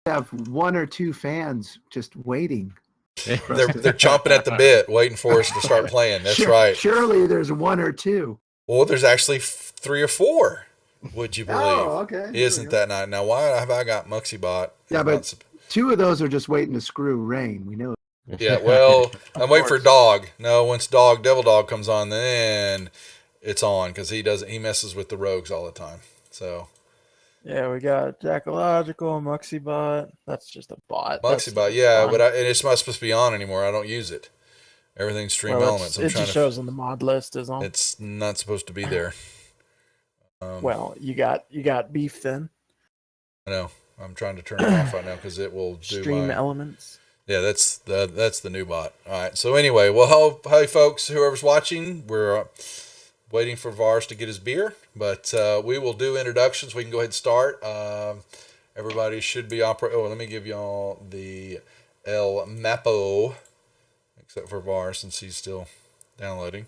have one or two fans just waiting. They're chomping at the bit, waiting for us to start playing. That's right. Surely there's one or two. Well, there's actually 3 or 4. Would you believe? Oh, okay. Isn't that nice? Now, why have I got Muxybot? Yeah, but 2 of those are just waiting to screw Rain. We know it. Yeah, well, I'm waiting for Dog. No, once Devil Dog comes on, then it's on because he messes with the rogues all the time. So. Yeah, we got Jackalogical, Muxybot. That's just a bot. Muxybot, yeah, but it's not supposed to be on anymore. I don't use it. Everything's Stream Elements. It just shows on the mod list as on. It's not supposed to be there. Well, you got beef then. I know. I'm trying to turn it off right now because it will do Stream Elements. Yeah, that's the new bot. All right. So anyway, well, hey folks, whoever's watching, we're waiting for Vars to get his beer, but we will do introductions. We can go ahead and start. Everybody should be let me give y'all the El Mapo, except for Vars since he's still downloading.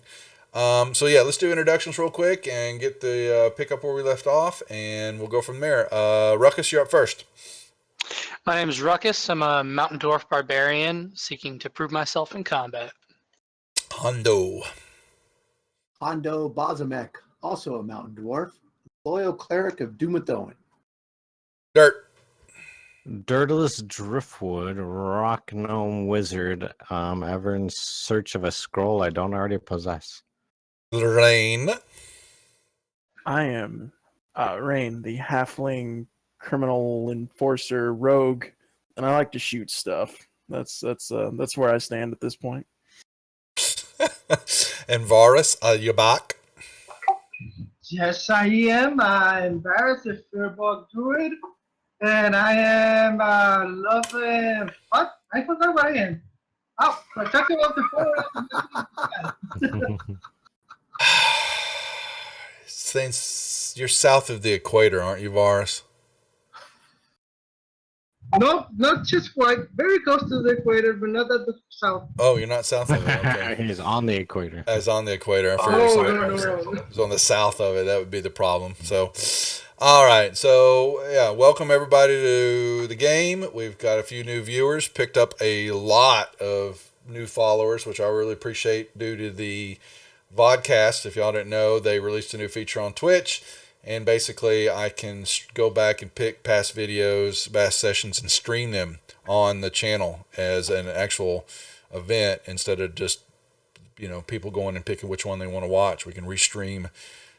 So yeah, let's do introductions real quick and get the pick up where we left off, and we'll go from there. Ruckus, you're up first. My name is Ruckus. I'm a Mountain Dwarf Barbarian seeking to prove myself in combat. Hondo Bazamek, also a Mountain Dwarf, loyal cleric of Dumathoin. Dirtless Driftwood, rock gnome wizard, ever in search of a scroll I don't already possess. Rain. I am Rain, the halfling criminal enforcer rogue, and I like to shoot stuff. That's where I stand at this point. And Varus, you back? Yes, I am. I'm Varus, a Furbolg druid, and I am lovely. What? I forgot where I am. Oh, protector of the forest. Since you're south of the equator, aren't you, Varus? No, not just quite. Very close to the equator, but not at the south. Oh, you're not south of it. Okay. He's on the equator. As on the equator. No. It's on the south of it. That would be the problem. So, all right. So, yeah, welcome everybody to the game. We've got a few new viewers. Picked up a lot of new followers, which I really appreciate due to the vodcast. If y'all didn't know, they released a new feature on Twitch. And basically, I can go back and pick past videos, past sessions, and stream them on the channel as an actual event instead of just, people going and picking which one they want to watch. We can restream.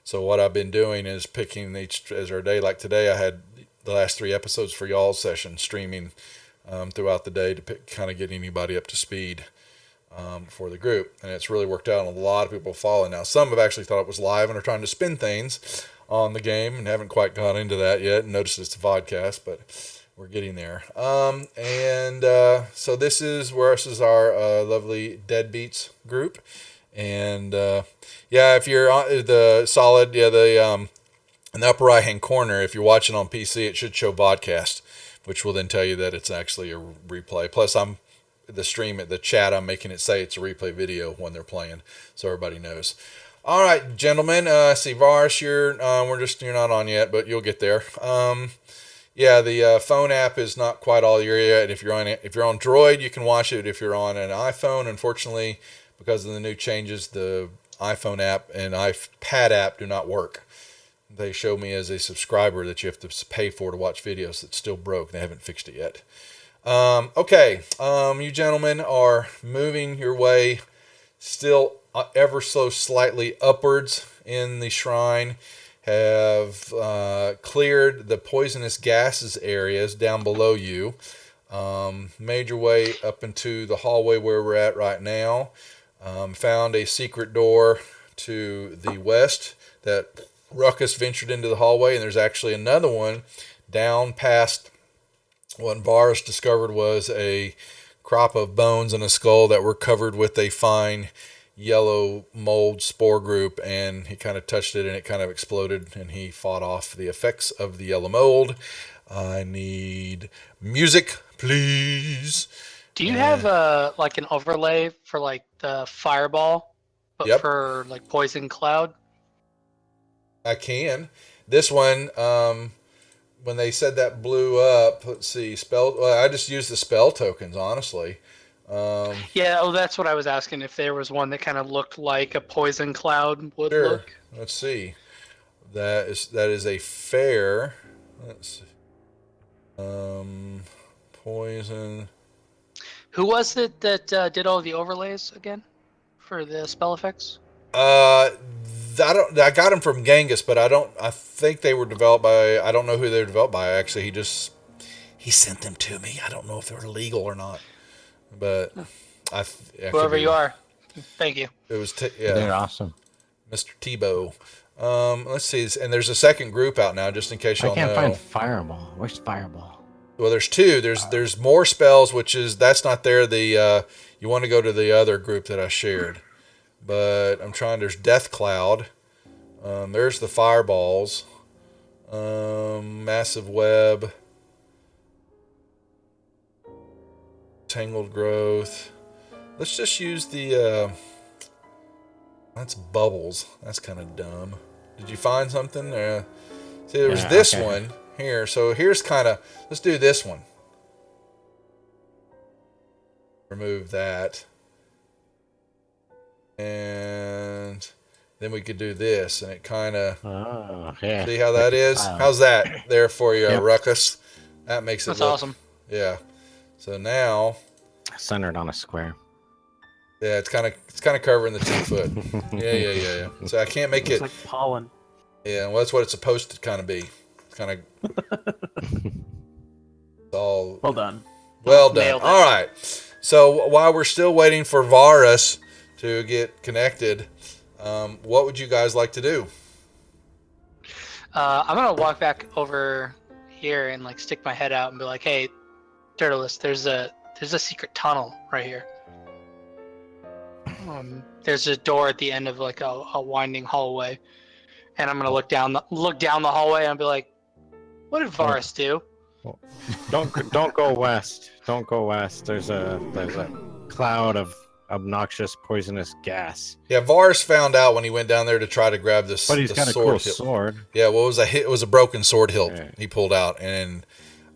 So what I've been doing is picking each as our day. Like today, I had the last 3 episodes for y'all's session streaming throughout the day to kind of get anybody up to speed for the group. And it's really worked out. And a lot of people following now. Some have actually thought it was live and are trying to spin things on the game and haven't quite got into that yet and noticed it's a podcast, but we're getting there. So this is our lovely Deadbeats group. And if you're on the solid, in the upper right hand corner, if you're watching on PC, it should show vodcast, which will then tell you that it's actually a replay. Plus the chat, I'm making it say it's a replay video when they're playing, so everybody knows. All right, gentlemen. See, Vars, you're not on yet, but you'll get there. The phone app is not quite all your yet. If you're on Droid, you can watch it. If you're on an iPhone, unfortunately, because of the new changes, the iPhone app and iPad app do not work. They show me as a subscriber that you have to pay for to watch videos. That's still broke. They haven't fixed it yet. You gentlemen are moving your way still ever so slightly upwards in the shrine, have cleared the poisonous gases areas down below you, made your way up into the hallway where we're at right now, found a secret door to the west that Ruckus ventured into the hallway, and there's actually another one down past what Varus discovered was a crop of bones and a skull that were covered with a fine yellow mold spore group, and he kind of touched it and it kind of exploded and he fought off the effects of the yellow mold. I need music, please. Do you have an overlay for like the fireball, but for like poison cloud? I can. This one when they said that blew up, let's see, well, I just used the spell tokens, honestly. Yeah, oh, that's what I was asking. If there was one that kind of looked like a poison cloud would Sure. look. Let's see. That is a fair. Let's see. Poison. Who was it that did all the overlays again for the spell effects? I got them from Genghis, but I think they were developed by. I don't know who they were developed by. Actually, he sent them to me. I don't know if they were legal or not, but I Whoever you are, thank you. It was They're awesome. Mr. Tebow. Let's see, and there's a second group out now, just in case y'all know. I can't find Fireball. Where's Fireball? Well, there's two. There's more spells, that's not there. You want to go to the other group that I shared, but I'm trying. There's Death Cloud. There's the Fireballs. Massive Web. Tangled Growth. Let's just use the. That's Bubbles. That's kind of dumb. Did you find something? See, there was this one here. So here's let's do this one. Remove that. And then we could do this. And it kind of... See how that is? How's that there for you, Ruckus? That makes it That's awesome. Yeah. So now... Centered on a square. Yeah, it's kind of covering the 2 foot. Yeah. So I can't make it... like pollen. Yeah, well, that's what it's supposed to kind of be. It's kind of... all... Well done. Well done. All right. So while we're still waiting for Varus to get connected, what would you guys like to do? I'm gonna walk back over here and like stick my head out and be like, "Hey, Turtlist, there's a secret tunnel right here. There's a door at the end of like a winding hallway, and I'm gonna look down the hallway and be like, what did Varus do? Don't go west. Don't go west. There's a cloud of obnoxious poisonous gas. Yeah, Varus found out when he went down there to try to grab this. But he's got a cool sword. Yeah, well, it was a broken sword hilt Yeah. he pulled out, and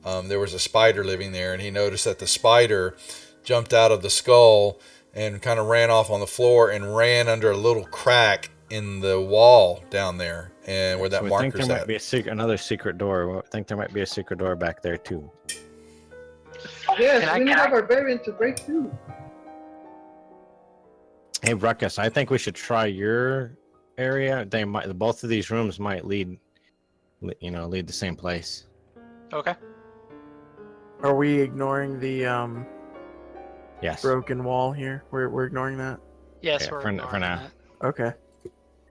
there was a spider living there, and he noticed that the spider jumped out of the skull and kind of ran off on the floor and ran under a little crack in the wall down there, and where that so marker's I think there at. might be another secret door. I think there might be a secret door back there too. Yes, we need a barbarian to break through. Hey Ruckus, I think we should try your area. Both of these rooms might lead the same place. Okay. Are we ignoring the Yes. broken wall here? We're ignoring that? Yes, Yeah, we're for ignoring now. that. Okay.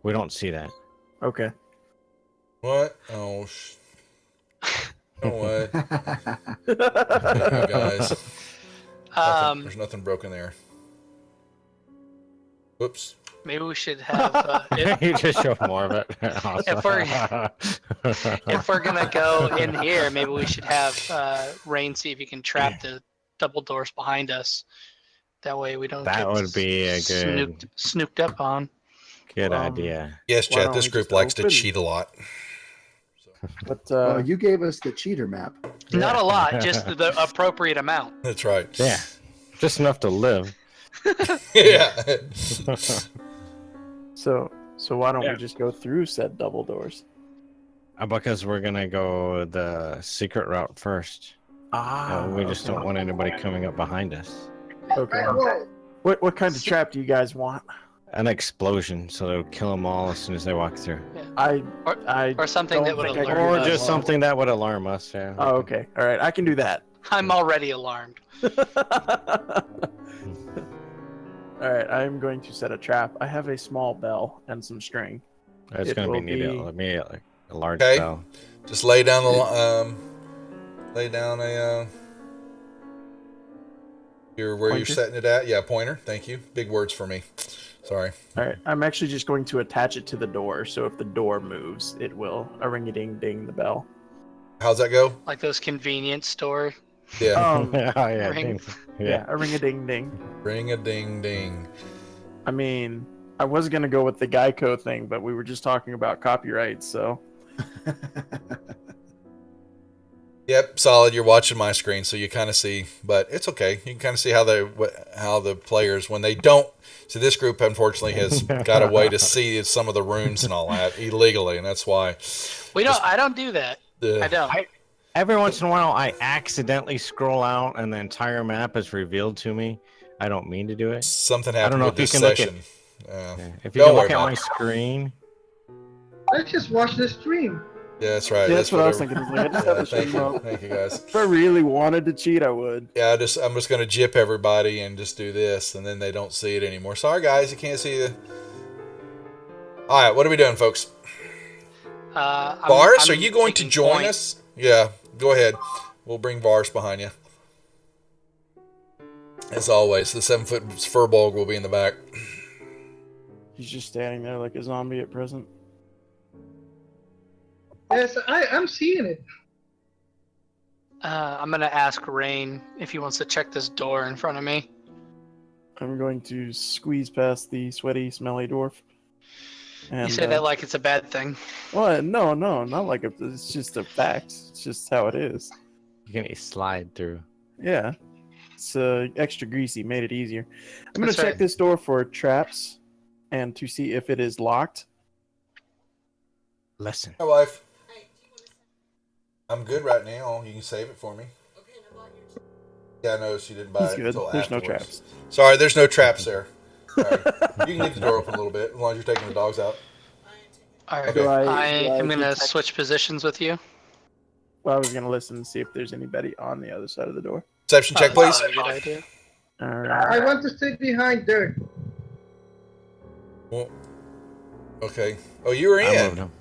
We don't see that. Okay. What? Oh, you know what? You guys. There's nothing broken there. Whoops. Maybe we should have. You just showed more of it. Awesome. If we're gonna go in here, maybe we should have Rain see if he can trap the double doors behind us. That way we don't. That get would be a good snooped up on. Good idea. Yes, Why Chad, don't this we group just likes to open? cheat a lot. But Well, you gave us the cheater map. Not a lot, just the appropriate amount. That's right. Yeah. Just enough to live. Yeah. so why don't Yeah. we just go through said double doors? Because we're gonna go the secret route first. We just don't want anybody coming up behind us. Okay. Whoa. What kind of trap do you guys want? An explosion, so they'll kill them all as soon as they walk through. I Or something that don't would think I alert can do Or that just well. something that would alarm us. Yeah. Oh, okay. All right. I can do that. I'm already alarmed. All right. I'm going to set a trap. I have a small bell and some string. It's It gonna be will needed be- immediately. A large Okay. bell. Just lay down a where you're Pointer? setting it at. Yeah, pointer. Thank you. Big words for me. Sorry. All right. I'm actually just going to attach it to the door. So if the door moves, it will a-ring-a-ding-ding the bell. How's that go? Like those convenience store. Yeah. Oh, yeah. Ring. Yeah. A-ring-a-ding-ding. Ring a ding ding. I mean, I was going to go with the Geico thing, but we were just talking about copyright. So Yep, solid. You're watching my screen, so you kind of see, but it's okay. You can kind of see how the players, when they don't. So this group, unfortunately, has got a way to see some of the rooms and all that illegally, and that's why. I don't do that. I don't. Every once in a while, I accidentally scroll out, and the entire map is revealed to me. I don't mean to do it. Something I don't happened know with if you this can look session. if you Don't can worry look at about my it. screen. Let's just watch the stream. Yeah, that's right. Yeah, that's what I was whatever- thinking. It's like, I just have Thank to shut them you, up. thank you, guys. If I really wanted to cheat, I would. Yeah, I'm just gonna jip everybody and just do this, and then they don't see it anymore. Sorry, guys, you can't see the. All right, what are we doing, folks? Vars, are you going to join us? Yeah, go ahead. We'll bring Vars behind you. As always, the 7-foot furbolg will be in the back. He's just standing there like a zombie at present. Yes, I'm seeing it. I'm gonna ask Rain if he wants to check this door in front of me. I'm going to squeeze past the sweaty, smelly dwarf. And, You say that like it's a bad thing. Well, no, not like it's just a fact. It's just how it is. You can slide through. Yeah. It's extra greasy, made it easier. I'm going That's to check right. this door for traps and to see if it is locked. Listen. Hi, wife. I'm good right now. You can save it for me. Yeah, I know she didn't buy He's it good. until There's no afterwards. traps. Sorry, there's no traps there. Sorry. You can leave the door open a little bit as long as you're taking the dogs out. All right. Okay. Do I am do gonna detect- switch positions with you. Well, I was going to listen and see if there's anybody on the other side of the door. Perception check, please. That's a good idea. All I right. want to stay behind Dirk. Well, okay. Oh, you were I in. moved him.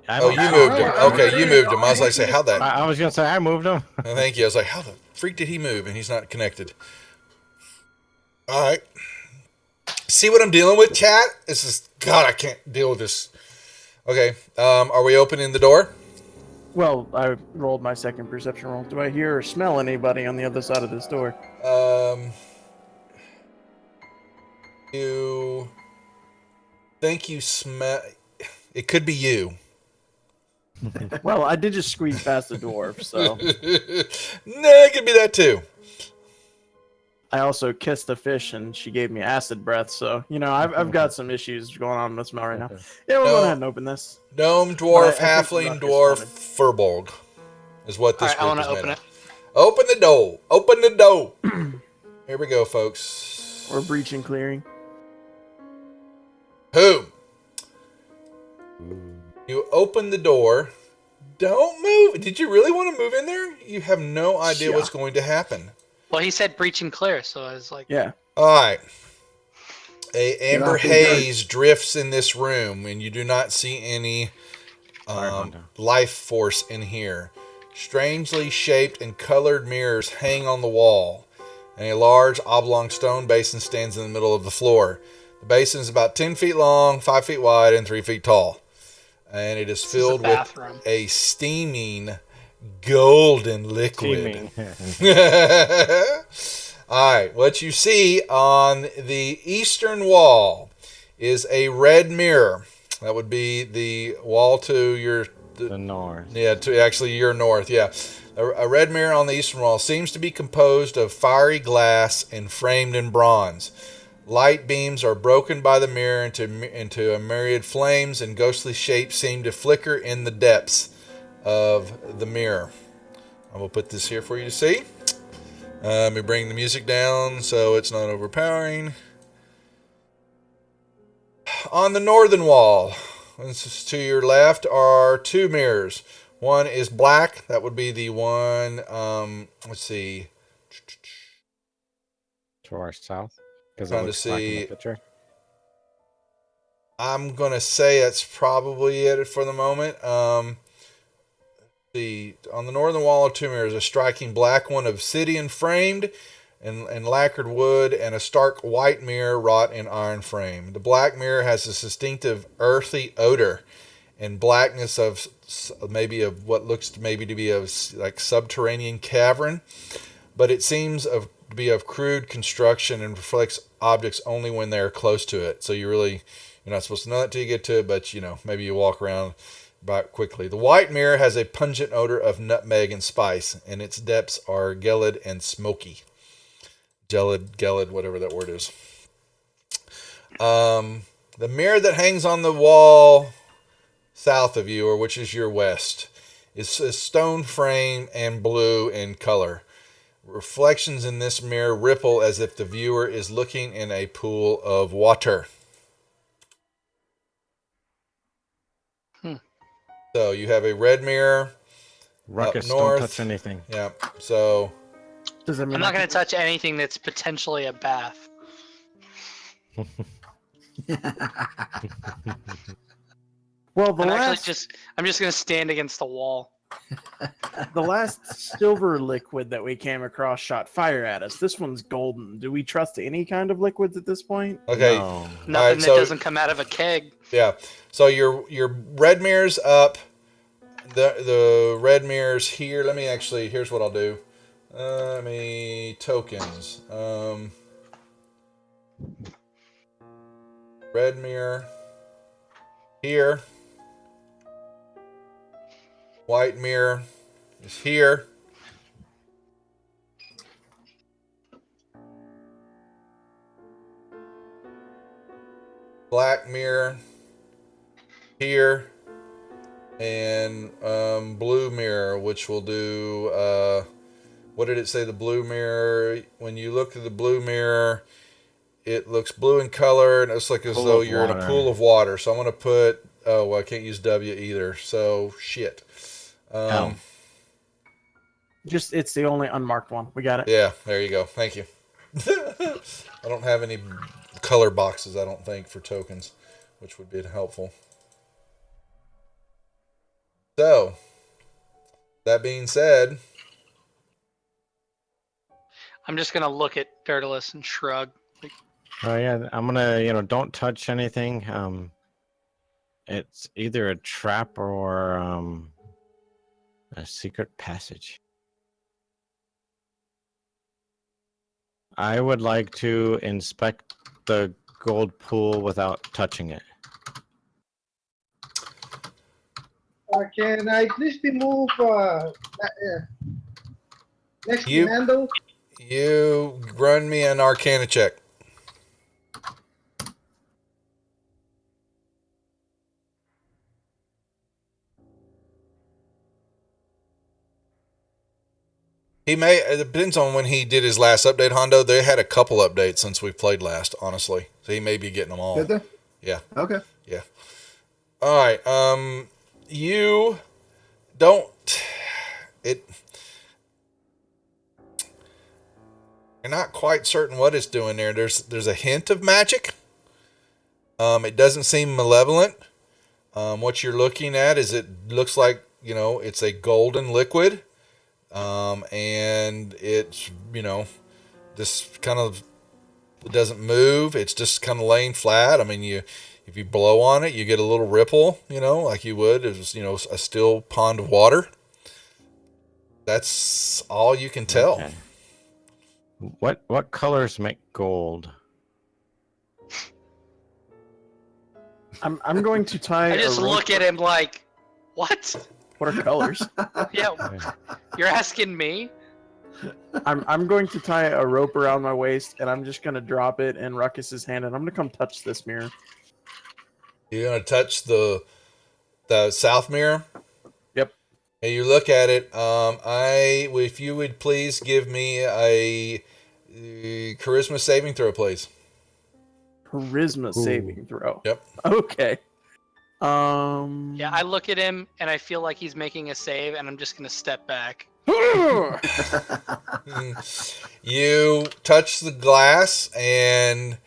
Oh, you moved him. Okay, you moved him. I was like, say, how that? I was gonna say I moved him. Oh, thank you. I was like, how the freak did he move? And he's not connected. All right. See what I'm dealing with, chat? This is God. I can't deal with this. Okay. Are we opening the door? Well, I rolled my second perception roll. Do I hear or smell anybody on the other side of this door? You think you smell? It could be you. Well, I did just squeeze past the dwarf, so. No, it could be that too. I also kissed a fish and she gave me acid breath, so, you know, I've got some issues going on with smell right now. Yeah, we'll go ahead and open this. Gnome, dwarf, But I think halfling, Ruckus dwarf, wanted- furbolg is what this All right, I group want is to made open of. it. Open the door. Open the door. Here we go, folks. We're breaching clearing. Who? You open the door. Don't move. Did you really want to move in there? You have no idea Yeah. what's going to happen. Well, he said breach and clear, so I was like, Yeah. All right. A amber Yeah, haze drifts in this room, and you do not see any life force in here. Strangely shaped and colored mirrors hang on the wall, and a large oblong stone basin stands in the middle of the floor. The basin is about 10 feet long, 5 feet wide, and 3 feet tall. And it is is a filled with bathroom. a steaming golden liquid. All right, what you see on the eastern wall is a red mirror. That would be the wall to your The north. yeah, to actually your north. Yeah, a red mirror on the eastern wall seems to be composed of fiery glass and framed in bronze. Light beams are broken by the mirror into a myriad flames, and ghostly shapes seem to flicker in the depths of the mirror. I will put this here for you to see. Let me bring the music down so it's not overpowering. On the northern wall, this is to your left, are two mirrors. One is black. That would be the one, let's see. To our south. Because it Trying to looks black in the see. picture. I'm going to say that's probably it for the moment. On the northern wall are two mirrors, a striking black one obsidian framed and lacquered wood, and a stark white mirror wrought in iron frame. The black mirror has a distinctive earthy odor and blackness of maybe of what looks to maybe to be of like subterranean cavern, but it seems to be of crude construction and reflects objects only when they're close to it. So you're not supposed to know that till you get to it, but maybe you walk around quickly. The white mirror has a pungent odor of nutmeg and spice, and its depths are gelid and smoky. Gelid, whatever that word is. The mirror that hangs on the wall south of you, or which is your west, is a stone frame and blue in color. Reflections in this mirror ripple as if the viewer is looking in a pool of water. So you have a red mirror Ruckus, up north. don't touch anything. Yeah. So Does that mean I'm not going to touch anything that's potentially a bath. Well, the I'm last just going to stand against the wall. the last silver liquid that we came across shot fire at us. This one's golden. Do we trust any kind of liquids at this point? okay. No. Nothing Alright, that so- doesn't come out of a keg. Yeah. So your red mirror's up. The red mirror's here. Let me actually. Here's what I'll do. Let me tokens. Red mirror here. White mirror is here. Black mirror here. And blue mirror, which will do, what did it say? The blue mirror, when you look at the blue mirror, it looks blue in color, and it looks like as Pool though of you're in a water. pool of water. So I'm going to put, oh, well, I can't use W either. So, shit. L. Just it's the only unmarked one. We got it. Yeah, there you go. Thank you. I don't have any color boxes, I don't think, for tokens, which would be helpful. So, that being said, I'm just going to look at Dirtless and shrug. Oh yeah, I'm gonna, don't touch anything. It's either a trap or a secret passage. I would like to inspect the gold pool without touching it. Can I please be moved next You- commando? you run me an Arcana check. He may. It depends on when he did his last update, Hondo. They had a couple updates since we played last, honestly. So he may be getting them all. Did they? Yeah. Okay. Yeah. All right. You don't. It. You're not quite certain what it's doing there. There's a hint of magic. It doesn't seem malevolent. What you're looking at is it looks like it's a golden liquid. And it's, just kind of, it doesn't move. It's just kind of laying flat. I mean, if you blow on it, you get a little ripple, like you would. It's, a still pond of water. That's all you can tell. Okay. What colors make gold? I'm going to tie. I just a rope- look at him like, what? What are colors? Yeah, you're asking me? I'm going to tie a rope around my waist, and I'm just gonna drop it in Ruckus's hand, and I'm gonna come touch this mirror. You're going to touch the south mirror. Yep. And you look at it. If you would please give me a charisma saving throw, please. Charisma saving throw. Yep. Okay. Yeah, I look at him and I feel like he's making a save, and I'm just gonna step back. You touch the glass and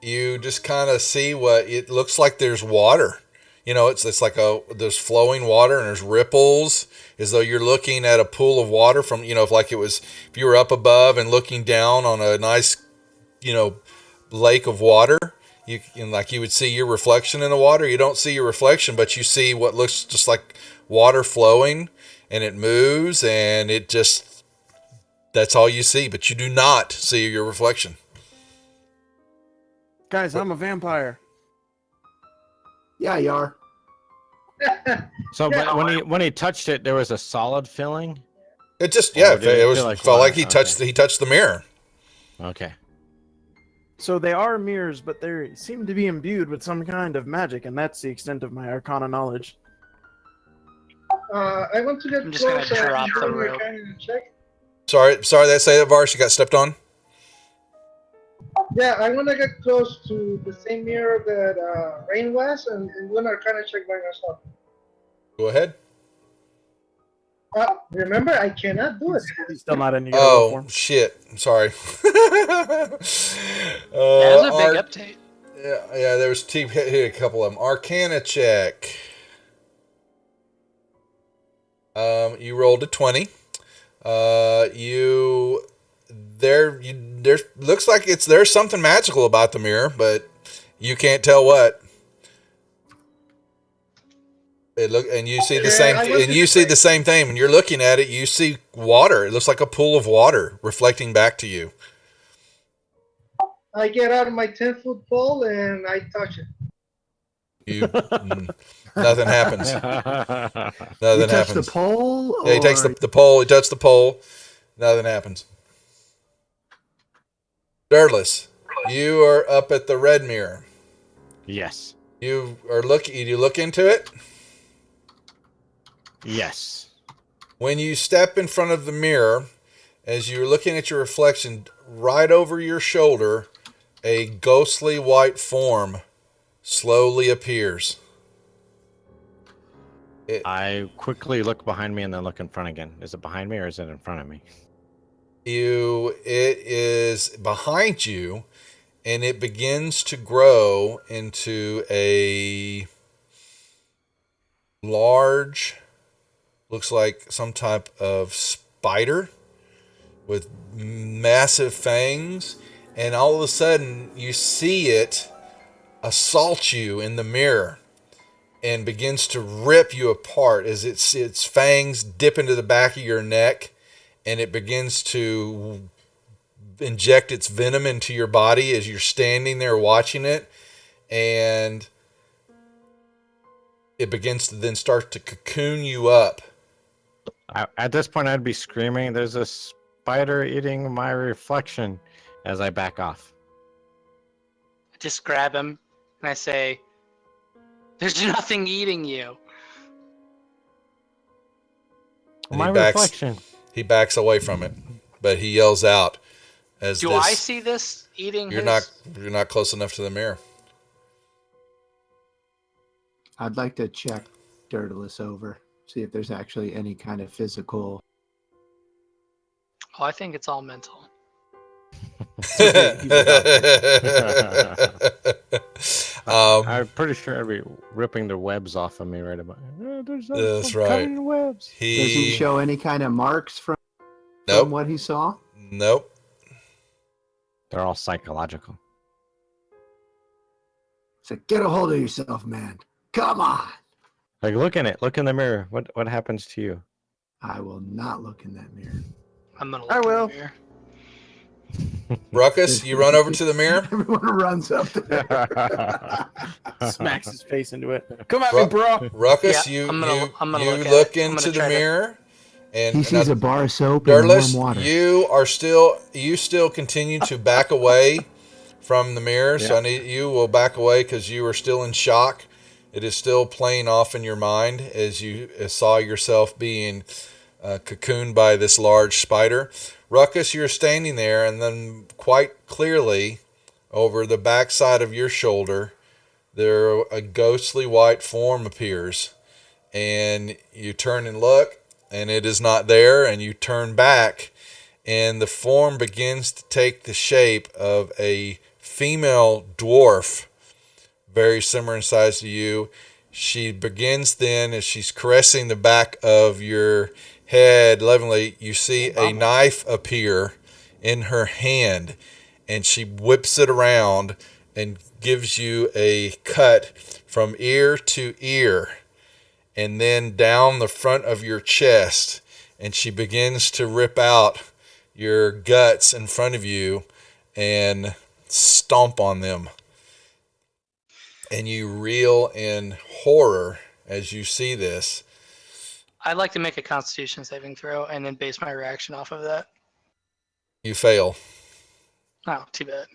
you just kind of see what it looks like. There's water. It's like there's flowing water and there's ripples, as though you're looking at a pool of water from, if you were up above and looking down on a nice, lake of water. You would see your reflection in the water. You don't see your reflection, but you see what looks just like water flowing, and it moves, and that's all you see, but you do not see your reflection. Guys, I'm a vampire. Yeah, you are. So, Yeah. but when he touched it, there was a solid feeling. It just Or did it it was feel like felt like water? he touched the mirror. Okay. So they are mirrors, but they seem to be imbued with some kind of magic, and that's the extent of my Arcana knowledge. I want to get I'm just close. gonna drop and the do rope. Arcana check. Sorry, that say that Varsh, you got stepped on. Yeah, I want to get close to the same mirror that Rain was and do an Arcana check by myself. Go ahead. Remember, I cannot do it. He's still not in. You gotta roll for Oh him. shit! I'm sorry. That was a big update. Yeah. There was hit a couple of them. Arcana check. You rolled a 20. There's looks like there's something magical about the mirror, but you can't tell what. You see the same thing when you're looking at it. You see water. It looks like a pool of water reflecting back to you. I get out of my 10-foot pole and I touch it. Nothing happens. Nothing You touch happens. the pole? Yeah, he takes or- the pole. He touches the pole. Nothing happens. Dirtless, you are up at the red mirror. Yes. You look into it. Yes. When you step in front of the mirror, as you're looking at your reflection, right over your shoulder, a ghostly white form slowly appears. I quickly look behind me and then look in front again. Is it behind me or is it in front of me? It is behind you, and it begins to grow into a large, looks like some type of spider with massive fangs, and all of a sudden you see it assault you in the mirror and begins to rip you apart as its fangs dip into the back of your neck, and it begins to inject its venom into your body as you're standing there watching it, and it begins to then start to cocoon you up. At this point, I'd be screaming, "There's a spider eating my reflection," as I back off. I just grab him and I say, "There's nothing eating you." And My reflection. He backs away from it, but he yells out as Do I see this eating you're his? you're not close enough to the mirror. I'd like to check Dirtless over, see if there's actually any kind of physical. Oh, I think it's all mental. I'm pretty sure I'd be ripping the webs off of me right about. That's right. Webs. Does he show any kind of marks from Nope. what he saw? Nope. They're all psychological. So get a hold of yourself, man. Come on. Like, look in it. Look in the mirror. What happens to you? I will not look in that mirror. I'm gonna I look in will. the mirror. Ruckus, you run over to the mirror. Everyone runs up there. Smacks his face into it. Come at me, bro. Ruckus, Yeah, you I'm gonna you look at look it. I'm into gonna the try to- mirror, and He sees now, a bar of soap and Dirtless, warm water. you still continue to back away from the mirror. So you will back away because you are still in shock. It is still playing off in your mind as you saw yourself being cocooned by this large spider. Ruckus, you're standing there, and then quite clearly, over the backside of your shoulder, there a ghostly white form appears, and you turn and look, and it is not there, and you turn back, and the form begins to take the shape of a female dwarf, very similar in size to you. She begins then, as she's caressing the back of your head lovingly, you see a knife appear in her hand, and she whips it around and gives you a cut from ear to ear and then down the front of your chest, and she begins to rip out your guts in front of you and stomp on them. And you reel in horror as you see this. I'd like to make a Constitution saving throw and then base my reaction off of that. You fail. Oh, too bad.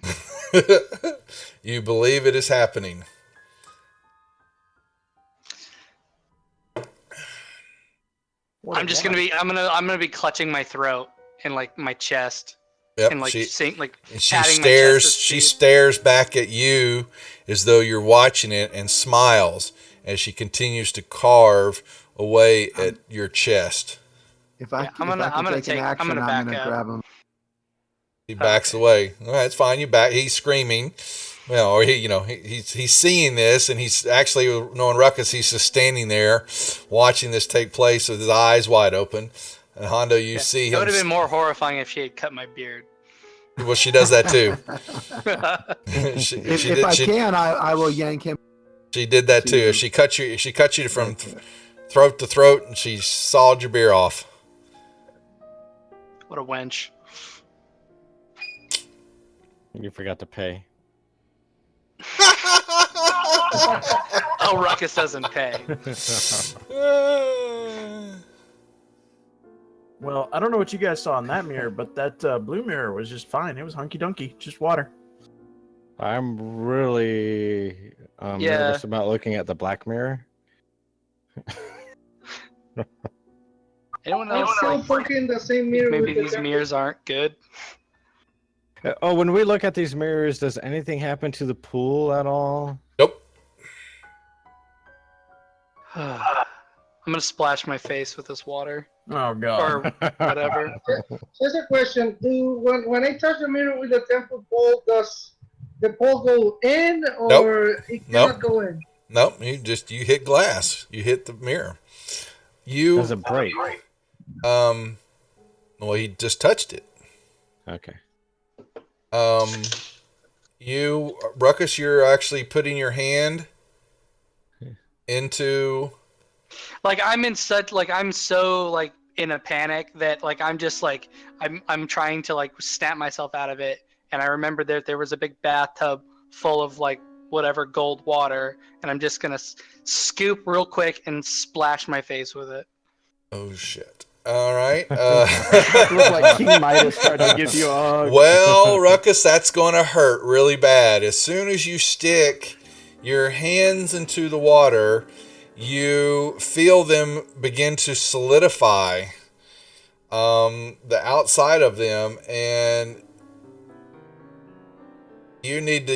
You believe it is happening. I'm gonna be clutching my throat and like my chest Yep. and like she patting my stares. chest. She stares back at you as though you're watching it, and smiles as she continues to carve away at your chest. If I Yeah, can take an action, I'm back gonna up. grab him. He backs away. All right, it's fine. You back. He's screaming. Well, or he's seeing this, and he's actually knowing Ruckus. He's just standing there, watching this take place with his eyes wide open. And Hondo, you see him. It would have been more horrifying if she had cut my beard. Well, she does that too. If I can, I will yank him. She did that too. She cut you from throat to throat, and she sawed your beard off. What a wench. You forgot to pay. Oh, Ruckus doesn't pay. Well, I don't know what you guys saw in that mirror, but that blue mirror was just fine. It was hunky dunky, just water. I'm really nervous about looking at the black mirror. Anyone I'm else still like poking the same mirror. maybe with these the mirrors aren't good? Oh, when we look at these mirrors, does anything happen to the pool at all? Nope. I'm gonna splash my face with this water Oh god. or whatever. Just a question: when I touch the mirror with the temple pole, does the pole go in or it cannot go in? Nope. You hit glass. You hit the mirror. Does it break? Well, he just touched it. Okay. Ruckus, you're actually putting your hand into. Like I'm so like in a panic that like I'm just like I'm trying to like snap myself out of it, and I remember that there was a big bathtub full of like whatever gold water, and I'm just gonna scoop real quick and splash my face with it. Oh shit! All right. It looked like King Midas tried to give you a Well, Ruckus, that's going to hurt really bad. As soon as you stick your hands into the water, you feel them begin to solidify, the outside of them, and you need to,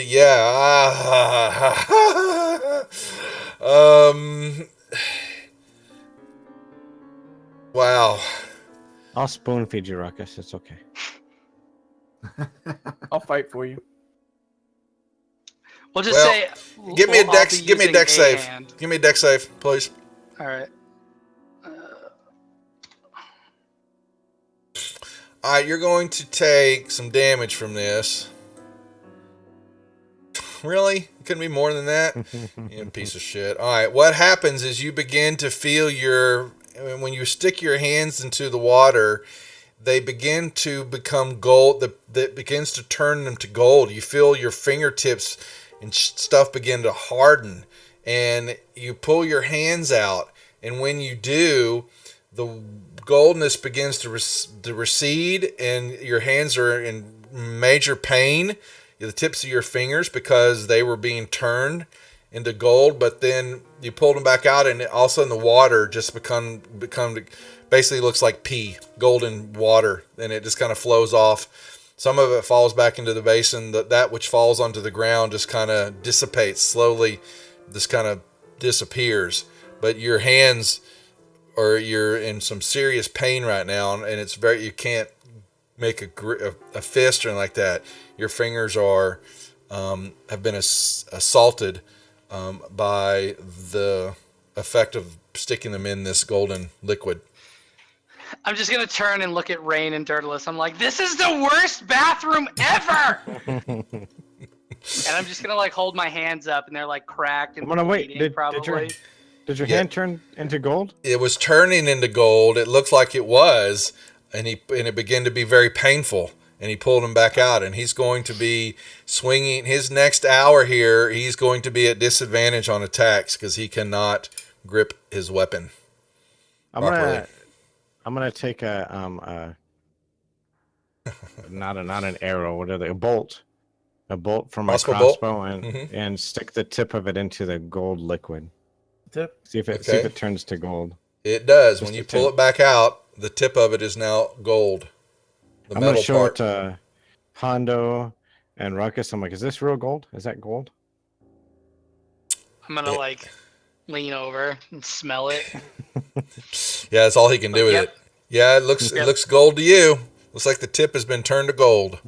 wow. I'll spoon feed you, Ruckus. It's okay. I'll fight for you. We'll just say. Give me a I'll dex. be Give me a using dex save. hand. Give me a dex save, please. All right. All right, you're going to take some damage from this. Really? It couldn't be more than that? You piece of shit. All right, what happens is you begin to feel when you stick your hands into the water, they begin to become gold. That begins to turn them to gold. You feel your fingertips and stuff begin to harden, and you pull your hands out, and when you do, the goldness begins to recede, and your hands are in major pain, the tips of your fingers, because they were being turned into gold. But then you pulled them back out, and all of a sudden the water just become basically looks like pee, golden water, and it just kind of flows off. Some of it falls back into the basin. That which falls onto the ground just kind of dissipates slowly, just kind of disappears. But your hands, or you're in some serious pain right now, and it's you can't make a fist or anything like that. Your fingers are have been assaulted by the effect of sticking them in this golden liquid. I'm just gonna turn and look at Rain and Dirtless. I'm like, this is the worst bathroom ever. And I'm just gonna like hold my hands up, and they're like cracked and bleeding, probably. Did your hand turn into gold? It was turning into gold. It looked like it was, and it began to be very painful. And he pulled him back out, and he's going to be swinging his next hour here. He's going to be at disadvantage on attacks because he cannot grip his weapon I'm properly. gonna take a not an arrow. What are they? A bolt from my Crossbow bolt? crossbow, and Mhm. and stick the tip of it into the gold liquid. Tip. See if Okay. it turns to gold. It does. Just When you a pull tip. it back out, the tip of it is now gold. The I'm gonna metal show part. it to Hondo and Ruckus. I'm like, is this real gold? Is that gold? I'm gonna Yeah. like lean over and smell it. Yeah, that's all he can do with Yep. it. Yeah, it looks Yep. gold to you. Looks like the tip has been turned to gold.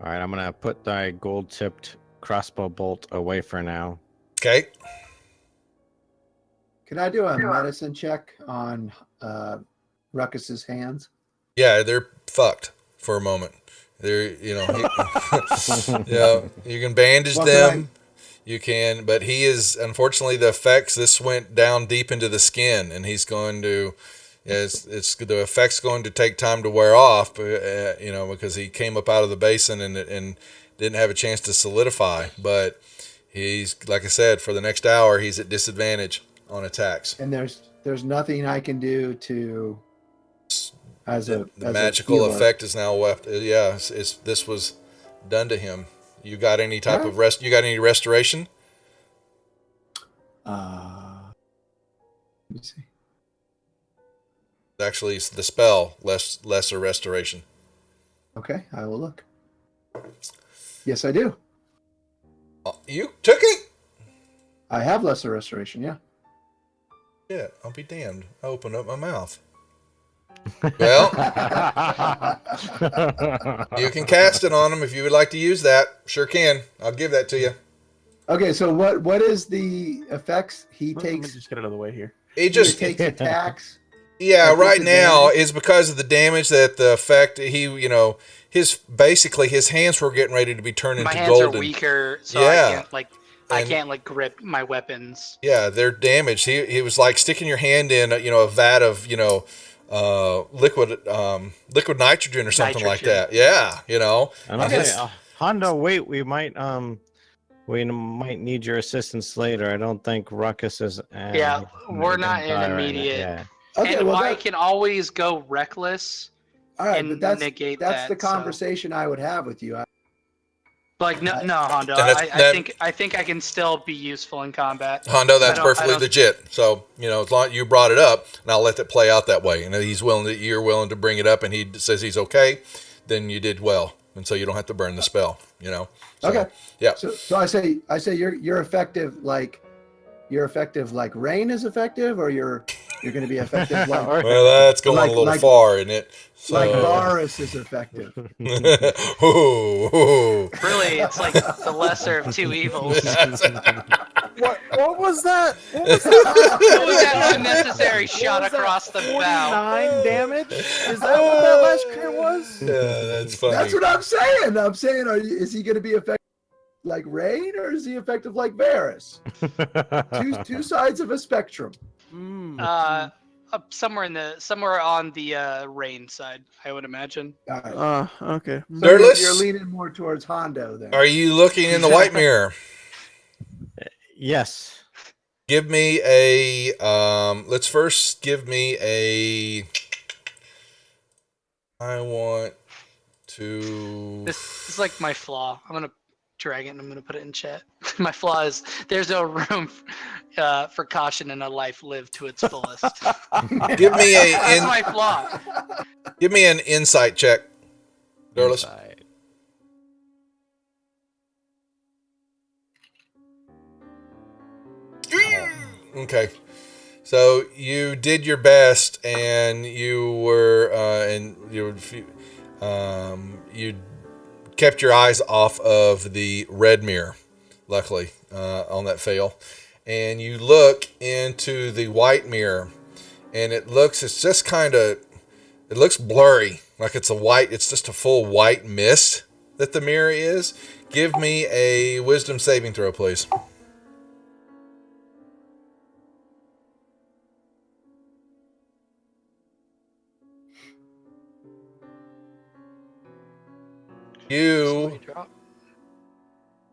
All right, I'm gonna put the gold-tipped crossbow bolt away for now. Okay. Can I do a medicine check on Ruckus's hands? Yeah, they're fucked for a moment. They're, yeah, you can bandage Well, them. You can, but he is, unfortunately, the effects, this went down deep into the skin, and he's going to, it's the effects going to take time to wear off, because he came up out of the basin and didn't have a chance to solidify. But he's, like I said, for the next hour, he's at disadvantage on attacks. And there's nothing I can do to as a magical healer. effect is now left. Yeah, this was done to him. You got any type Huh? of rest? You got any restoration? Let me see. Actually, it's the spell lesser restoration. Okay, I will look. Yes, I do. You took it? I have lesser restoration. Yeah. Yeah, I'll be damned. I opened up my mouth. Well, you can cast it on him if you would like to use that. Sure can. I'll give that to you. Okay, so what is the effects? He Let me takes just get it out of the way here. He just takes attacks. yeah, at right now disadvantage? is because of the damage that the effect his hands were getting ready to be turned My into hands golden. are weaker, so Yeah. I And- can't like grip my weapons. Yeah, they're damaged. He was like sticking your hand in a vat of liquid nitrogen or something like Nitrogen. that. Yeah, And I'll his- say, Hondo, wait, we might need your assistance later. I don't think Ruckus is. Yeah, we're not in immediate. Yeah. Okay, and well I that, can always go reckless. all right, and but that's negate that's the that, so- conversation I would have with you. Like no, Hondo. And I think I can still be useful in combat. Hondo, that's I don't- perfectly legit. So as long as you brought it up, and I'll let that play out that way. And if you're willing to bring it up, and he says he's okay, then you did well, and so you don't have to burn the spell. So, Okay. Yeah. So I say you're effective like rain is effective, or you're going to be effective like Well, that's going a little like- far, isn't it? So, like Varus is effective. Ooh. Really, it's like the lesser of two evils. What was that? What was What was that unnecessary shot was that, across the bow? 49 damage? Is that what that last crit was? Yeah, that's funny. That's what I'm saying. I'm saying, is he going to be effective like rain, or is he effective like Varus? Two sides of a spectrum. Somewhere on the rain side, I would imagine. All right. Okay. So Dirtless? you're leaning more towards Hondo then. Are you looking in the white mirror? Yes. Give me a. Let's first give me a. I want to. This is like my flaw. I'm gonna drag it and I'm gonna put it in chat. My flaw is there's no room for caution in a life lived to its fullest. Give me That's a. my flaw. Give me an insight check, Dirtless. Inside. Okay. So you did your best, and you kept your eyes off of the red mirror. Luckily, on that fail, and you look into the white mirror, and it looks blurry, like it's just a full white mist that the mirror is. Give me a wisdom saving throw, please. You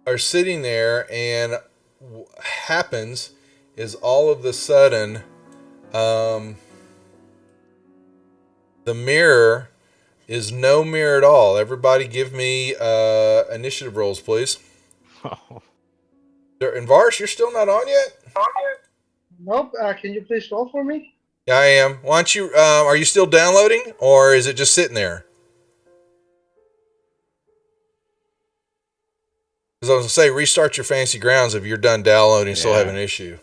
are sitting there, and happens is all of the sudden, the mirror is no mirror at all. Everybody give me initiative rolls, please. Oh. And Vars, you're still not on yet? Nope. Can you please roll for me? Yeah, I am. Why don't you, are you still downloading or is it just sitting there? Because I was going to say, restart your Fantasy Grounds if you're done downloading and still have an issue.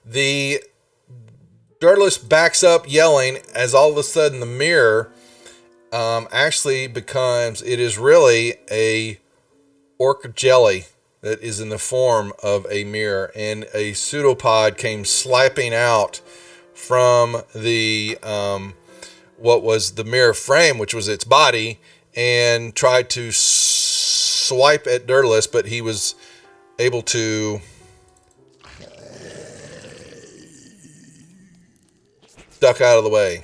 The Dirtless backs up yelling as all of a sudden the mirror actually becomes, it is really a orc jelly that is in the form of a mirror, and a pseudopod came slapping out from the what was the mirror frame, which was its body, and tried to swipe at Dirtless, but he was able to duck out of the way.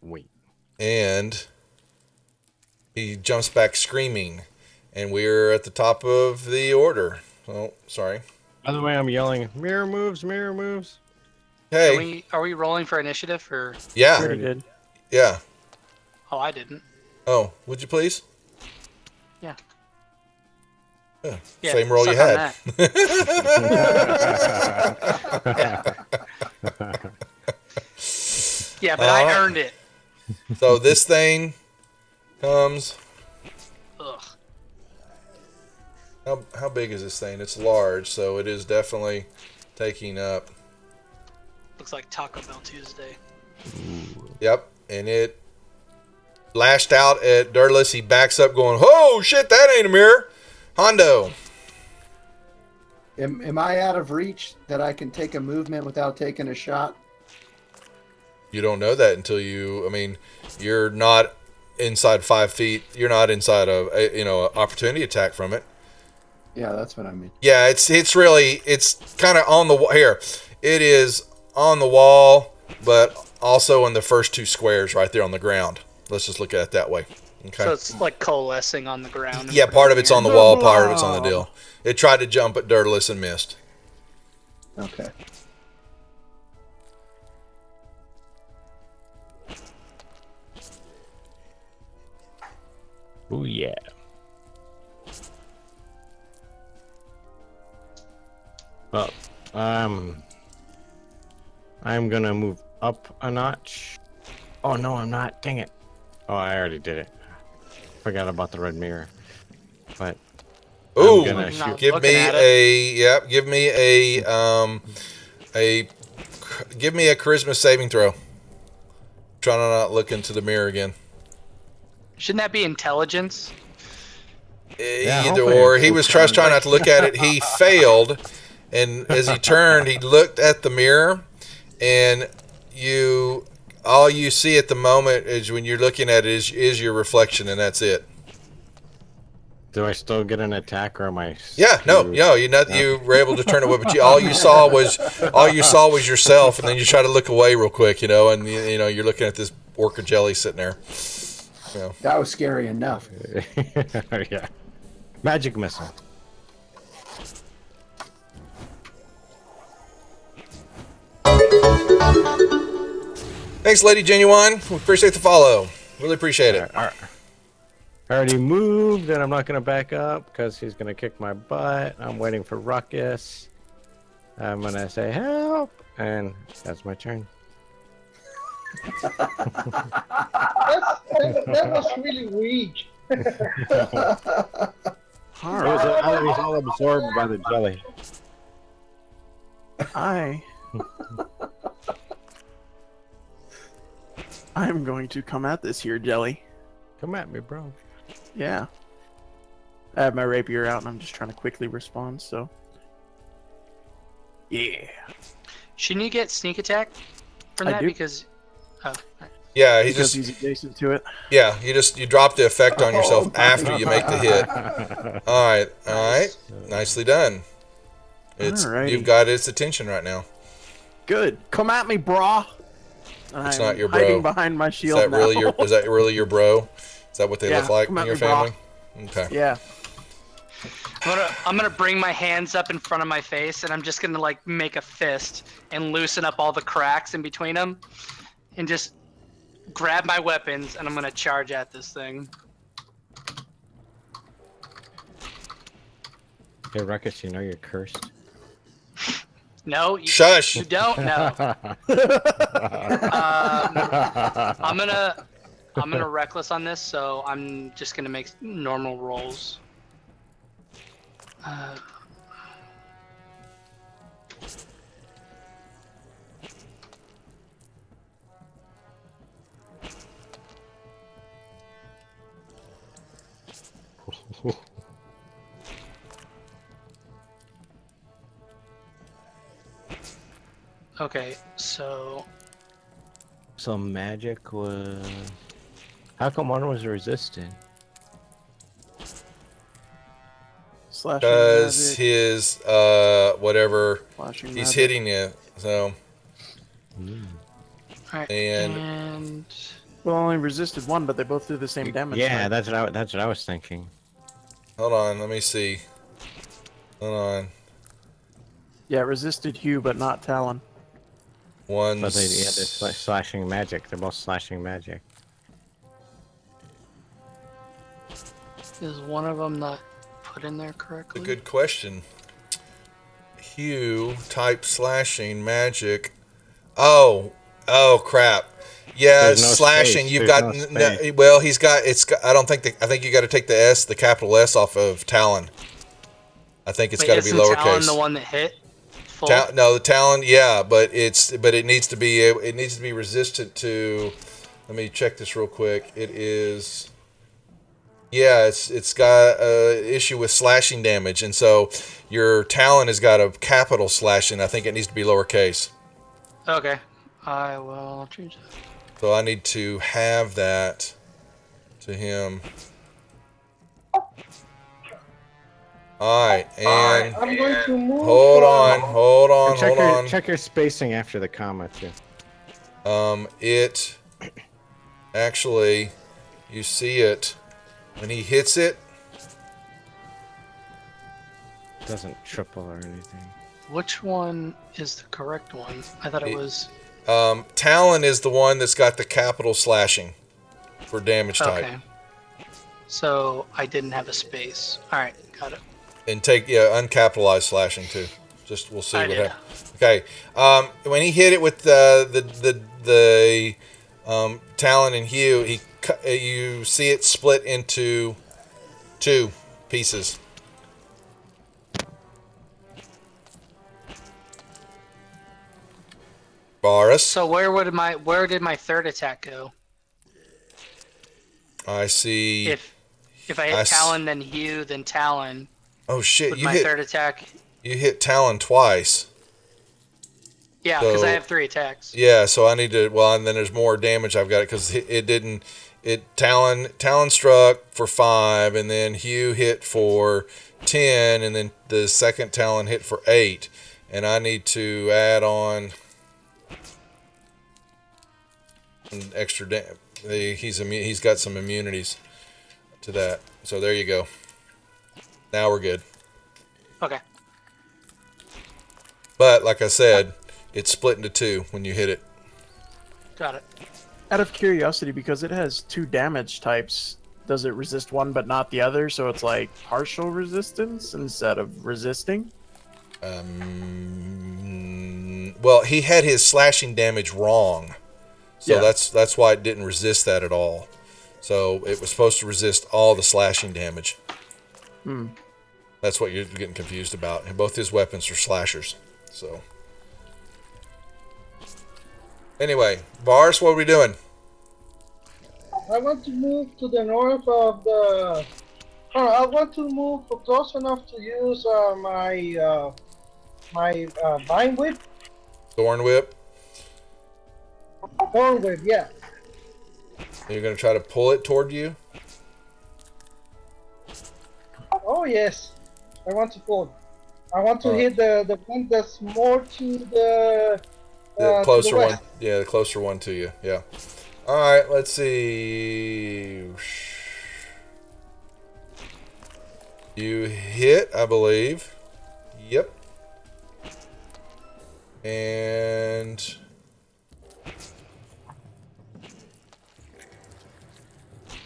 Wait. And he jumps back screaming, and we're at the top of the order. Oh, sorry. By the way, I'm yelling, mirror moves, mirror moves. Hey. Are we rolling for initiative or? Yeah. Pretty good. Yeah. Oh, I didn't. Oh, would you please? Yeah. Yeah. Yeah, Same roll you suck on had. Yeah, but I earned it. So this thing comes. Ugh. How big is this thing? It's large, so it is definitely taking up. Looks like Taco Bell Tuesday. Yep, and it lashed out at Dirtless. He backs up, going, "Oh shit, that ain't a mirror." Hondo. Am I out of reach that I can take a movement without taking a shot? You don't know that until you. I mean, you're not inside 5 feet. You're not inside a an opportunity attack from it. Yeah, that's what I mean. Yeah, it's kind of on the here. It is on the wall, but also in the first 2 squares right there on the ground. Let's just look at it that way. Okay. So it's like coalescing on the ground. Yeah, part of it's on the wall, part of it's on the deal. It tried to jump at Dirtless and missed. Okay. Oh yeah. Well, I'm gonna move up a notch. Oh no, I'm not. Dang it. Oh, I already did it. Forgot about the red mirror. But Ooh, I'm gonna shoot. give me a charisma saving throw. Trying to not look into the mirror again. Shouldn't that be intelligence? Yeah, Either hopefully or. it's He was trying not to look at it. He failed, and as he turned, he looked at the mirror, and all you see at the moment is when you're looking at it is your reflection, and that's it. Do I still get an attack, or am I? Yeah, no, you were able to turn it, but all you saw was yourself, and then you try to look away real quick, and you're looking at this orca jelly sitting there. That was scary enough. Yeah. Magic missile. Thanks, Lady Genuine. We appreciate the follow. Really appreciate it. I already moved, and I'm not gonna back up because he's gonna kick my butt. I'm waiting for Ruckus. I'm gonna say help, and that's my turn. That was really weak. I was all absorbed by the jelly. I'm going to come at this here, Jelly. Come at me, bro. Yeah. I have my rapier out and I'm just trying to quickly respond, so. Yeah. Shouldn't you get sneak attack from I that? do. Because. Oh. Yeah, Because he's adjacent to it. Yeah, you drop the effect on yourself after you make the hit. All right, nicely done. Alrighty. You've got its attention right now. Good. Come at me, brah. And It's I'm not your bro. hiding behind my Is shield that really now. Is that really your bro? Is that what they Yeah, look like come in at your me, bro. family? Okay. Yeah. I'm gonna bring my hands up in front of my face, and I'm just gonna like make a fist and loosen up all the cracks in between them, and just grab my weapons, and I'm gonna charge at this thing. Hey, Ruckus, you know you're cursed. No, Shush. you don't know. I'm gonna reckless on this, so I'm just gonna make normal rolls. Okay, so So magic was. How come one was resistant? Slashing Because magic, his whatever slashing he's magic. hitting you. So alright, And- and Well, only resisted one, but they both do the same damage. Yeah, type. that's what I was thinking. hold on, let me see. Hold on. Yeah, resisted Hugh, but not Talon. One. But they're slashing magic. They're both slashing magic. is one of them not put in there A correctly? good question. Hue type slashing magic. Oh crap. Yeah, There's no slashing. space. You've There's got no space. well. He's got. It's. I don't think. I think you got to take the S, the capital S, off of Talon. I think it's Wait, got to be isn't Talon lowercase. the one that hit? Full? No, the Talon. Yeah, but it needs to be. It needs to be resistant to. Let me check this real quick. It is. Yeah, it's got a issue with slashing damage, and so your Talon has got a capital slashing. I think it needs to be lowercase. Okay, I will change that. So I need to have that to him. All right, and I'm going to move. hold on, And check hold your on. check your spacing after the comma too. It actually, you see it when he hits it. It doesn't triple or anything. Which one is the correct one? I thought it was. Talon is the one that's got the capital slashing for damage type. Okay. So I didn't have a space. All right, got it. And take uncapitalized slashing too. Just we'll see I what did. happens. Okay. When he hit it with the Talon and Hue, you see it split into 2 pieces. Varus, So where did my third attack go? I see. If I hit Talon, then Hugh, then Talon, Oh shit! with my third attack. You hit Talon twice. Yeah, because I So- have 3 attacks. Yeah, so I need to. Well, and then there's more damage I've got it because it didn't. Talon struck for 5, and then Hugh hit for 10, and then the second Talon hit for 8, and I need to add on an extra. He's got some immunities to that. So there you go. Now we're good. Okay. But like I said, it's split into 2 when you hit it. Got it. Out of curiosity, because it has 2 damage types, does it resist one but not the other? So it's like partial resistance instead of resisting? Well, he had his slashing damage wrong, so Yeah. that's why it didn't resist that at all. So it was supposed to resist all the slashing damage. That's what you're getting confused about. And both his weapons are slashers. So anyway, Bars, what are we doing? I want to move to the north of the. I want to move close enough to use my vine whip, Thorn Whip. thorn whip. Yeah. You're gonna try to pull it toward you. Oh yes. I want to pull. I want to hit the one that's more to the. The to closer the one. west. Yeah, the closer one to you. Yeah. All right. Let's see. You hit, I believe. Yep. And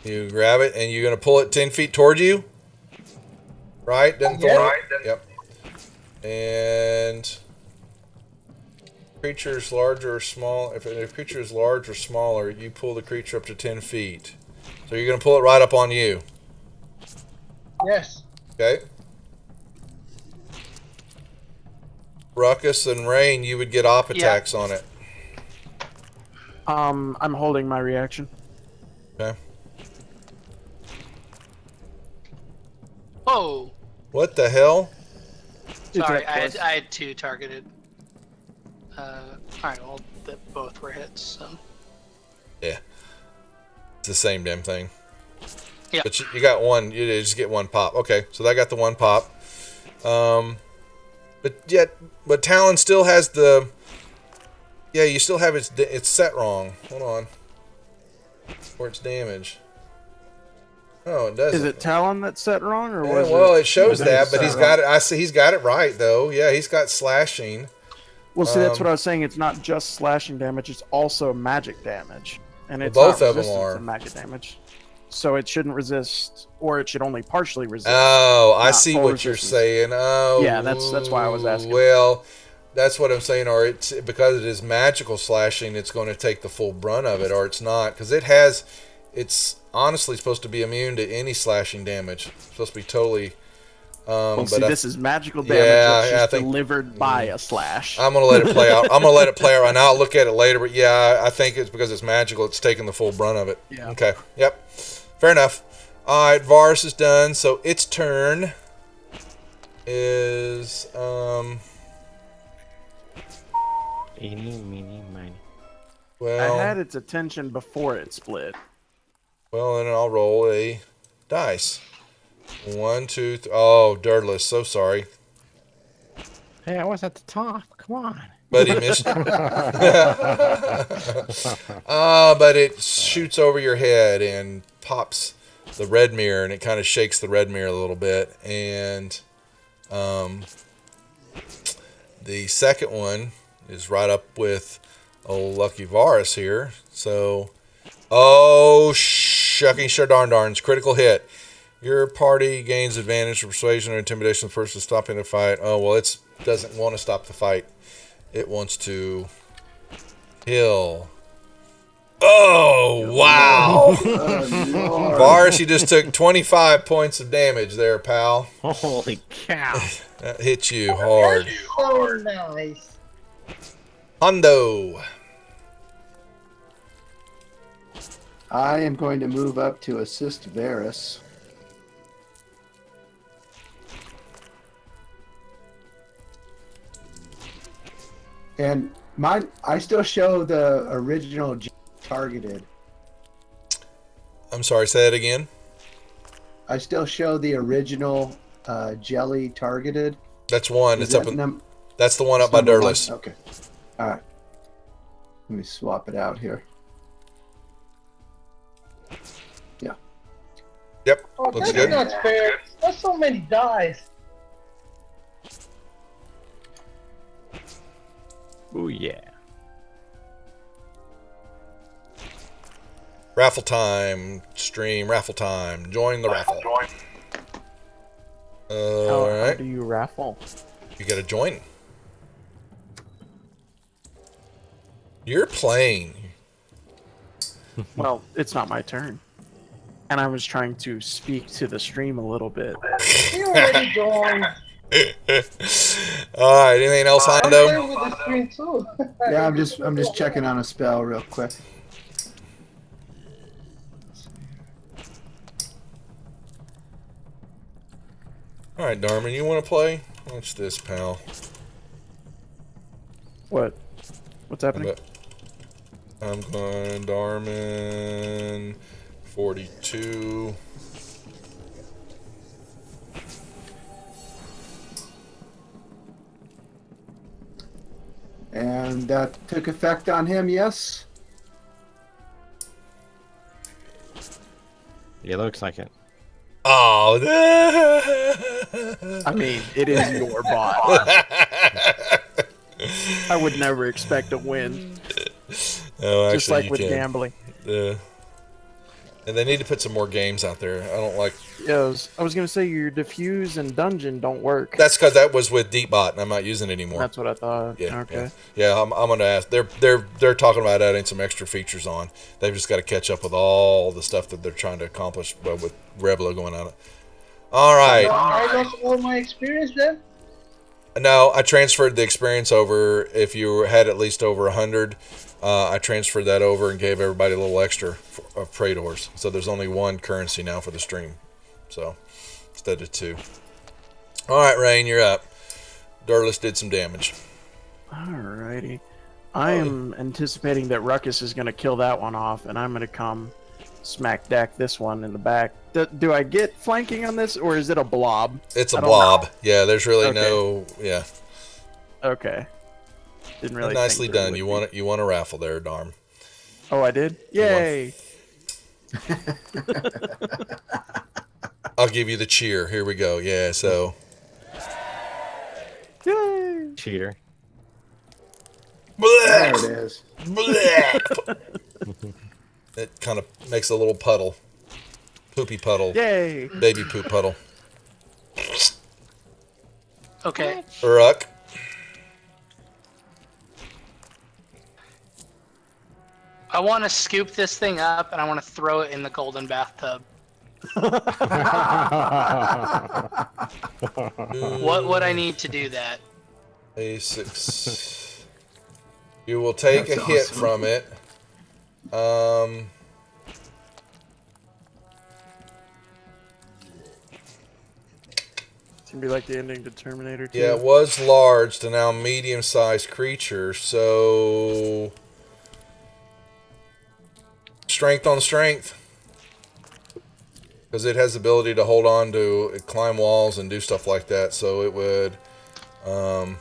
you grab it, and you're going to pull it 10 feet toward you. Right? Doesn't Yeah. throw it? Yep. And creature is larger or small. If a creature is large or smaller, you pull the creature up to 10 feet. So you're going to pull it right up on you. Yes. Okay? Ruckus and Rain, you would get op attacks on it. I'm holding my reaction. Okay. Whoa. What the hell? Sorry, I Plus. had 2 targeted. Alright, well, both were hits, so. Yeah. It's the same damn thing. Yeah. But you got one. You just get one pop. Okay, so that got the one pop. But Talon still has the. Yeah, you still have it's set wrong. Hold on. For its damage. Oh, it doesn't. Is it Talon that's set wrong, or Yeah, was well, it? it shows Yeah, that, it's but set he's wrong. got it. I see he's got it right though. Yeah, he's got slashing. Well, see, that's what I was saying. It's not just slashing damage; it's also magic damage, and it's both not of them resistant are. to magic damage. So it shouldn't resist, or it should only partially resist. Oh, I not see full what you're resistance. saying. Oh, Yeah, that's why I was asking. Well, that's what I'm saying. Or it's because it is magical slashing, it's going to take the full brunt of it, or it's not because it's honestly supposed to be immune to any slashing damage. It's supposed to be totally. Well, see, this is magical damage yeah, that's yeah, I just think- delivered by a slash. I'm gonna let it play out. I'm gonna let it play out right now. I'll look at it later, but yeah, I think it's because it's magical. It's taking the full brunt of it. Yeah. Okay. Yep. Fair enough. All right, Varus is done. So its turn is Eeny, meeny, miny. well. I had its attention before it split. Well, then I'll roll a dice. 1, 2, 3. Oh, Dirtless. So sorry. Hey, I was at the top. Come on. But he missed. But it shoots over your head and pops the red mirror, and it kind of shakes the red mirror a little bit. And the second one is right up with old Lucky Varus here. So, oh, shucking darns, critical hit. Your party gains advantage for persuasion or intimidation of the person stopping the fight. Oh, well, it doesn't want to stop the fight. It wants to kill. Oh, wow. Lord. Varus, you just took 25 points of damage there, pal. Holy cow. That hit you hard. So nice. Hondo. I am going to move up to assist Varus. And I still show the original targeted. I'm sorry, say that again. I still show the original jelly targeted. That's one. Is It's up. that That's the one up by number one? Durless. Okay. All right. Let me swap it out here. Yeah. Yep. Oh, Looks that's good. not fair. That's so many dice. Ooh, yeah. Raffle time. Stream. Raffle time. Join the raffle. All How right. do you raffle? You got to join. You're playing. Well, it's not my turn. And I was trying to speak to the stream a little bit. You already joined. All right. Anything else, I'm Hondo? playing with the screen too. Yeah, I'm just checking on a spell real quick. All right, Darman, you want to play? What's this, pal? What? What's happening? I'm going Darman 42. And that took effect on him, yes? It looks like it. Oh. I mean, it is your bot. I would never expect a win. Oh, Just actually, like you with can. gambling. And they need to put some more games out there. I don't like. Yeah, I was gonna say your diffuse and dungeon don't work. That's because that was with Deepbot, and I'm not using it anymore. That's what I thought. Yeah. Okay. Yeah. I'm gonna ask. They're talking about adding some extra features on. They've just got to catch up with all the stuff that they're trying to accomplish with Revlo going on it. All right. I lost all my experience then. No, I transferred the experience over. If you had at least over 100, I transferred that over and gave everybody a little extra of Praetors. So there's only one currency now for the stream. So instead of 2. All right, Rain, you're up. Durless did some damage. Alrighty. I am anticipating that Ruckus is gonna kill that one off, and I'm gonna come smack deck this one in the back. Do I get flanking on this, or is it a blob? It's a blob. Yeah, there's really Okay. no. Yeah. Okay. Didn't really. Nicely think there done. would You won a raffle there, Darm. Oh, I did. Yay! I'll give you the cheer. Here we go. Yeah. So. Yay! Cheater. There it is. It kind of makes a little puddle. Poopy puddle. Yay! Baby poop puddle. Okay. Uruk. I want to scoop this thing up and I want to throw it in the golden bathtub. What would I need to do that? A6. You will take That's a hit awesome. from it. It's gonna be like the ending to Terminator 2. Yeah, it was large to now medium-sized creature, so strength on strength. Because it has the ability to hold on to climb walls and do stuff like that, so it would oh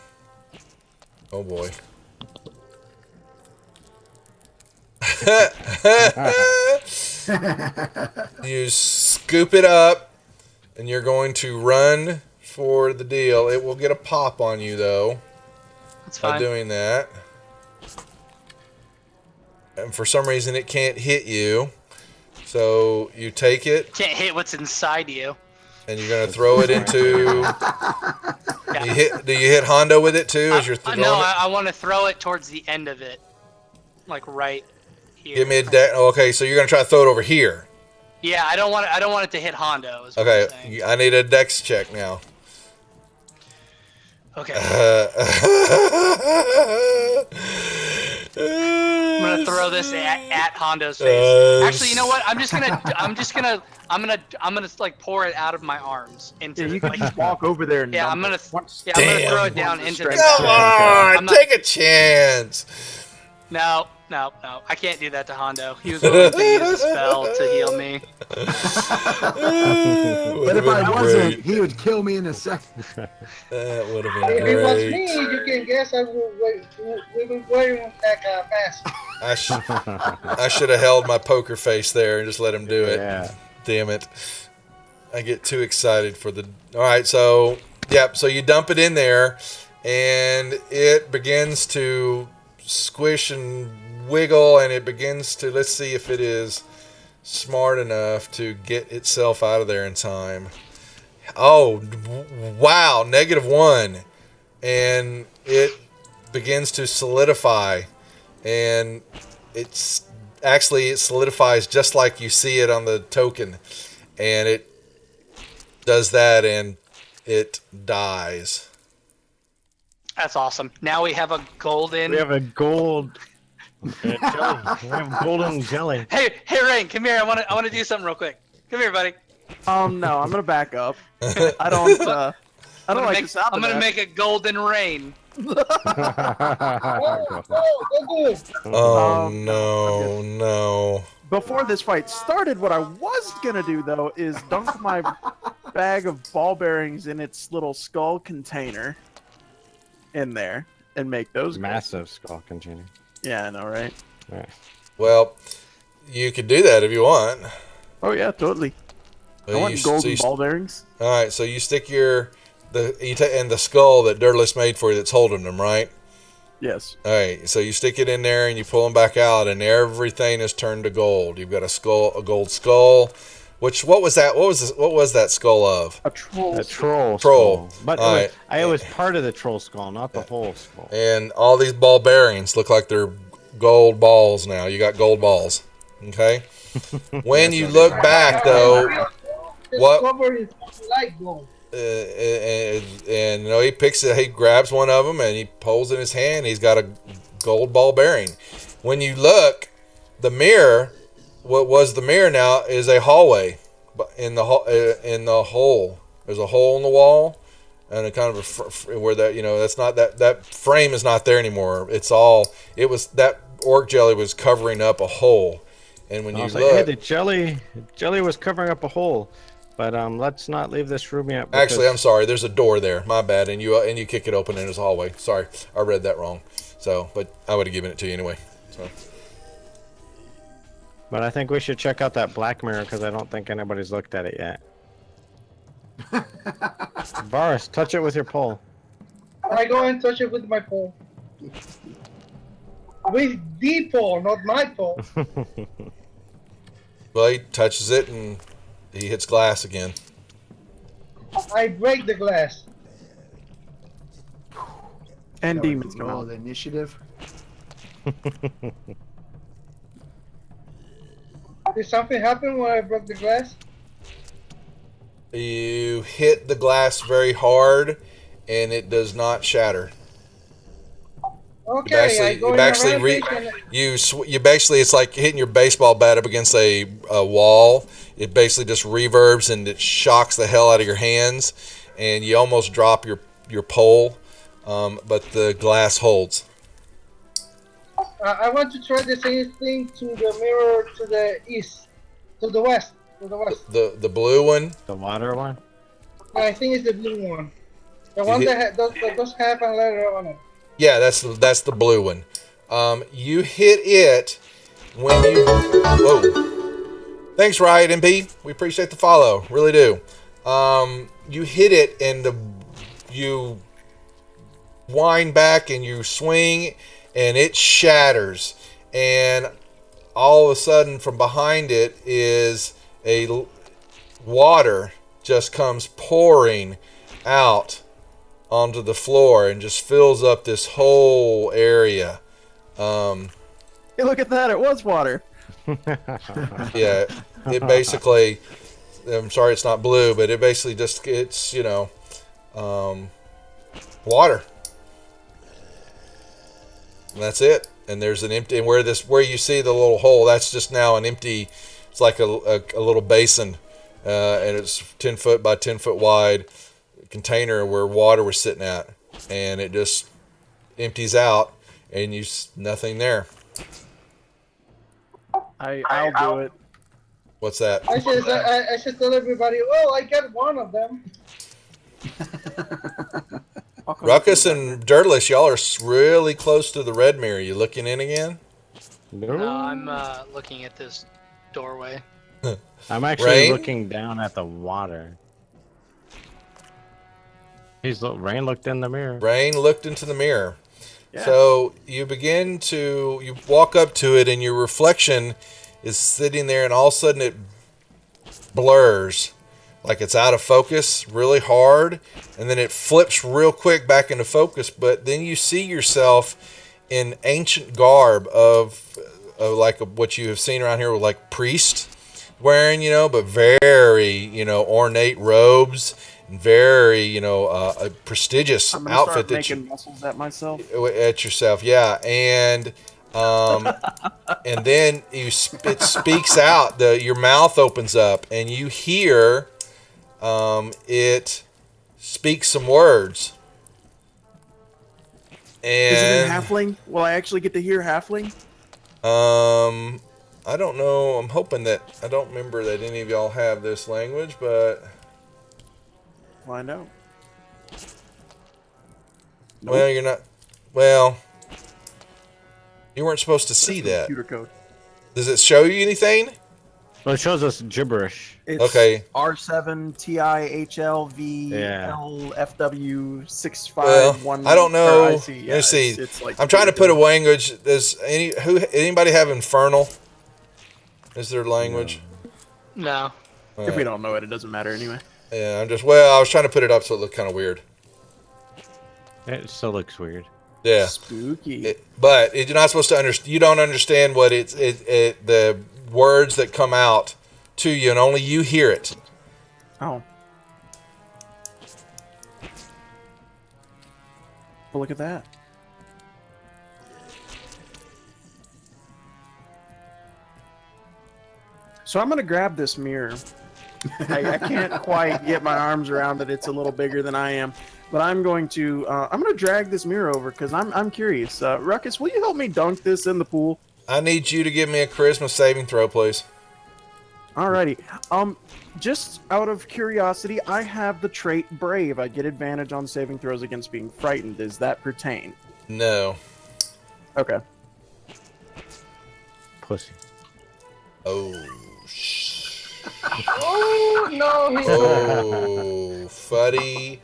boy. You scoop it up and you're going to run for the deal. It will get a pop on you though That's by fine. doing that. And for some reason it can't hit you. So you take it Can't hit what's inside you. and you're going to throw it into Yeah. do you hit Hondo with it too as you're throwing No, it? I want to throw it towards the end of it. Like right here. Give me a okay, so you're going to try to throw it over here. Yeah, I don't want it to hit Hondo. Is what I'm saying. Okay, I need a dex check now. Okay. I'm I'm gonna throw this at Hondo's face. Actually, you know what? I'm gonna like pour it out of my arms into. Yeah, you can like, just walk over there and yeah, dump I'm gonna. it. Once- Yeah, I'm gonna Damn. throw it down into the. Come on, I'm not- take a chance. No, I can't do that to Hondo. He was willing to use a spell to heal me. But if I wasn't, he would kill me in a second. That would have been If it was great. me, you can guess I will wait. We will wait that fast. I should have held my poker face there and just let him do it. Yeah. Damn it. I get too excited for the... Alright, so... Yep, so you dump it in there, and it begins to squish and wiggle, and it begins to... Let's see if it is smart enough to get itself out of there in time. Oh, wow, -1. And it begins to solidify. And it solidifies just like you see it on the token. And it does that and it dies. That's awesome. Now we have a golden. We have a gold jelly. We have golden jelly. Hey, Rain, come here. I want to do something real quick. Come here, buddy. No, I'm gonna back up. I don't like the sound I'm of gonna that. make a golden rain. Go good. Oh, I'm no. Before this fight started, what I was gonna do though is dunk my bag of ball bearings in its little skull container in there and make those go. Massive skull container. Yeah, I know, right? Yeah. Well, you could do that if you want. Oh yeah, totally. I want golden ball bearings. All right, so you stick and the skull that Dirtless made for you that's holding them, right? Yes. All right, so you stick it in there and you pull them back out, and everything is turned to gold. You've got a gold skull. What was that? What was that skull of? A troll. A troll. Troll. But All it was part of the troll skull, not the whole skull. And all these ball bearings look like they're gold balls now. You got gold balls. Okay. When you look back, though, what? Discover is like gold. And you know, he picks it. He grabs one of them and he pulls it in his hand. He's got a gold ball bearing. When you look, the mirror. What was the mirror now is a hallway, but in the hole, there's a hole in the wall, and a kind of where that that's not that frame is not there anymore. It was that orc jelly was covering up a hole, and when you look, hey, the jelly was covering up a hole, but let's not leave this room yet. Actually, I'm sorry. There's a door there. My bad. And you kick it open and there's a hallway. Sorry, I read that wrong. So, but I would have given it to you anyway. So. But I think we should check out that black mirror because I don't think anybody's looked at it yet. Boris, touch it with your pole. I go and touch it with my pole. With the pole, not my pole. Well, he touches it and he hits glass again. I break the glass. And demons come roll out. the initiative. Did something happen when I broke the glass? You hit the glass very hard, and it does not shatter. Okay, I go in the you basically it's like hitting your baseball bat up against a wall. It basically just reverbs and it shocks the hell out of your hands, and you almost drop your pole, but the glass holds. I want to try the same thing to the mirror to the east, to the west. The blue one. The water one. Yeah, I think it's the blue one. The one that does have a letter on it. Yeah, that's the blue one. You hit it when you. Whoa! Thanks, Riot MP. We appreciate the follow, really do. You hit it and you wind back and you swing, and it shatters. And all of a sudden, from behind it is water just comes pouring out onto the floor and just fills up this whole area. Hey, look at that! It was water. Yeah, it basically. I'm sorry, it's not blue, but it basically it's water. And that's it. And there's an empty, and where you see the little hole, that's just now an empty. It's like a little basin, and it's 10 foot by 10 foot wide container where water was sitting at, and it just empties out, and nothing there. I'll do it. What's that? I should tell everybody. Well, I got one of them. Ruckus and Dirtless, y'all are really close to the red mirror. You looking in again? No, I'm looking at this doorway. I'm actually Rain? looking down at the water. Rain looked in the mirror. Rain looked into the mirror. Yeah. So you walk up to it, and your reflection is sitting there, and all of a sudden it blurs. Like it's out of focus really hard, and then it flips real quick back into focus, but then you see yourself in ancient garb of like what you have seen around here with like priests wearing, but very, ornate robes and very, a prestigious I'm gonna outfit start that making muscles at myself. at yourself, yeah, and and then it speaks out. Your mouth opens up, and you hear. It speaks some words. And Is it in halfling? Will I actually get to hear halfling? I don't know. I'm hoping that I don't remember that any of y'all have this language, but Find out. well, you're not. Well, you weren't supposed to see that. Computer code. Does it show you anything? Well, it shows us gibberish. It's Okay. R7 TIHLV Yeah. LFW651. I don't know. or IC. Yeah, Let's see. It's like I'm trying to put a weird. language. Does anybody have Infernal? Is their language? No. If we don't know it, it doesn't matter anyway. Yeah, I was trying to put it up so it looked kind of weird. It still looks weird. Yeah. Spooky. But you're not supposed to understand. You don't understand what the words that come out to you, and only you hear it. Oh. Well, look at that. So I'm going to grab this mirror. I can't quite get my arms around it. It's a little bigger than I am. But I'm going to drag this mirror over because I'm curious. Ruckus, will you help me dunk this in the pool? I need you to give me a charisma saving throw, please. Alrighty. Just out of curiosity, I have the trait Brave. I get advantage on saving throws against being frightened. Does that pertain? No. Okay. Pussy. Oh. Oh no! Oh. Fuddy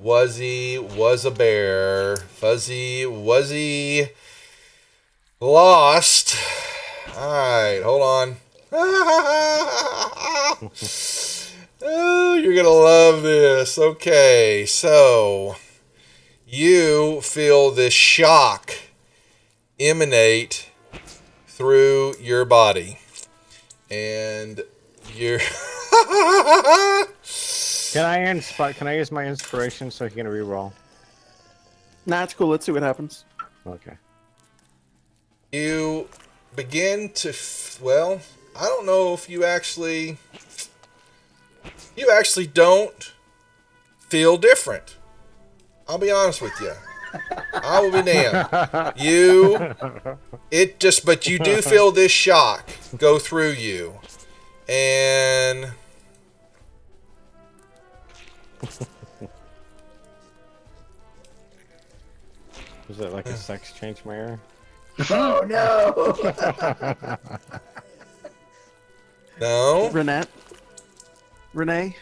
Wuzzy was a bear. Fuzzy Wuzzy lost. Alright, hold on. Oh, you're gonna love this. Okay, so you feel this shock emanate through your body, and you're Can I use my inspiration so he can reroll? Nah, it's cool. Let's see what happens. Okay. you begin to well, I don't know if you actually don't feel different. I'll be honest with you. I will be damned. But you do feel this shock go through you. And Is it like a sex change mirror? Oh no! no. Renee?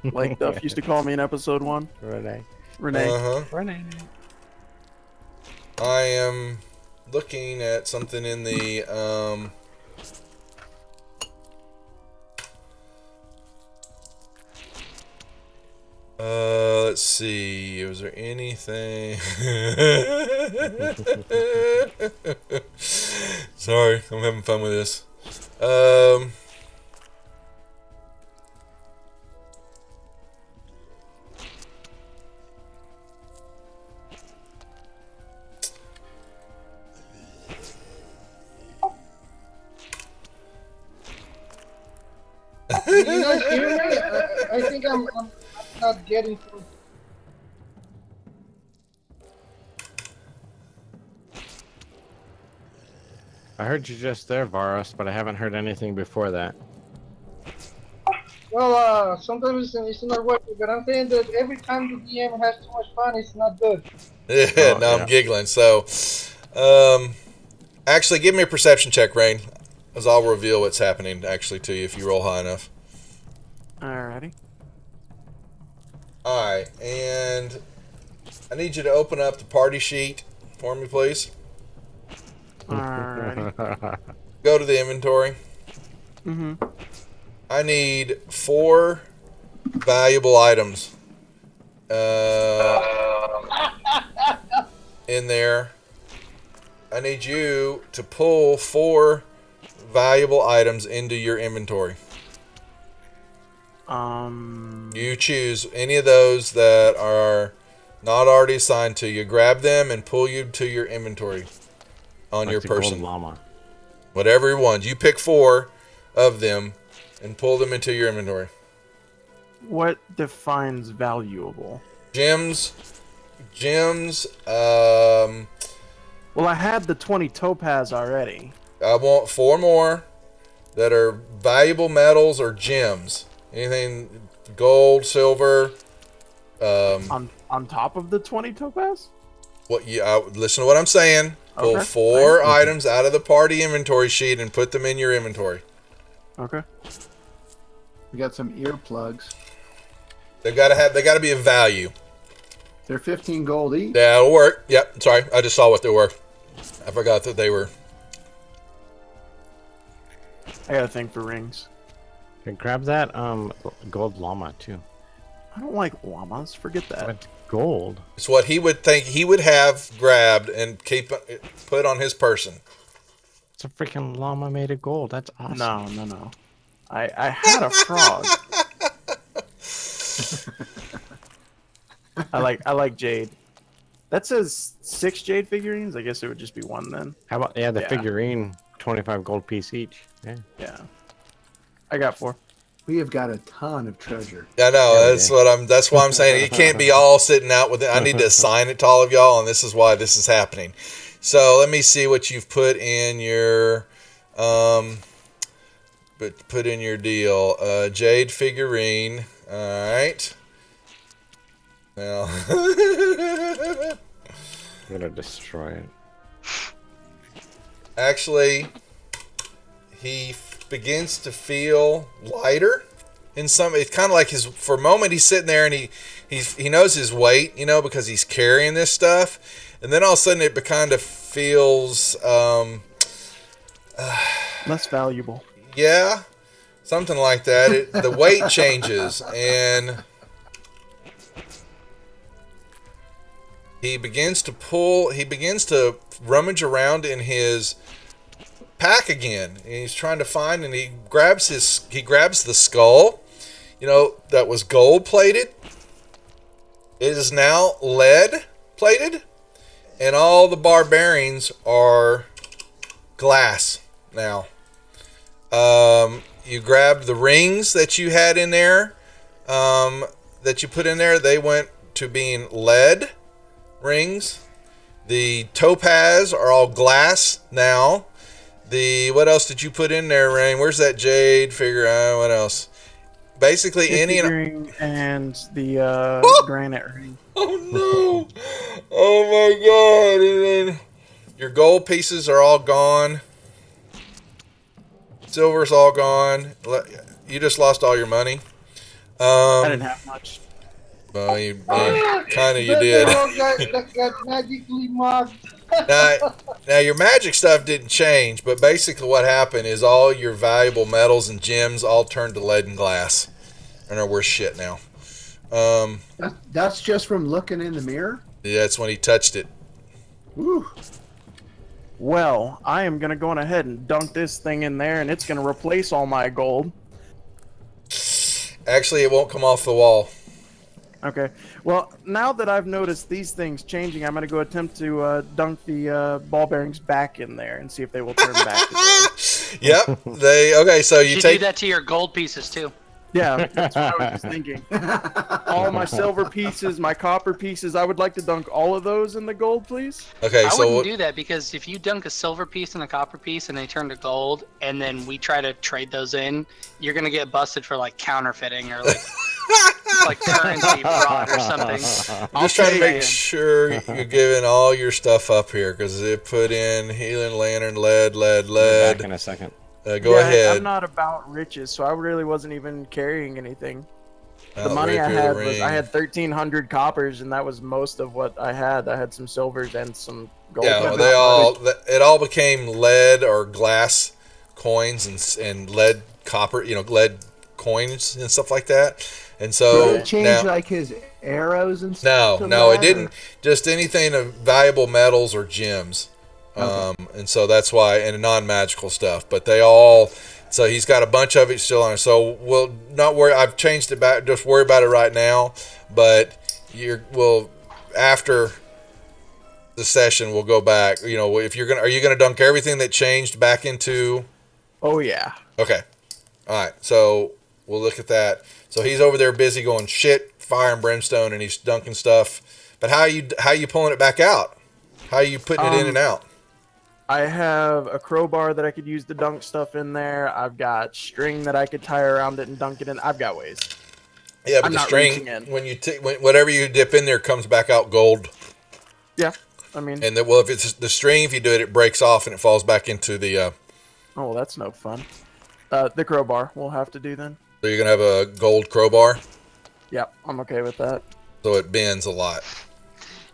Like Duff used to call me in episode 1. Renee. Renee. Uh-huh. Renee. I am looking at something in the let's see. Was there anything? Sorry, I'm having fun with this. You guys hear me? I think I'm not getting through. I heard you just there, Varus, but I haven't heard anything before that. Well, sometimes it's not working, but I'm saying that every time the DM has too much fun, it's not good. Yeah, Oh, no, yeah. I'm giggling. So, actually, give me a perception check, Rain, as I'll reveal what's happening actually to you if you roll high enough. Alrighty. All right, and I need you to open up the party sheet for me, please. Alrighty. Go to the inventory. Mm-hmm. I need 4 valuable items in there. I need you to pull 4 valuable items into your inventory. You choose any of those that are not already assigned to you. Grab them and pull you to your inventory on Like your the gold person. llama. Whatever you want. You pick 4 of them and pull them into your inventory. What defines valuable? Gems. Well, I had the 20 topaz already. I want 4 more that are valuable metals or gems. Anything gold, silver. On top of the 20 topaz? Listen to what I'm saying. Pull Okay. 4 items out of the party inventory sheet and put them in your inventory. Okay. We got some earplugs. They gotta be of value. They're 15 gold each. That'll work. Yep. Sorry, I just saw what they were. I forgot that they were. I got a thing for rings. Okay, grab that gold llama too. I don't like llamas. Forget that. What gold? It's what he would think he would have grabbed and put on his person. It's a freaking llama made of gold. That's awesome. No. I had a frog. I like jade. That says 6 jade figurines. I guess it would just be 1 then. How about the figurine? 25 gold piece each. Yeah. I got 4. We have got a ton of treasure. I know. Yeah, That's why I'm saying it can't be all sitting out with it. I need to assign it to all of y'all, and this is why this is happening. So let me see what you've put in your deal. Jade figurine. All right. Now I'm gonna destroy it. Actually, he begins to feel lighter in some. It's kind of like for a moment he's sitting there and he knows his weight, because he's carrying this stuff, and then all of a sudden it kind of feels Less valuable. yeah, something like that. The weight changes and he begins to rummage around in his pack again, and he's trying to find, and he grabs the skull, that was gold plated. It is now lead plated, and all the barbarians are glass now. You grab the rings that you had in there, that you put in there. They went to being lead rings. The topaz are all glass now. What else did you put in there, Rain? Where's that jade figure? What else? Basically, any and the granite ring. Oh no! Oh my God! And then your gold pieces are all gone. Silver's all gone. You just lost all your money. I didn't have much. Well, you did. Got magically marked. Now your magic stuff didn't change, but basically what happened is all your valuable metals and gems all turned to lead and glass, and are worth shit now. That's just from looking in the mirror? Yeah, that's when he touched it. Woo. Well, I am going to go on ahead and dunk this thing in there, and it's going to replace all my gold. Actually, it won't come off the wall. Okay. Well, now that I've noticed these things changing, I'm going to go attempt to dunk the ball bearings back in there and see if they will turn back to gold. Yep. Okay, so you should take do that to your gold pieces too. Yeah, that's what I was just thinking. All my silver pieces, my copper pieces, I would like to dunk all of those in the gold, please. Okay, I so wouldn't do that, because if you dunk a silver piece and a copper piece and they turn to gold, and then we try to trade those in, you're gonna get busted for like counterfeiting or like currency fraud or something. I'm just trying to make sure you're giving all your stuff up here, because it put in healing lantern, lead. Back in a second. Go ahead. I'm not about riches, so I really wasn't even carrying anything. The I'll money I rapier had ring. was I had 1,300 coppers, and that was most of what I had. I had some silvers and some gold. Yeah, but well, not much. it all became lead or glass coins and lead copper, lead coins and stuff like that. And so Did it change now, like his arrows and stuff? no, it didn't. Just anything of valuable metals or gems. And so that's why, and non-magical stuff, but so he's got a bunch of it still on. So we'll not worry. I've changed it back. Just worry about it right now. But after the session, we'll go back. If are you gonna dunk everything that changed back into? Oh yeah. Okay. All right. So we'll look at that. So he's over there busy going shit, fire and brimstone, and he's dunking stuff. But how are you pulling it back out? How are you putting it in and out? I have a crowbar that I could use to dunk stuff in there. I've got string that I could tie around it and dunk it in. I've got ways. Yeah, but I'm the not string, reaching in. when whatever you dip in there comes back out gold. Yeah, I mean. And if it's the string, if you do it, it breaks off and it falls back into the. Oh, well, that's no fun. The crowbar we'll have to do then. So you're gonna have a gold crowbar, Yep, I'm okay with that. so it bends a lot.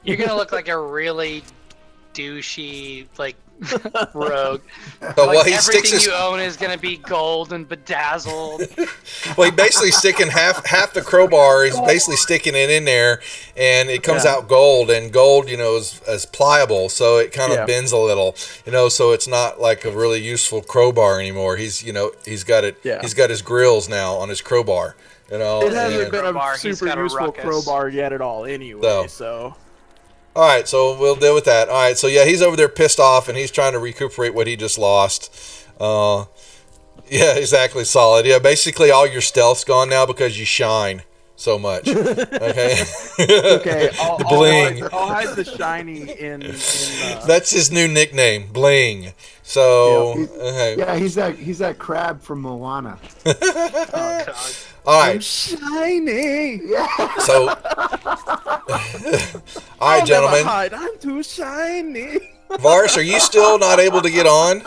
You're gonna look like a really douchey like rogue. So Like well, he sticks everything his. you own is gonna be gold and bedazzled. Well, he basically sticking half the crowbar. He's basically sticking it in there, and it comes Yeah. out gold. And gold, is pliable, so it kind of Yeah. bends a little. So it's not like a really useful crowbar anymore. He's got it. Yeah. He's got his grills now on his crowbar. It hasn't and- been Crowbar, a he's super got a useful ruckus. crowbar yet at all anyway, So. so... All right, so we'll deal with that. All right, so yeah, he's over there pissed off, and he's trying to recuperate what he just lost. Yeah, exactly, Solid. Yeah, basically all your stealth's gone now because you shine so much. Okay. Okay, The bling. I'll hide the shiny in That's his new nickname, Bling. So, Yeah, okay. Yeah, he's that crab from Moana. Oh god. All I'm right. shiny. Yeah. So, all right, gentlemen. hide. I'm too shiny. Vars, are you still not able to get on?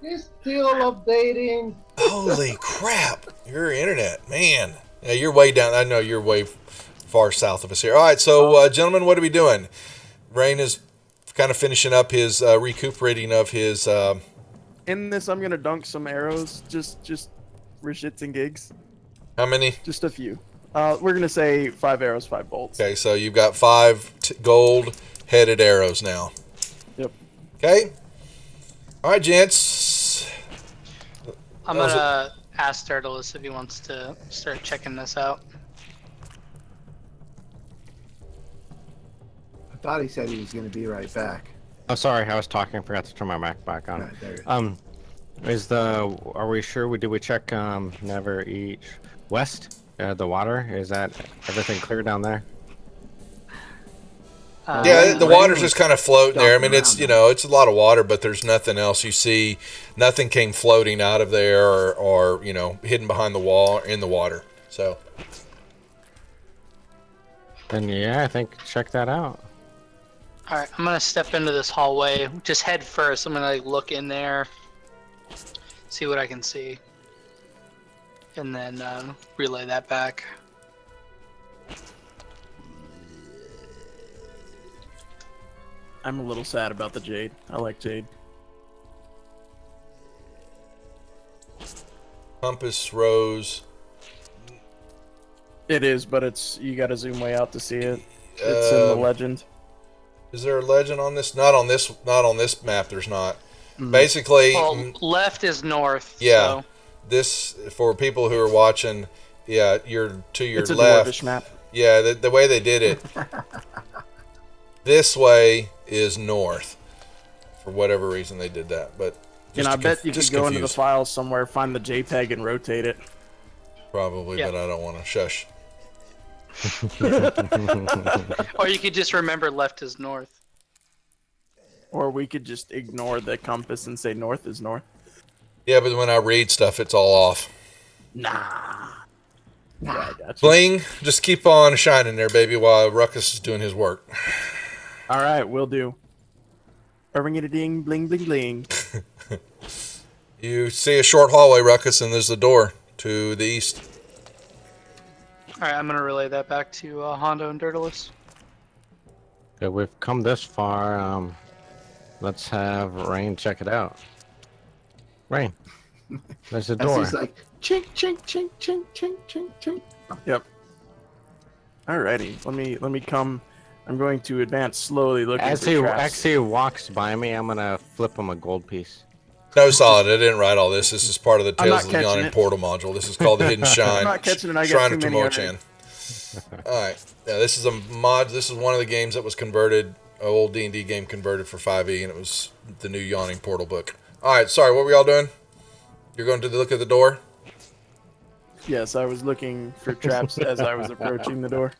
He's still updating. Holy crap! Your internet, man. Yeah, you're way down. I know you're way far south of us here. All right, so gentlemen, what are we doing? Rain is kind of finishing up his recuperating of his. In this, I'm gonna dunk some arrows, just for shits and gigs. How many? Just a few. We're gonna say 5 arrows, 5 bolts. Okay, so you've got 5 gold-headed arrows now. Yep. Okay. All right, gents. I'm gonna ask Turtles if he wants to start checking this out. I thought he said he was going to be right back. Oh, sorry, I was talking. Forgot to turn my mic back on. Right, there you go. Are we sure? Did we check? Never each west. The water, is that everything clear down there? Yeah, the rain water's was just kind of floating there. I mean, dumping it's around, it's a lot of water, but there's nothing else. You see, nothing came floating out of there or hidden behind the wall or in the water. So Then yeah, I think check that out. All right, I'm gonna step into this hallway. Just head first. I'm gonna look in there, see what I can see, and then relay that back. I'm a little sad about the jade. I like jade. compass rose. It is, but you gotta zoom way out to see it. It's in the legend. Is there a legend on this? Not on this map. There's not. Basically, Well, left is north. yeah. So. This for people who are watching. Yeah, you're to your It's a left. dwarvish map. Yeah, the way they did it. This way is north. For whatever reason they did that, but And I bet you could just go into the confused. files somewhere, find the JPEG, and rotate it. Probably, Yeah. but I don't want to shush. Or you could just remember left is north. Or we could just ignore the compass and say north is north. Yeah, but when I read stuff, it's all off. Nah. Yeah, I gotcha. Bling, just keep on shining there, baby, while Ruckus is doing his work. All right, will do. Ring it a ding, bling, bling, bling. You see a short hallway, Ruckus, and there's the door to the east. All right, I'm gonna relay that back to Hondo and Dirtless. Okay, we've come this far. Let's have Rain check it out. Rain, there's the As door. he's like, chink, chink, chink, chink, chink, chink, chink. Yep. Alrighty, let me come. I'm going to advance slowly, looking As for he traps. actually walks by me, I'm gonna flip him a gold piece. No, Solid, I didn't write all this. This is part of the I'm Tales not of the Yawning catching it. Portal module. This is called the Hidden Shine. I'm not catching it, I got Shrine too of many Tomochan. Alright. Yeah, this is a mod. This is one of the games that was converted, an old D&D game converted for 5e, and it was the new Yawning Portal book. Alright, sorry, what were y'all doing? You're going to look at the door? Yes, I was looking for traps as I was approaching the door.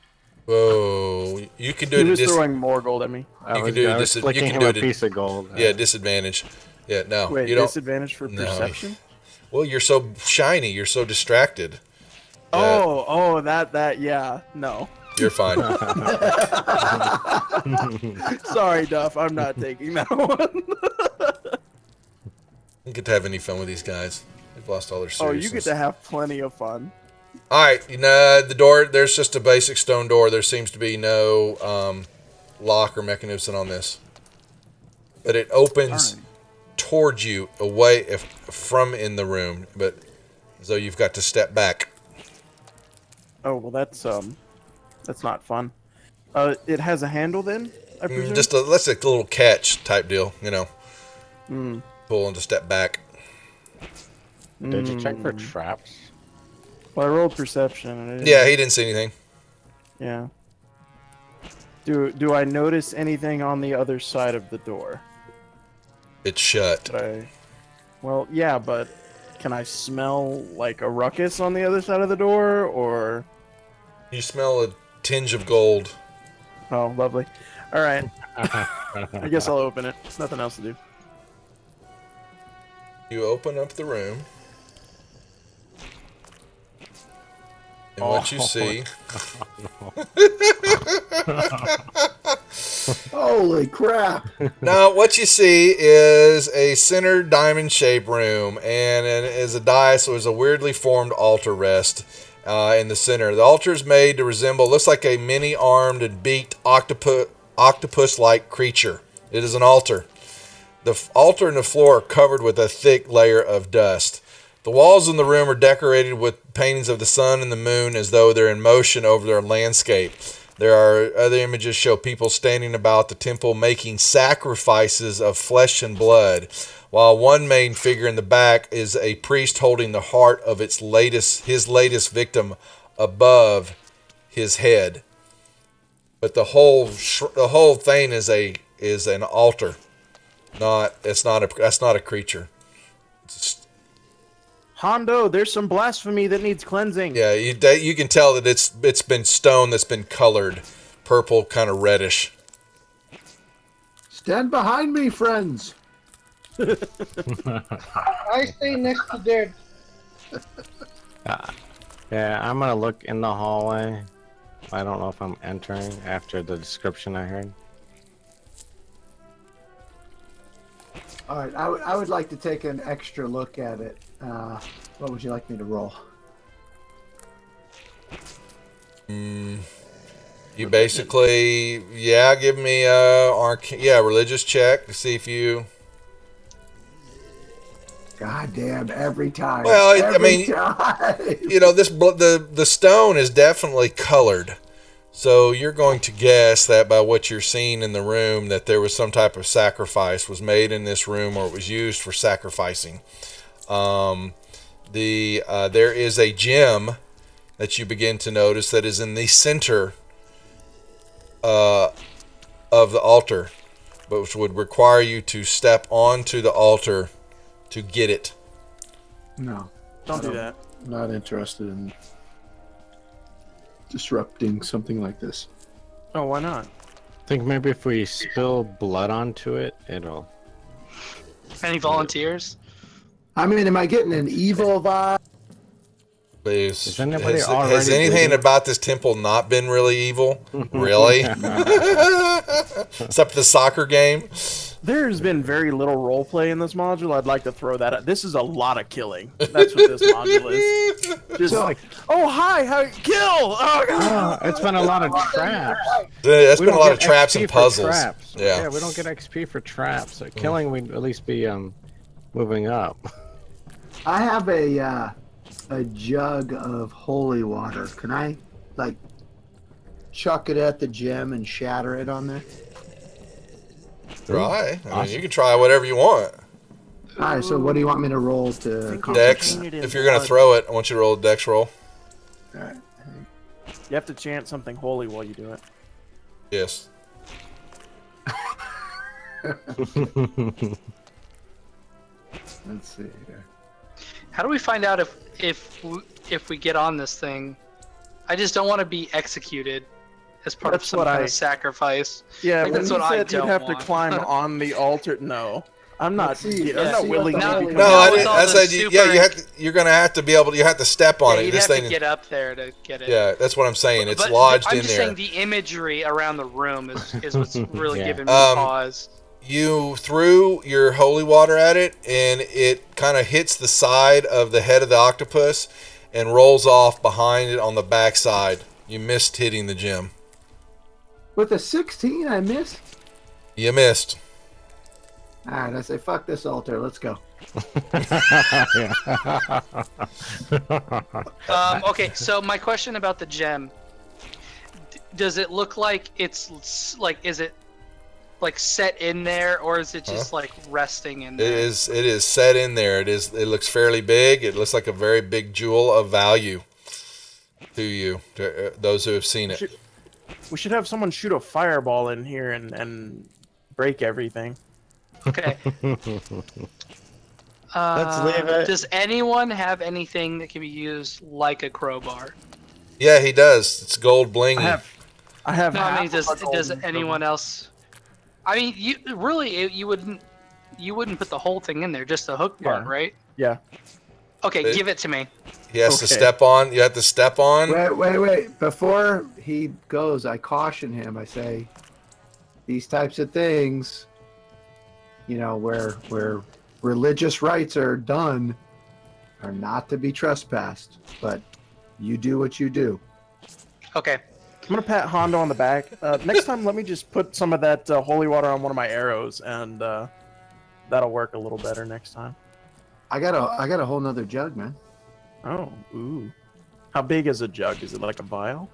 Whoa. You can do He it was at throwing more gold at me. I You was, can do I was this- you flicking can him do a it at- piece of gold. Yeah, disadvantage. Yeah, no. Wait, you don't. disadvantage for No. perception? Well, you're so shiny. You're so distracted. Oh, that, yeah, no. You're fine. Sorry, Duff, I'm not taking that one. You don't get to have any fun with these guys. They've lost all their Oh, seriousness. you get to have plenty of fun. All right, the door. There's just a basic stone door. There seems to be no lock or mechanism on this, but it opens towards you, away from in the room, but as though you've got to step back. Oh well, that's not fun. It has a handle then, I presume. Just that's a little catch type deal, you know. Hmm. Pull and to step back. Did you check for traps? Well, I rolled perception. And I didn't- Yeah, he didn't see anything. Yeah. Do I notice anything on the other side of the door? It's shut. Well, yeah, but can I smell like a ruckus on the other side of the door, or? You smell a tinge of gold. Oh, lovely. All right. I guess I'll open it. Nothing else to do. You open up the room. And what you see... Holy crap! Now, what you see is a center diamond-shaped room, and it is a dais, so there's a weirdly formed altar rest in the center. The altar is made to resemble, looks like a many-armed and beaked octopus-like creature. It is an altar. The altar and the floor are covered with a thick layer of dust. The walls in the room are decorated with paintings of the sun and the moon as though they're in motion over their landscape. There are other images show people standing about the temple making sacrifices of flesh and blood, while one main figure in the back is a priest holding the heart of his latest victim above his head. But the whole thing is an altar. That's not a creature. Hondo, there's some blasphemy that needs cleansing. Yeah, you can tell that it's been stone that's been colored purple, kind of reddish. Stand behind me, friends. I stay next to there. Yeah, I'm gonna look in the hallway. I don't know if I'm entering after the description I heard. All right, I would like to take an extra look at it. What would you like me to roll? You basically, give me a religious check to see if you. God damn, every time. Well, every time. You know, the stone is definitely colored. So you're going to guess that by what you're seeing in the room that there was some type of sacrifice was made in this room, or it was used for sacrificing. There is a gem that you begin to notice that is in the center of the altar, but which would require you to step onto the altar to get it. No. Don't do that. I'm not interested in disrupting something like this. Oh, why not? I think maybe if we spill blood onto it, it'll... Any volunteers? I mean, am I getting an evil vibe? Please. Is anybody Has already anything bleeding? about this temple not been really evil? Really? Except the soccer game? There's been very little roleplay in this module. I'd like to throw that out. This is a lot of killing. That's what this module is. Just like, oh, hi, kill! Oh, God. It's been a lot of traps. There's We been a don't lot get of traps XP and for puzzles. traps. Yeah. We don't get XP for traps. So killing, we'd at least be moving up. I have a jug of holy water. Can I, like, chuck it at the gem and shatter it on there? Try. I mean, you can try whatever you want. All right, so what do you want me to roll to accomplish Dex. that? If you're going to throw it, I want you to roll a dex roll. All right. You have to chant something holy while you do it. Yes. Let's see here. How do we find out if we get on this thing? I just don't want to be executed as part of That's some what kind I- of sacrifice. Yeah, Like, when that's you what I said you'd don't have want. to climb on the altar, no. I'm not. Let's see- I'm let's not see willing what the to holy- become. No, Now I with didn't. all I the said, super- you're going to have to be able to, you have to step on Yeah, it. you'd This have thing to is, get up there to get it. yeah, that's what I'm saying. It's But lodged I'm in just there. saying the imagery around the room is what's really Yeah. giving me pause. you threw your holy water at it, and it kind of hits the side of the head of the octopus and rolls off behind it on the backside. You missed hitting the gem. With a 16, I missed. You missed. All right, I say, fuck this altar. Let's go. Okay, so my question about the gem. Does it look like it's like, is it like set in there, or is it just like resting in there? It is set in there. It looks fairly big. It looks like a very big jewel of value to you, to those who have seen it. We should have someone shoot a fireball in here and break everything. Okay. Let's leave it. Does anyone have anything that can be used like a crowbar? Yeah, he does. It's gold blingy. I have. No, I mean, half of a does golden anyone else? I mean, you wouldn't put the whole thing in there, just the hook part, Yeah. right? Yeah. Okay, give it to me. He has to Okay. step on. You have to step on. Wait. Before he goes, I caution him. I say, these types of things, you know, where religious rites are done, are not to be trespassed. But you do what you do. Okay. I'm gonna pat Hondo on the back. Next time, let me just put some of that holy water on one of my arrows, and that'll work a little better next time. I got a whole nother jug, man. Oh, ooh. How big is a jug? Is it like a vial?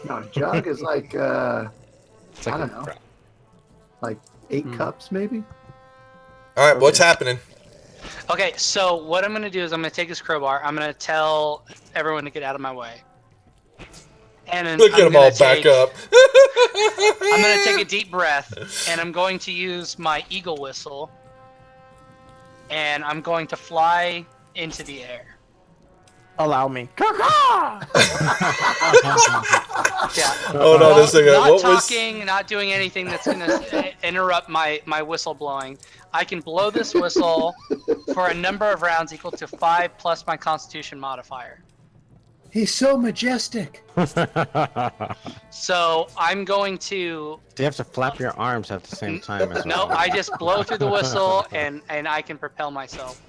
No, a jug is like It's like I don't know, like 8 cups maybe. All right, what's Okay. happening? Okay, so what I'm gonna do is I'm gonna take this crowbar. I'm gonna tell everyone to get out of my way. And then Look at I'm them all gonna back up. I'm gonna take a deep breath, and I'm going to use my eagle whistle, and I'm going to fly into the air. Allow me. Caw-caw! Yeah. Hold on a second. Not What was? talking, not doing anything that's gonna interrupt my whistle blowing. I can blow this whistle for a number of rounds equal to 5 plus my Constitution modifier. He's so majestic. So I'm going to. Do you have to flap your arms at the same time as No, well? I just blow through the whistle and I can propel myself.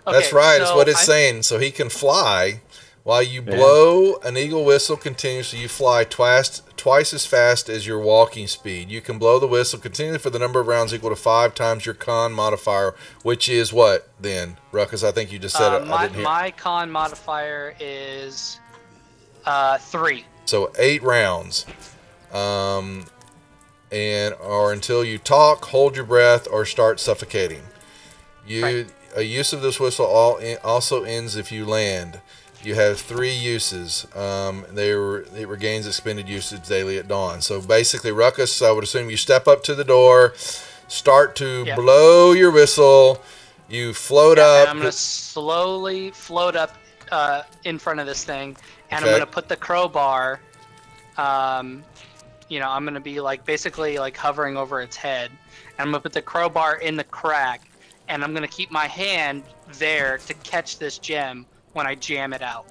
That's Okay, right. That's so what it's I'm- saying. So he can fly while you blow an eagle whistle continuously. You fly twice as fast as your walking speed. You can blow the whistle continually for the number of rounds equal to 5 times your con modifier, which is what then, Ruckus? I think you just said it. I didn't hear. My con modifier is 3. So 8 rounds, or until you talk, hold your breath, or start suffocating. Right. A use of this whistle also ends if you land. You have 3 uses. It regains expended usage daily at dawn. So basically, Ruckus, I would assume you step up to the door, start to Yep. blow your whistle, you float And up. I'm gonna slowly float up in front of this thing, and Okay. I'm gonna put the crowbar. I'm gonna be basically hovering over its head, and I'm gonna put the crowbar in the crack, and I'm gonna keep my hand there to catch this gem when I jam it out.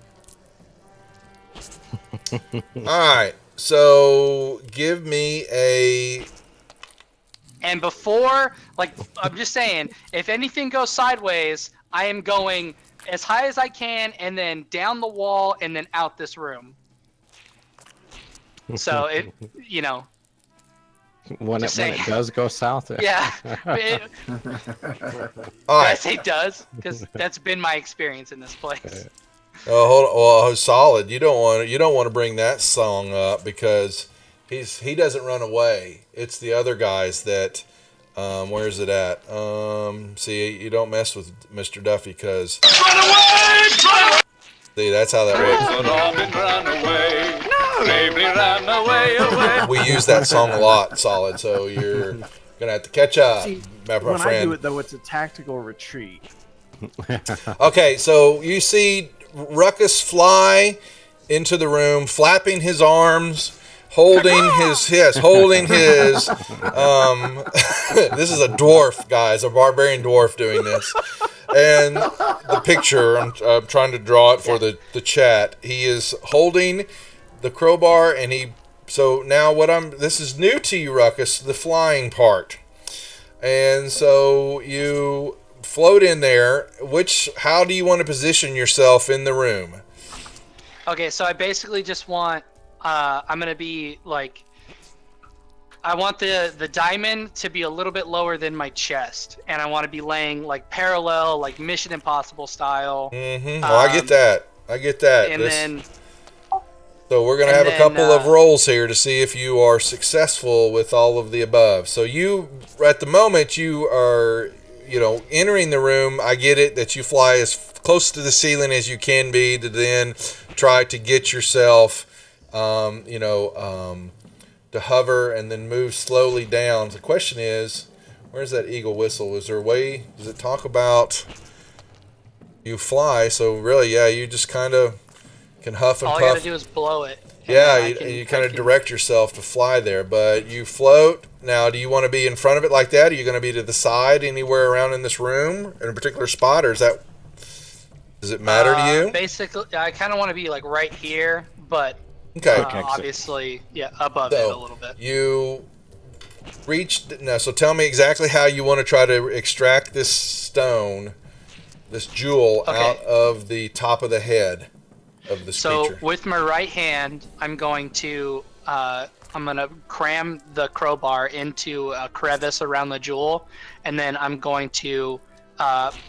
All right. So give me a. And before, I'm just saying, if anything goes sideways, I am going as high as I can, and then down the wall, and then out this room. So When Just it saying. does go south. yeah. All I right. say does, because that's been my experience in this place. Oh, hold on. Well, solid. You don't want to bring that song up because he doesn't run away. It's the other guys that. Where's it at? See, you don't mess with Mr. Duffy because. Run away! See, that's how that works. We use that song a lot, solid. So you're gonna have to catch up, See, my when I friend. do it though, it's a tactical retreat. Okay, so you see Ruckus fly into the room, flapping his arms, holding his this is a dwarf, guys, a barbarian dwarf doing this. And the picture, I'm trying to draw it for the chat. He is holding the crowbar, and so now this is new to you, Ruckus, the flying part. and so you float in there. How do you want to position yourself in the room? Okay, so I basically just want. I'm gonna be like. I want the diamond to be a little bit lower than my chest, and I want to be laying like parallel, like Mission Impossible style. Mm-hmm. Oh, I get that. I get that. And So we're going to have a couple of rolls here to see if you are successful with all of the above. So at the moment, you are, entering the room. I get it that you fly as close to the ceiling as you can be to then try to get yourself, to hover and then move slowly down. The question is, where's that eagle whistle? Is there a way? Does it talk about you fly? So really, yeah, you just kind of can huff and puff. All I gotta do is blow it. Yeah, you kind of direct yourself to fly there, but you float. Now, do you want to be in front of it like that? Are you going to be to the side anywhere around in this room in a particular spot, or does it matter to you? Basically, I kind of want to be like right here, but okay. Obviously, above it a little bit. You reached now, so tell me exactly how you want to try to extract this stone, this jewel, out of the top of the head of this creature. So with my right hand, I'm going to cram the crowbar into a crevice around the jewel, and then I'm going to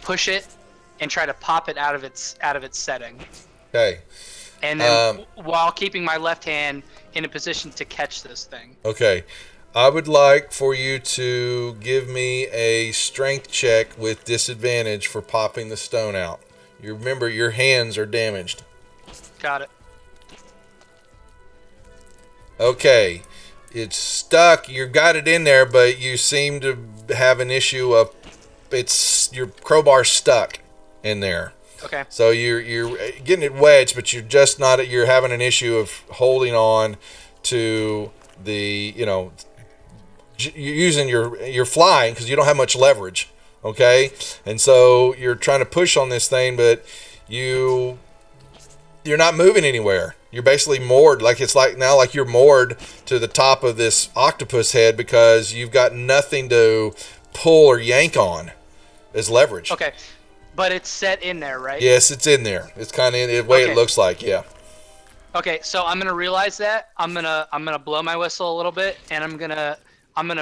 push it and try to pop it out of its setting. Okay. And then while keeping my left hand in a position to catch this thing. Okay. I would like for you to give me a strength check with disadvantage for popping the stone out. You remember your hands are damaged. Got it. Okay. It's stuck. You've got it in there, but you seem to have an issue of your crowbar's stuck in there. Okay. So you're getting it wedged, but you're just not. You're having an issue of holding on to the. You're using you're flying because you don't have much leverage. Okay, and so you're trying to push on this thing, but you're not moving anywhere. You're basically moored. Like you're moored to the top of this octopus head because you've got nothing to pull or yank on as leverage. Okay. But it's set in there, right? Yes, it's in there. It's kind of the way it looks like, yeah. Okay, so I'm gonna realize that I'm gonna blow my whistle a little bit, and I'm gonna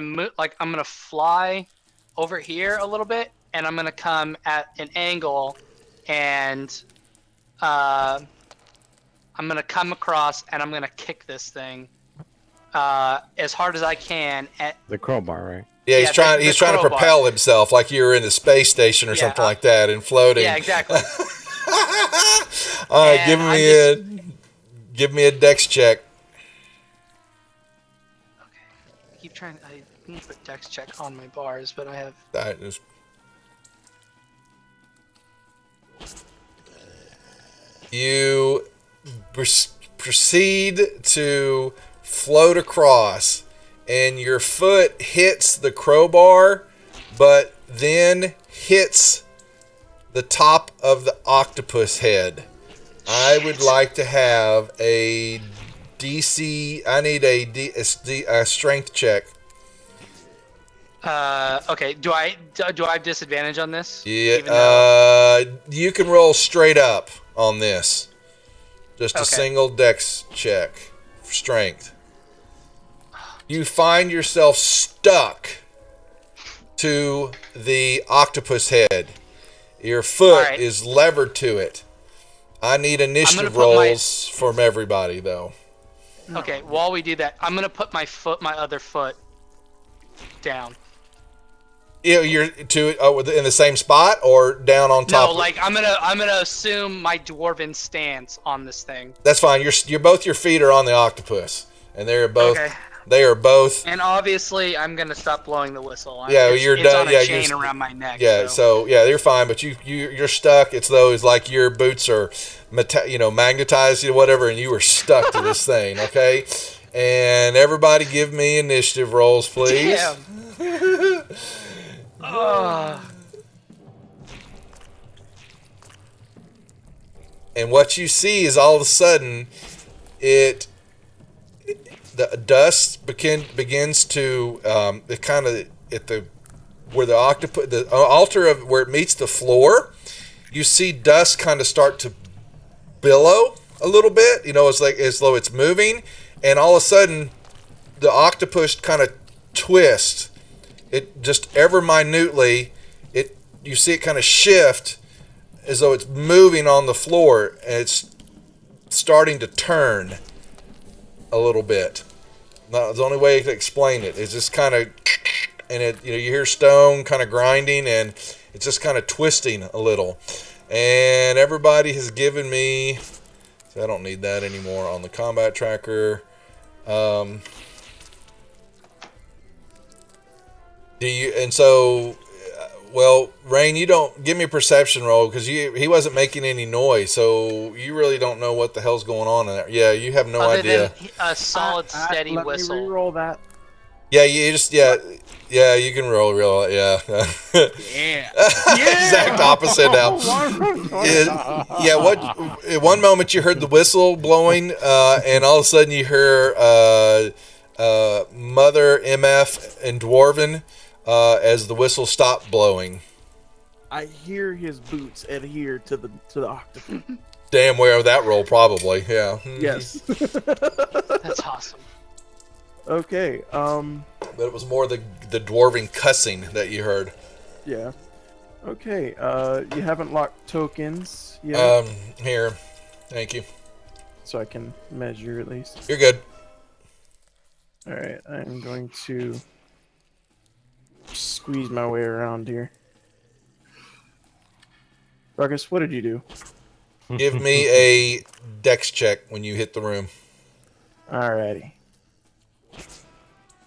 move, like I'm gonna fly over here a little bit, and I'm gonna come at an angle, and I'm gonna come across, and I'm gonna kick this thing as hard as I can at the crowbar, right? Yeah, he's trying to propel himself like you're in the space station or something like that and floating. Yeah, exactly. All right, give me a dex check. Okay. I need to put dex check on my bars, but I have You proceed to float across, and your foot hits the crowbar, but then hits the top of the octopus head. I would like to have a DC. I need a strength check. Okay. Do I have disadvantage on this? Yeah. You can roll straight up on this. Just a single dex check. Strength. You find yourself stuck to the octopus head. Your foot is levered to it. I need initiative rolls from everybody, though. Okay, while we do that, I'm gonna put my other foot down. You're in the same spot or down on top? No, like I'm gonna assume my dwarven stance on this thing. That's fine. You're both your feet are on the octopus, and they're both. Okay. They are both. And obviously, I'm gonna stop blowing the whistle. You're it's done. On a chain around my neck. Yeah, so you're fine, but you're stuck. It's those like your boots are, magnetized, whatever, and you are stuck to this thing. Okay, and everybody, give me initiative rolls, please. Damn. And what you see is all of a sudden, the dust begins to it kind of at the where the octopus, the altar of where it meets the floor, you see dust kind of start to billow a little bit. You know, it's like as though it's moving, and all of a sudden, the octopus kind of twists. It just ever minutely, you see it kind of shift as though it's moving on the floor, and it's starting to turn a little bit. Now, the only way to explain it is just kind of, and you hear stone kind of grinding, and it's just kind of twisting a little. And everybody has given me, so I don't need that anymore on the combat tracker. Well, Rain, you don't give me a perception roll because he wasn't making any noise, so you really don't know what the hell's going on in there. Yeah, you have no Other idea. than a solid, steady let whistle. me re-roll that. Yeah, you can roll, yeah. Yeah. Exact opposite now. Yeah. What? At one moment you heard the whistle blowing, and all of a sudden you hear Mother MF and Dwarven as the whistle stopped blowing. I hear his boots adhere to the octopus. Damn well that roll probably. Yeah. Yes. That's awesome. Okay. But it was more the dwarven cussing that you heard. Yeah. Okay. You haven't locked tokens yet, Here. Thank you. so I can measure at least. You're good. All right. I'm going to squeeze my way around here. Ruckus, what did you do? Give me a dex check when you hit the room. Alrighty.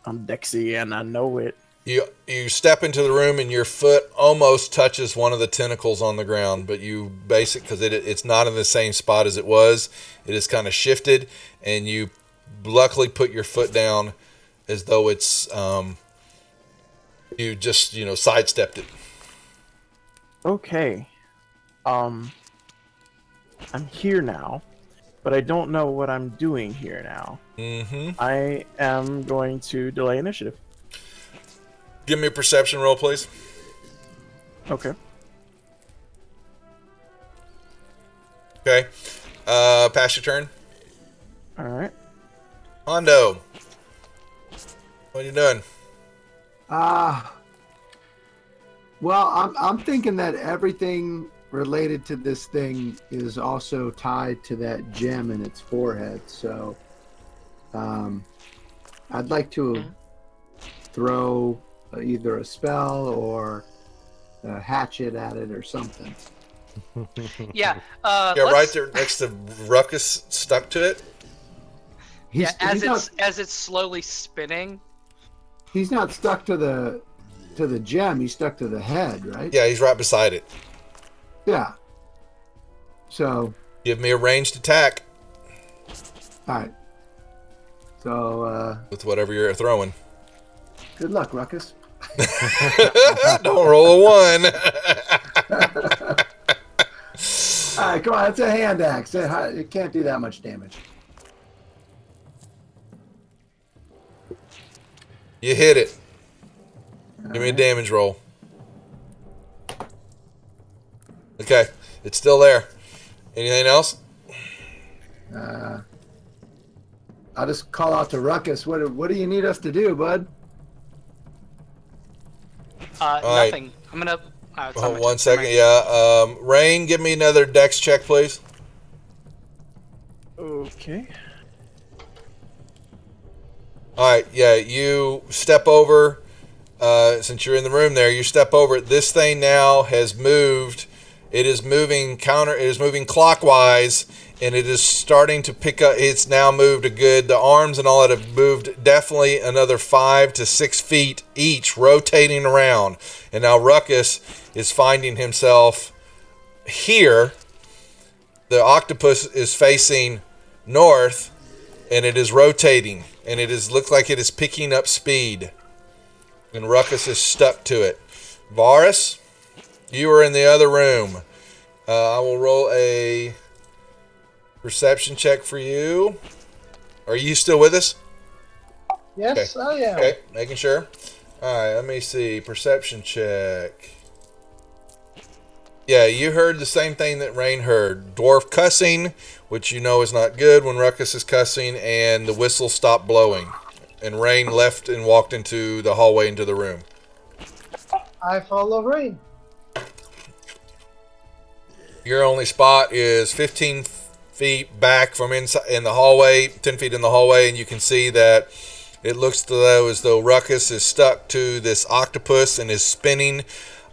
I'm Dexy and I know it. You step into the room and your foot almost touches one of the tentacles on the ground, but you because it's not in the same spot as it was. It is kind of shifted, and you luckily put your foot down as though it's you just sidestepped it. Okay. I'm here now, but I don't know what I'm doing here now. Mm-hmm. I am going to delay initiative. Give me a perception roll, please. Okay. Okay. Pass your turn. Alright. Hondo. What are you doing? Well, I'm thinking that everything related to this thing is also tied to that gem in its forehead. So, I'd like to throw either a spell or a hatchet at it or something. Yeah. Right there next to Ruckus, stuck to it. As it's slowly spinning. He's not stuck to the gem. He's stuck to the head, right? Yeah, he's right beside it. Yeah. So. Give me a ranged attack. All right. So. With whatever you're throwing. Good luck, Ruckus. Don't roll a 1. All right, come on. It's a hand axe. It can't do that much damage. You hit it. Give me a damage roll. Okay, it's still there. Anything else? I'll just call out to Ruckus. What do you need us to do, bud? Nothing. Right. I'm gonna. Oh, 1 second. Yeah. Rain, give me another dex check, please. Okay. All right. Yeah. You step over. Since you're in the room there, you step over it. This thing now has moved. It is moving It is moving clockwise, and it is starting to pick up. It's now moved the arms and all that have moved definitely another 5 to 6 feet each, rotating around. And now Ruckus is finding himself here. The octopus is facing north, and it is rotating, and looks like it is picking up speed. And Ruckus is stuck to it. Varus, you are in the other room. I will roll a perception check for you. Are you still with us? Yes, Okay. I am. Okay, making sure. All right, let me see. Perception check. Yeah, you heard the same thing that Rain heard. Dwarf cussing, which you know is not good when Ruckus is cussing, and the whistle stopped blowing. And Rain left and walked into the hallway into the room. I follow Rain. Your only spot is 15 feet back from inside in the hallway, 10 feet in the hallway, and you can see that it looks as though Ruckus is stuck to this octopus and is spinning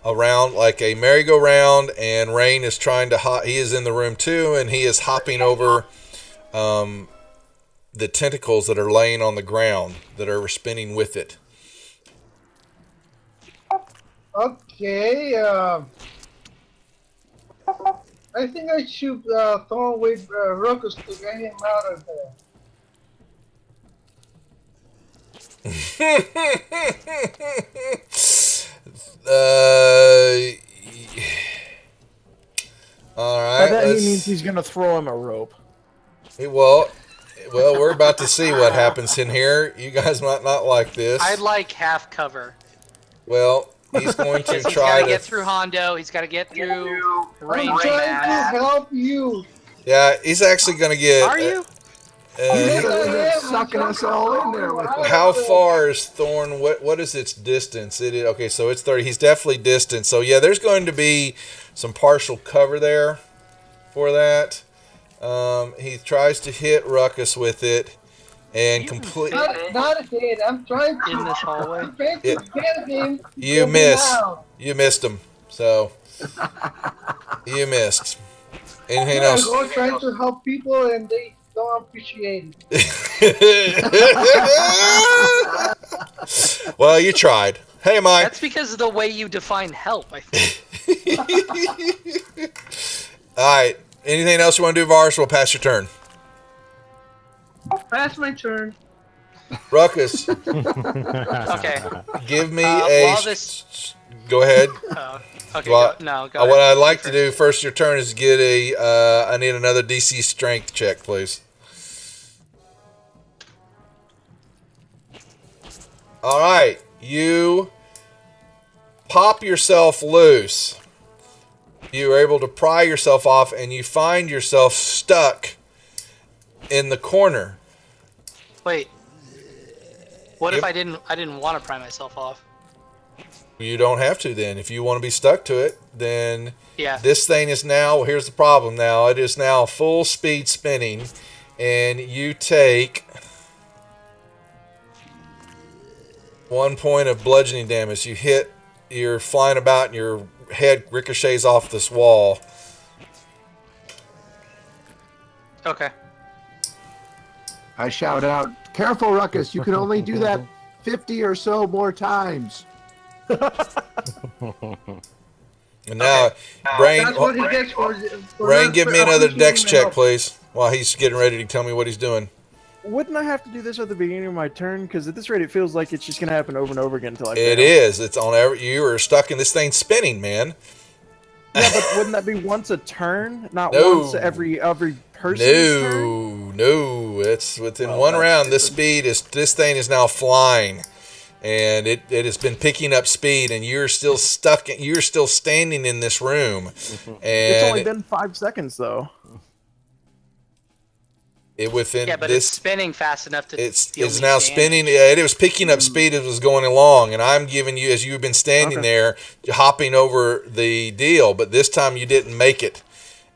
around like a merry-go-round, and Rain is trying to he is in the room too, and he is hopping over the tentacles that are laying on the ground that are spinning with it. Okay. I think I should throw away Ruckus to get him out of there. All By right. that he means he's gonna throw him a rope. Well, we're about to see what happens in here. You guys might not like this. I'd like half cover. Well, he's going to He's try got to to get through Hondo. He's got to get through Rain I'm trying Mask. to help you. Yeah, he's actually going to get. Are you? He's sucking us all in there with it. How far is Thorn? What is its distance? It is, okay, so it's 30. He's definitely distant. So yeah, there's going to be some partial cover there for that. He tries to hit Ruckus with it and complete. Not hit. I'm trying to. In this hallway? I'm trying to get him. You missed him. So you missed. Anything I else? was trying to help people and they don't appreciate it. Well, you tried. Hey, Mike. That's because of the way you define help, I think. All right. Anything else you want to do, Vars? We'll pass your turn. Pass my turn. Ruckus, Okay. give me while this- Go ahead. Okay, Well, go what ahead. I'd like to do first, your turn, is get I need another DC strength check, please. All right, you pop yourself loose. You are able to pry yourself off, and you find yourself stuck in the corner. Wait. What Yep. if I didn't want to pry myself off? You don't have to then. If you want to be stuck to it, then Yeah. this thing is now, here's the problem now. It is now full speed spinning, and you take 1 point of bludgeoning damage. You're flying about, and your head ricochets off this wall. Okay. I shout out, "Careful, Ruckus! You can only do that 50 or so more times." And now, Brain, That's what he gets for Brain, give me another appreciating dex my check, help. please, while he's getting ready to tell me what he's doing. Wouldn't I have to do this at the beginning of my turn? Because at this rate, it feels like it's just gonna happen over and over again until I fail. It is. It's on every. You are stuck in this thing spinning, man. Yeah, but wouldn't that be once a turn, not No. once every person's turn? No. It's within one round. This thing is now flying, and it has been picking up speed, and you're still stuck. You're still standing in this room, and It's only been 5 seconds though. within Yeah, but this. it's spinning fast enough to. It's deal me now damage. spinning. Yeah, it was picking up speed as it was going along, and I'm giving you, as you've been standing Okay. there, hopping over the deal. But this time you didn't make it,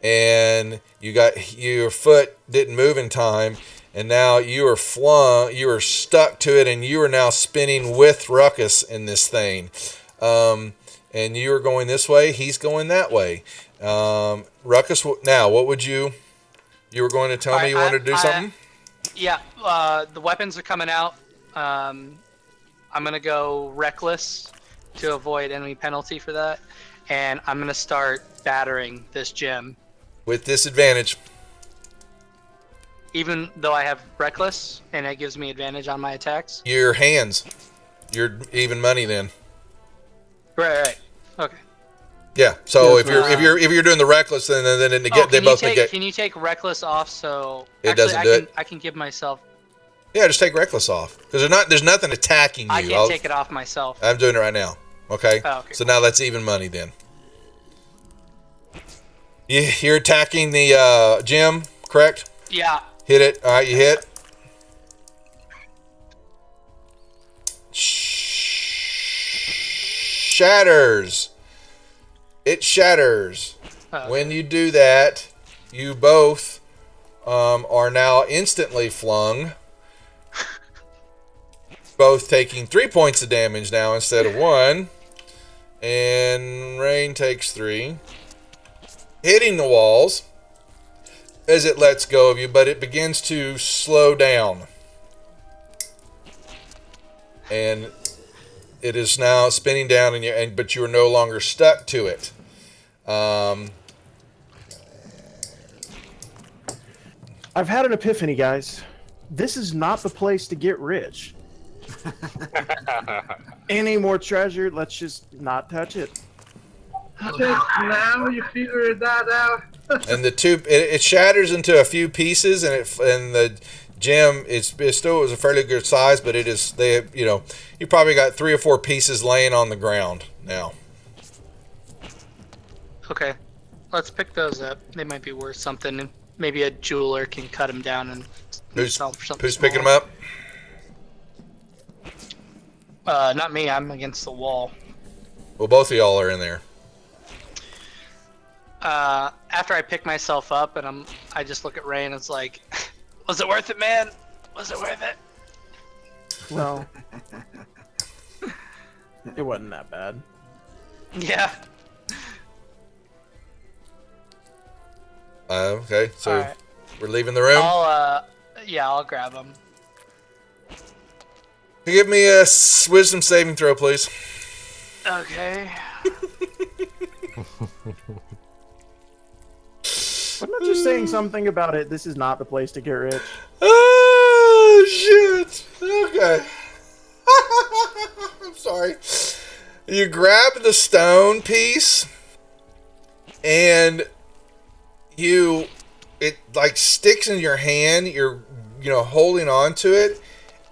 and your foot didn't move in time, and now you are flung. You are stuck to it, and you are now spinning with Ruckus in this thing. And you are going this way. He's going that way. Ruckus, now what would you? You were going to tell me you wanted to do something? Yeah, the weapons are coming out. I'm gonna go reckless to avoid any penalty for that, and I'm gonna start battering this gym. With disadvantage. Even though I have reckless, and it gives me advantage on my attacks. Your hands. You're even money then. Right. Okay. Yeah. So Yes, if you're doing the reckless, then they Can both you negate. take reckless off? So It actually, doesn't do it? I can give myself. Yeah, just take reckless off because there's nothing attacking you. I can't take it off myself. I'm doing it right now. Okay. Oh, okay. So now that's even money then. You're attacking the gym, correct? Yeah. Hit it. All right, you hit. Shatters. It shatters. Okay. When you do that, you both are now instantly flung. Both taking 3 points of damage now instead of 1. And Rain takes 3. Hitting the walls as it lets go of you, but it begins to slow down. And it is now spinning down, but you are no longer stuck to it. I've had an epiphany, guys. This is not the place to get rich. Any more treasure? Let's just not touch it. Now you figured that out. And it shatters into a few pieces, and the gem it still was a fairly good size, but you probably got 3 or 4 pieces laying on the ground now. Okay. Let's pick those up. They might be worth something. And maybe a jeweler can cut them down and sell for something. Who's picking them up? Not me. I'm against the wall. Well, both of y'all are in there. After I pick myself up and I just look at Ray and it's like, was it worth it, man? Was it worth it? Well, it wasn't that bad. Yeah. Okay, so All right. we're leaving the room. I'll grab them. Give me a wisdom saving throw, please. Okay. Wasn't I just saying something about it? This is not the place to get rich. Oh, shit. Okay. I'm sorry. You grab the stone piece, and it like sticks in your hand. You're, holding on to it,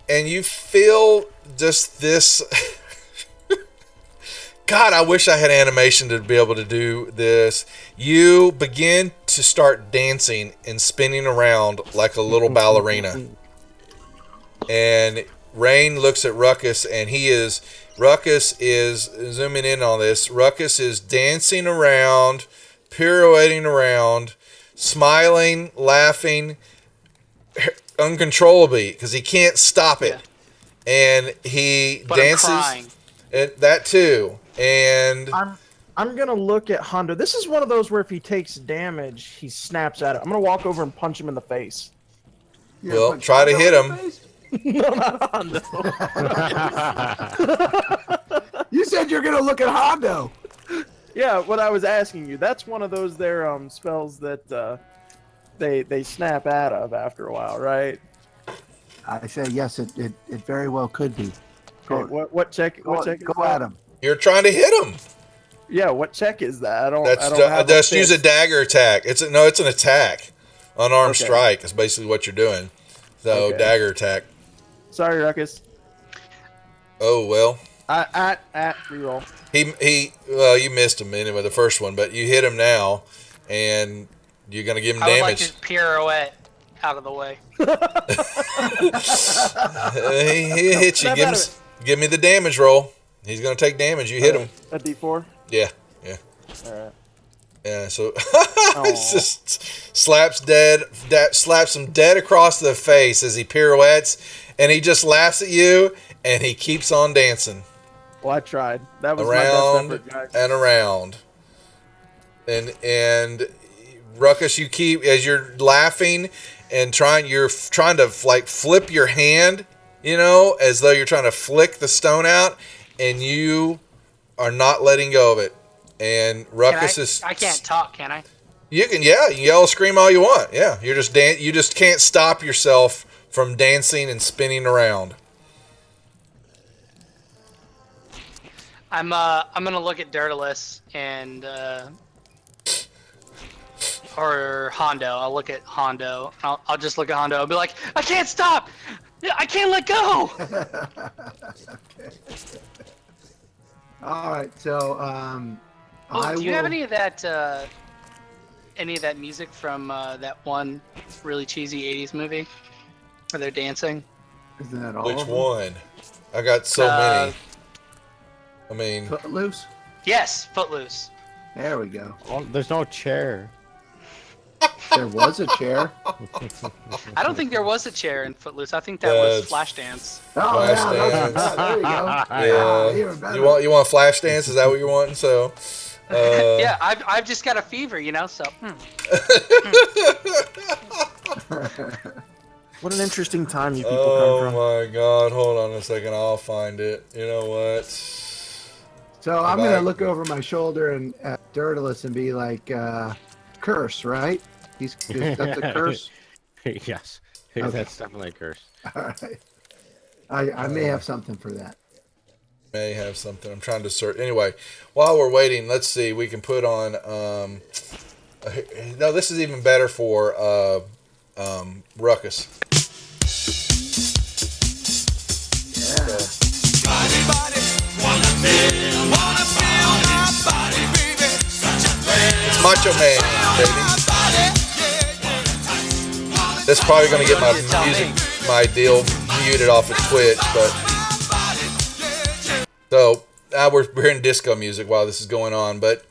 and you feel just this. God, I wish I had animation to be able to do this. You begin to start dancing and spinning around like a little ballerina. And Rain looks at Ruckus, and Ruckus is zooming in on this. Ruckus is dancing around, pirouetting around, smiling, laughing, uncontrollably because he can't stop it. Yeah. And he dances. I'm crying. That too. And I'm gonna look at Hondo. This is one of those where if he takes damage, he snaps at it. I'm gonna walk over and punch him in the face. Well, try to hit him. No, not Hondo. You said you're gonna look at Hondo. Yeah, what I was asking you. That's one of those spells that they snap out of after a while, right? I say yes. It very well could be. Okay, what check? What check? Go at him. You're trying to hit him. Yeah, what check is that? I don't have just use a dagger attack. It's an attack. Unarmed strike is basically what you're doing. So dagger attack. Sorry, Ruckus. Oh well. Reroll. You missed him anyway, the first one, but you hit him now, and you're gonna give him I would damage. like to pirouette out of the way. He hit you. Give me the damage roll. He's gonna take damage. You hit him. A D4. Yeah. All right. Yeah. So it's just slaps him dead across the face as he pirouettes, and he just laughs at you, and he keeps on dancing. Well, I tried. That was around my best effort, guys. and around. And Ruckus, you keep as you're laughing and you're trying to like flip your hand, as though you're trying to flick the stone out, and you are not letting go of it. And Ruckus I can't talk, can I? You can, yeah, you can yell, scream all you want. Yeah, you just can't stop yourself from dancing and spinning around. I'm gonna look at Dirtless and or Hondo. I'll look at Hondo. I'll just look at Hondo. I'll be like, I can't stop. I can't let go. Okay. All right, so Oh, do you have will- any of that music from that one really cheesy '80s movie where they're dancing? Isn't that all Which of them? one? I got so many. I mean, Footloose. Yes, Footloose. There we go. Oh, there's no chair. There was a chair. I don't think there was a chair in Footloose. I think that was Flashdance. Oh yeah, Flashdance. there you go. yeah. Even better. You want flash dance? Is that what you're wanting? So, Yeah, I've just got a fever, you know. So. What an interesting time you people oh come from. my God! Hold on a second. I'll find it. You know what? So I'm gonna look over my shoulder and at Dirtless and be like, "Curse, right? That's a curse." Yes. Okay. That's definitely a curse. All right. I may have something for that. May have something. I'm trying to search. Anyway, while we're waiting, let's see. We can put on. No, this is even better for Ruckus. Yeah. It's Macho Man, baby. That's probably going to get my deal muted off of Twitch, but so now we're hearing disco music while this is going on. But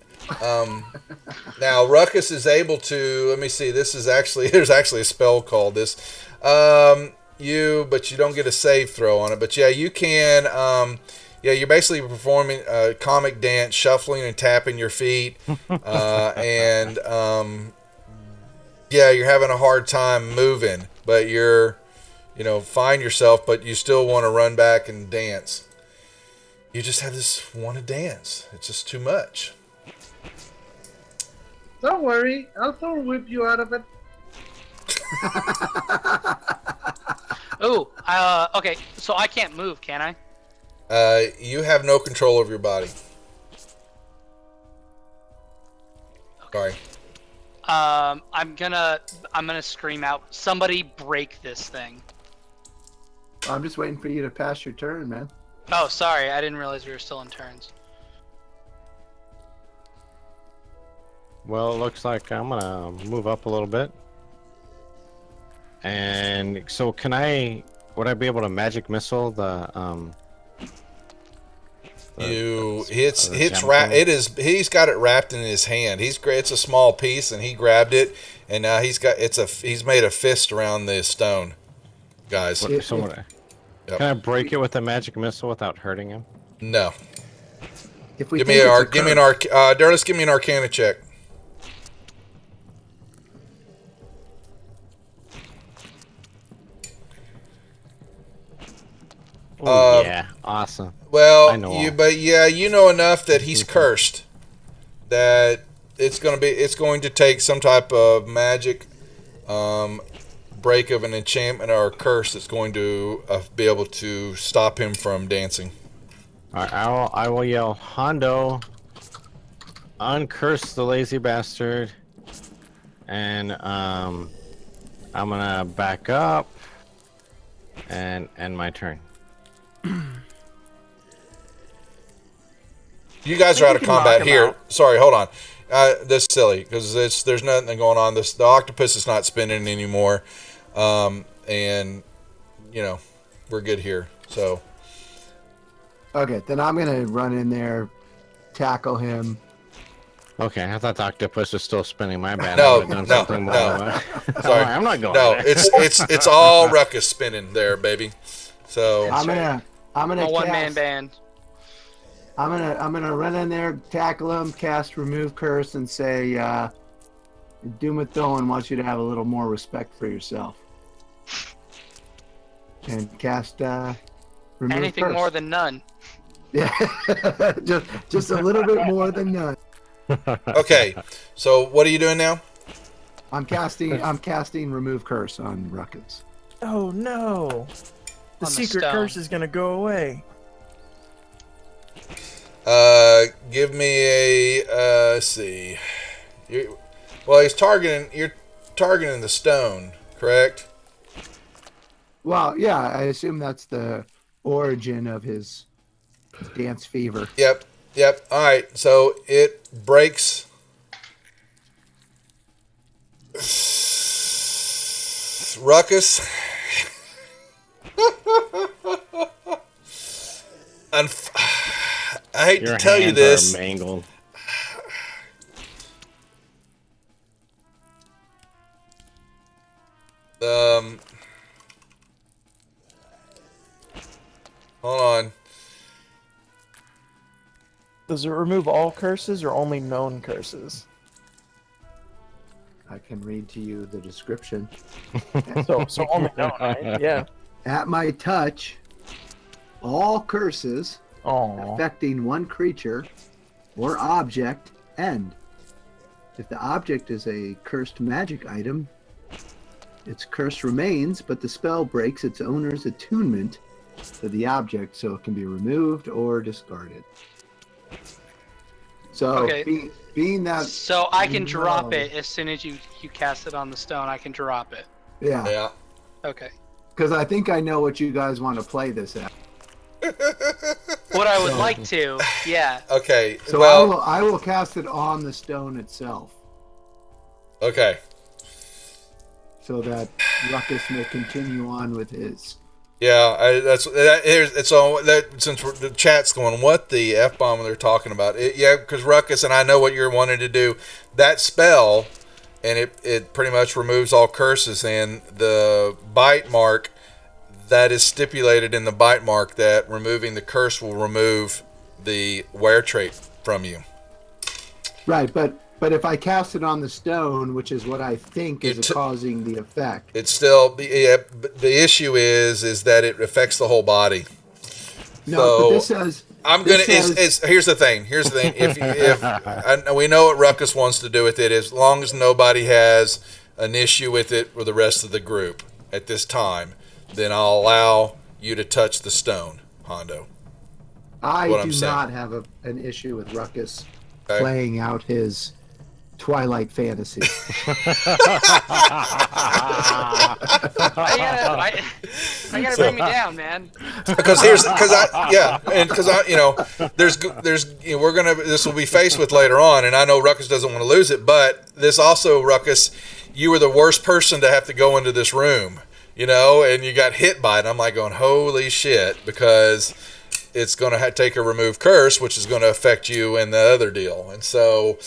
now Ruckus is able to. Let me see. There's actually a spell called this. But you don't get a save throw on it. But yeah, you can. You're basically performing a comic dance, shuffling and tapping your feet, and you're having a hard time moving, but you're, find yourself, but you still want to run back and dance. You just have this want to dance. It's just too much. Don't worry, I'll throw whip you out of it. Oh, okay. So I can't move, can I? You have no control over your body. Sorry. I'm gonna scream out, somebody break this thing. I'm just waiting for you to pass your turn, man. Oh, sorry, I didn't realize we were still in turns. Well, it looks like I'm gonna move up a little bit. And so would I be able to magic missile he's got it wrapped in his hand. It's a small piece and he grabbed it and now he's made a fist around the stone. Guys. Can I break it with a magic missile without hurting him? No. If we give me an Arcana check. Oh yeah, awesome. Well, you know enough that he's cursed. That it's going to take some type of magic break of an enchantment or a curse that's going to be able to stop him from dancing. I will yell, Hondo, uncurse the lazy bastard, and I'm gonna back up and end my turn. You guys are out of combat here. Sorry, hold on. That's silly because there's nothing going on. The octopus is not spinning anymore, and we're good here. So okay, then I'm gonna run in there, tackle him. Okay, I thought the octopus was still spinning. My bad. No. Sorry, I'm not going. No, it's all Ruckus spinning there, baby. So I'm gonna a one-man band. I'm gonna run in there, tackle him, cast remove curse, and say, Doomithilin wants you to have a little more respect for yourself, and cast remove anything curse. more than none. Yeah, just a little bit more than none. Okay, so what are you doing now? I'm casting remove curse on Ruckus. Oh no! The On the secret stone. curse is gonna go away. Give me a let's see. You're targeting the stone, correct? Well, yeah, I assume that's the origin of his dance fever. Yep. Yep. All right. So it breaks. Ruckus. I hate Your to tell you hands this. are mangled. Um, hold on. Does it remove all curses or only known curses? I can read to you the description. So only known, right? Yeah. At my touch, all curses Oh. affecting one creature or object end. If the object is a cursed magic item, its curse remains, but the spell breaks its owner's attunement to the object, so it can be removed or discarded. So, Okay. being that, So I can drop No. it as soon as you cast it on the stone. I can drop it. yeah, Yeah. Okay. because I think I know what you guys want to play this at. What I would like to, yeah. Okay. So well. I will cast it on the stone itself, Okay. so that Ruckus may continue on with his. Yeah, it's all that since the chat's going, what the f bomb they're talking about? Yeah, because Ruckus and I know what you're wanting to do. That spell, and it pretty much removes all curses. And the bite mark, that is stipulated in the bite mark that removing the curse will remove the wear trait from you. Right, but if I cast it on the stone, which is what I think is causing the effect. It's still the issue is that it affects the whole body. No, So, but this says I'm this gonna. says- Here's the thing. If we know what Ruckus wants to do with it, as long as nobody has an issue with it with the rest of the group at this time, then I'll allow you to touch the stone, Hondo. I what I'm do saying. not have an issue with Ruckus Okay. playing out his Twilight fantasy. I gotta bring me down, man. Because this will be faced with later on, and I know Ruckus doesn't want to lose it, but this also, Ruckus, you were the worst person to have to go into this room, and you got hit by it. I'm like going, holy shit, because it's going to take a remove curse, which is going to affect you in the other deal. And so,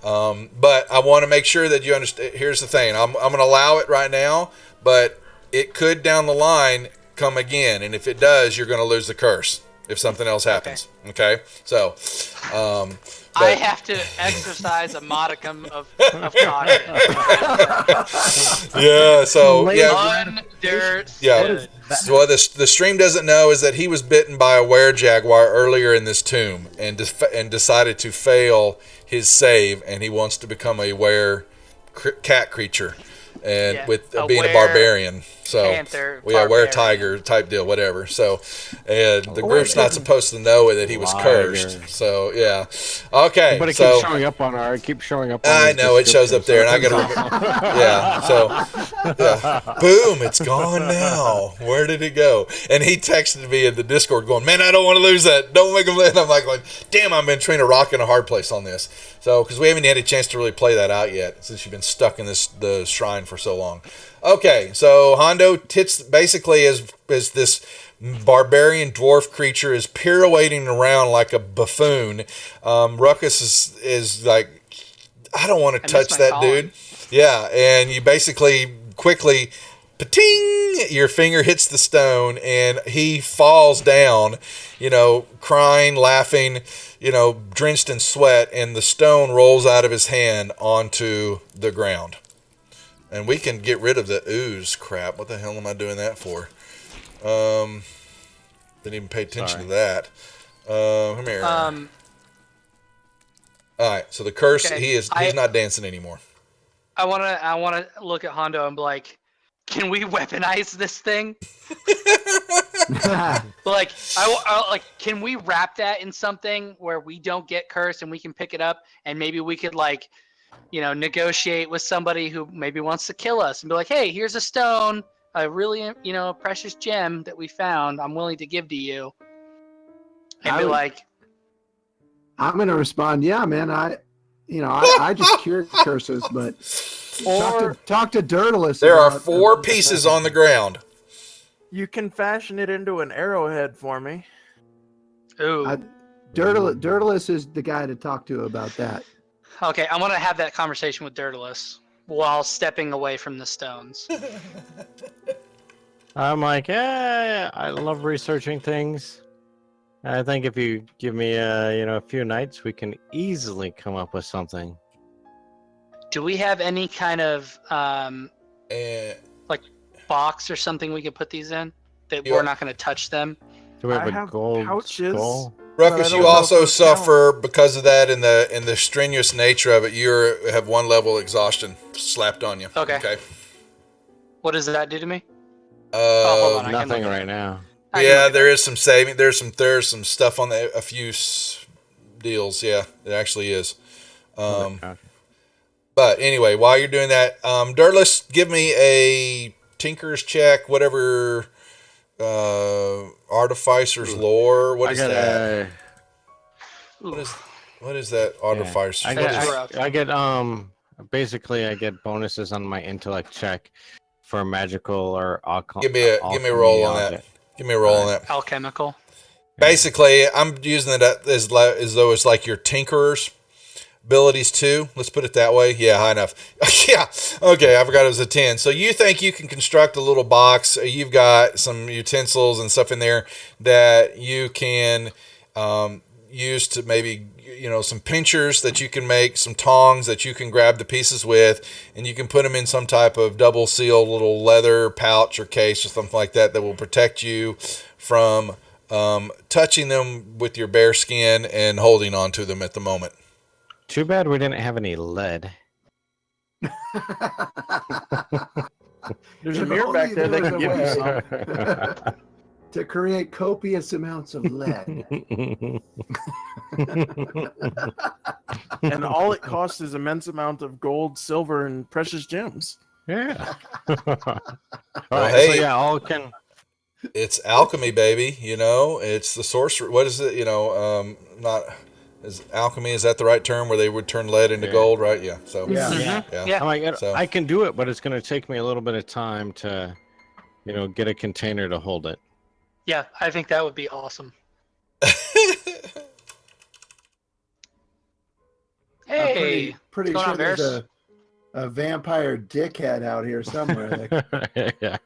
but I want to make sure that you understand. Here's the thing. I'm going to allow it right now, but it could down the line come again. And if it does, you're going to lose the curse if something else happens. Okay? So, I have to exercise a modicum of caution. yeah, so, yeah. Understood. Yeah. So what the stream doesn't know is that he was bitten by a were-jaguar earlier in this tomb and decided to fail his save, and he wants to become a cat creature, and with being a barbarian. So Panther, we are were-tiger type deal, whatever. So, and the group's not supposed to know that he was cursed. So yeah, okay. But it keeps showing up on our. It keeps showing up. I know it shows up there, and I gotta. Yeah. So, yeah. Boom! It's gone now. Where did it go? And he texted me in the Discord, going, "Man, I don't want to lose that. Don't make him." And I'm like, "Damn! I've been trying to rock in a hard place on this." So, because we haven't had a chance to really play that out yet, since you've been stuck in the shrine for so long. Okay, so Hondo Tits basically is this barbarian dwarf creature is pirouetting around like a buffoon. Ruckus is like, I don't want to touch that dude. Yeah, and you basically quickly, pa-ting, your finger hits the stone, and he falls down, crying, laughing, drenched in sweat, and the stone rolls out of his hand onto the ground. And we can get rid of the ooze crap. What the hell am I doing that for? Didn't even pay attention to that. Come here. All right. So the curse. Okay, he's not dancing anymore. I wanna look at Hondo and be like, can we weaponize this thing? Can we wrap that in something where we don't get cursed and we can pick it up, and maybe we could negotiate with somebody who maybe wants to kill us and be like, hey, here's a stone. a really, precious gem that we found, I'm willing to give to you. And be like, I'm gonna respond, yeah, man. I just cured curses, but talk to Dirtless. There are about 4 pieces on the ground. You can fashion it into an arrowhead for me. ooh. Dirtless is the guy to talk to about that. Okay, I want to have that conversation with Dirtless while stepping away from the stones. I'm like, I love researching things. I think if you give me, a few nights, we can easily come up with something. Do we have any kind of And box or something we could put these in that You- we're not going to touch them? Do we have I a have gold pouches. skull? But Ruckus, I you don't know also if those count. suffer because of that in the strenuous nature of it. You have 1 level exhaustion slapped on you. Okay. What does that do to me? Uh, hold on, I can Nothing look at right now. I can yeah, look at there that. is some saving. There's some stuff on a few deals. Yeah, it actually is. Okay. But anyway, while you're doing that, Dirtless, give me a Tinker's check, whatever. Artificer's lore. What is that? What is that? Artificer's. I What is- rough. basically I get bonuses on my intellect check for magical or Give me a roll on that. Give me a roll on that. Alchemical. Basically, I'm using it as though it's like your tinkerer's abilities too. Let's put it that way. Yeah, high enough. Yeah. Okay, I forgot it was a 10. So you think you can construct a little box. You've got some utensils and stuff in there that you can use to maybe, some pinchers that you can make, some tongs that you can grab the pieces with, and you can put them in some type of double sealed little leather pouch or case or something like that will protect you from touching them with your bare skin and holding on to them at the moment. Too bad we didn't have any lead. There's a If mirror back only there that there can was give a you way. some. To create copious amounts of lead. And all it costs is immense amount of gold, silver, and precious gems. Yeah. All right. hey. So yeah, all can. It's alchemy, baby. It's the sorcery. What is it? Not is alchemy. Is that the right term where they would turn lead into gold? Right. Yeah. So Yeah. Yeah. I'm like, So- I can do it, but it's going to take me a little bit of time to, get a container to hold it. Yeah, I think that would be awesome. Hey, pretty what's sure going on, there's Varys? a vampire dickhead out here somewhere. Yeah.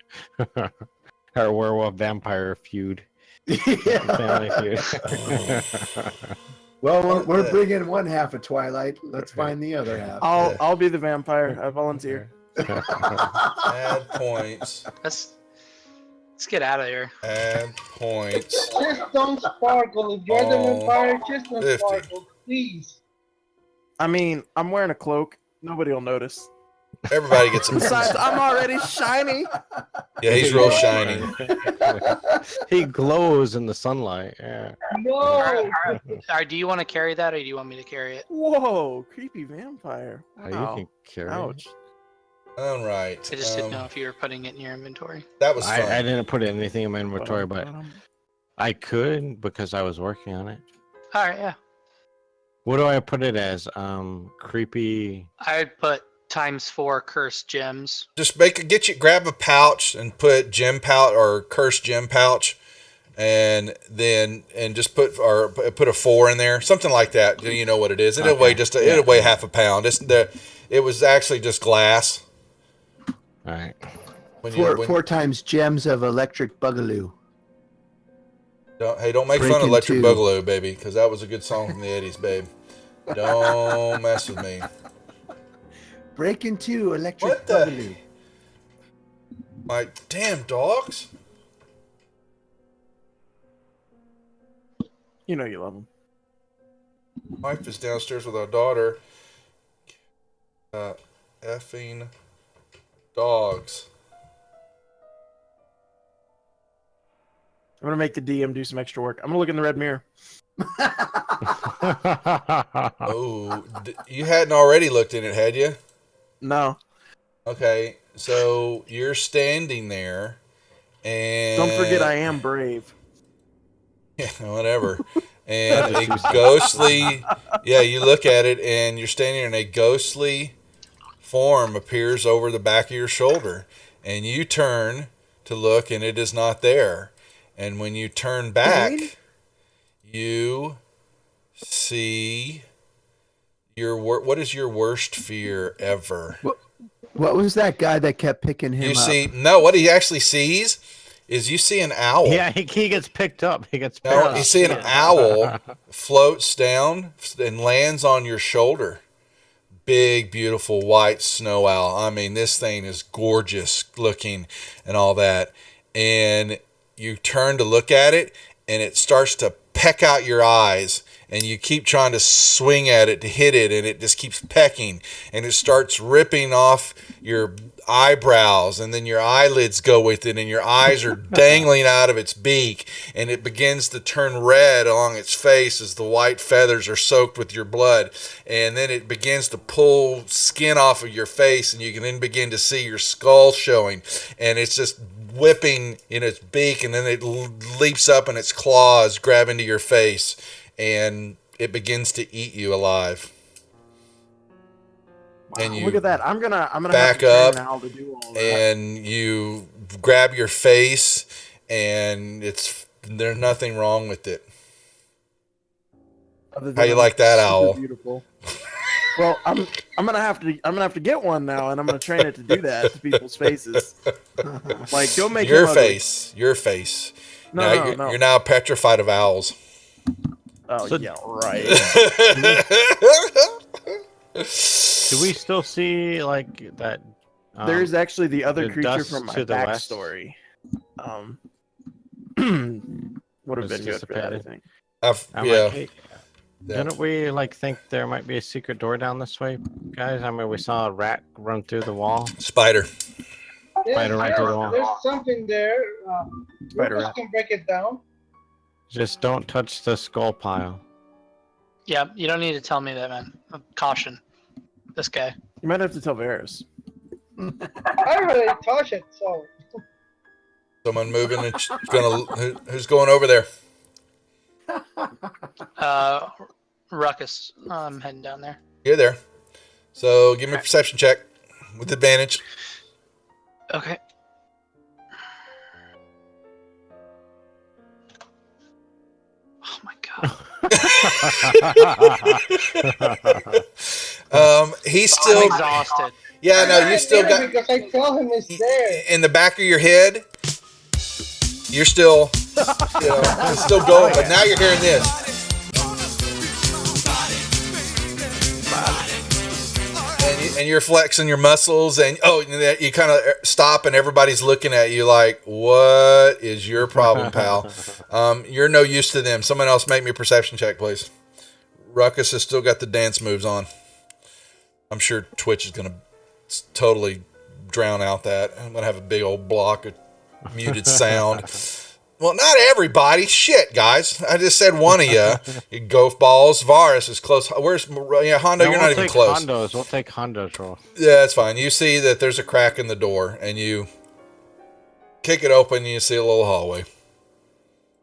Our werewolf vampire feud. Yeah. Family feud. Well, we're bringing one half of Twilight. Let's find the other half. I'll be the vampire. I volunteer. Add points. Let's get out of here. Add points. Just don't sparkle. If you're the vampire, just don't 50. sparkle, please. I mean, I'm wearing a cloak. Nobody will notice. Everybody gets a. Besides, I'm already shiny. Yeah, he's real shiny. He glows in the sunlight. Yeah. No. All right, do you want to carry that, or do you want me to carry it? Whoa, creepy vampire. Oh, Wow. you can carry. Ouch. All right. I just didn't know if you were putting it in your inventory. That was fun. I didn't put anything in my inventory, but I could because I was working on it. All right, yeah. What do I put it as? Creepy. I'd put ×4 cursed gems. Just grab a pouch and put gem pouch or cursed gem pouch, and just put a 4 in there, something like that. You know what it is? It'll weigh it'll weigh half a pound. It was actually just glass. All right. Four times gems of electric boogaloo. Don't make fun of Breaking Electric 2. Boogaloo, baby, because that was a good song from the 80s, babe. Don't mess with me. Breaking 2 electric What the- boogaloo. My damn dogs. You know you love them. Wife is downstairs with our daughter. Effing dogs. I'm gonna make the DM do some extra work. I'm gonna look in the red mirror. Oh, you hadn't already looked in it, had you? No. Okay. so you're standing there, and Don't forget, I am brave. yeah, whatever. And a ghostly, yeah, you look at it, and you're standing there, and a ghostly form appears over the back of your shoulder, and you turn to look, and it is not there. And when you turn back, you see what is your worst fear ever? What was that guy that kept picking him You up? see, no, what he actually sees is you see an owl. Yeah, he gets picked up. He gets picked No, up. you see an owl floats down and lands on your shoulder. Big, beautiful white snow owl. I mean, this thing is gorgeous looking and all that. And you turn to look at it, and it starts to peck out your eyes. And you keep trying to swing at it to hit it, and it just keeps pecking. And it starts ripping off your eyebrows, and then your eyelids go with it, and your eyes are dangling out of its beak, and it begins to turn red along its face as the white feathers are soaked with your blood. And then it begins to pull skin off of your face, and you can then begin to see your skull showing. And it's just whipping in its beak, and then it leaps up in its claws, grab into your face, and it begins to eat you alive. Wow, And you look at that! I'm gonna back have to train up, an owl to do all that. and you grab your face, and there's nothing wrong with it. Other than How you I'm like that, super owl? Beautiful. Well, I'm gonna have to get one now, and I'm gonna train it to do that to people's faces. Like, don't make Your him ugly. your face. No, now no, you're, no. you're now petrified of owls. Oh So- yeah, right. Do we still see like that? There's actually the other the creature dust from my to the west? backstory. Would have Was been good for that, I dissipated. think. I'm Yeah. like, hey, didn't we like think there might be a secret door down this way, guys? I mean, we saw a rat run through the wall. Spider. Spider right through the wall. There's something there. Spider Lucas rat. can break it down. Just don't touch the skull pile. Yeah, you don't need to tell me that, man. Caution. This guy. You might have to tell Varys. I already touched it, so. Someone moving and who's going over there? Ruckus. I'm heading down there. You're there. So give me a perception check with advantage. Okay. Oh my god. He's I'm still. exhausted. Yeah, no, you still got Because I tell him it's there. in the back of your head. You're still it's still going, but now you're hearing this. And you're flexing your muscles, and you kind of stop, and everybody's looking at you like, "What is your problem, pal?" You're no use to them. Someone else make me a perception check, please. Ruckus has still got the dance moves on. I'm sure Twitch is gonna totally drown out that. I'm gonna have a big old block of muted sound. Well, not everybody. Shit, guys. I just said one of you. You golf balls. Varus is close. Where's Hondo? No, You're not even close. We'll take Hondo's roll. Yeah, that's fine. You see that there's a crack in the door, and you kick it open, and you see a little hallway.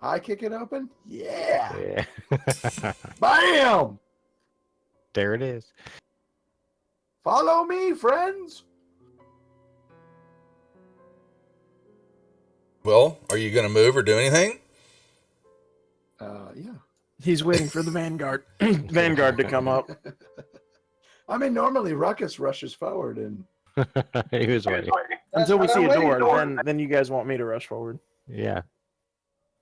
I kick it open? Yeah. Yeah. Bam! There it is. Follow me, friends. Well, are you going to move or do anything? Yeah. He's waiting for the Vanguard to come up. I mean, normally Ruckus rushes forward, and He was waiting. Until we That's see what a I'm waiting door, for. then you guys want me to rush forward. Yeah.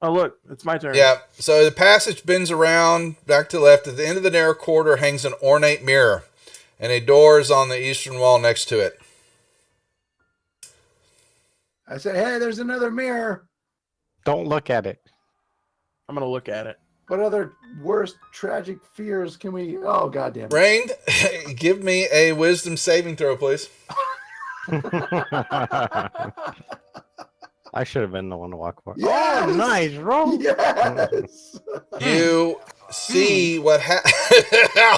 Oh look, it's my turn. Yeah. So the passage bends around back to the left. At the end of the narrow corridor hangs an ornate mirror, and a door is on the eastern wall next to it. I say, "Hey, there's another mirror. Don't look at it. I'm gonna look at it. What other worst tragic fears can we? Oh, goddamn! Rain, give me a wisdom saving throw, please. I should have been the one to walk for. Yes! Oh, nice roll. Yes. You see what happened.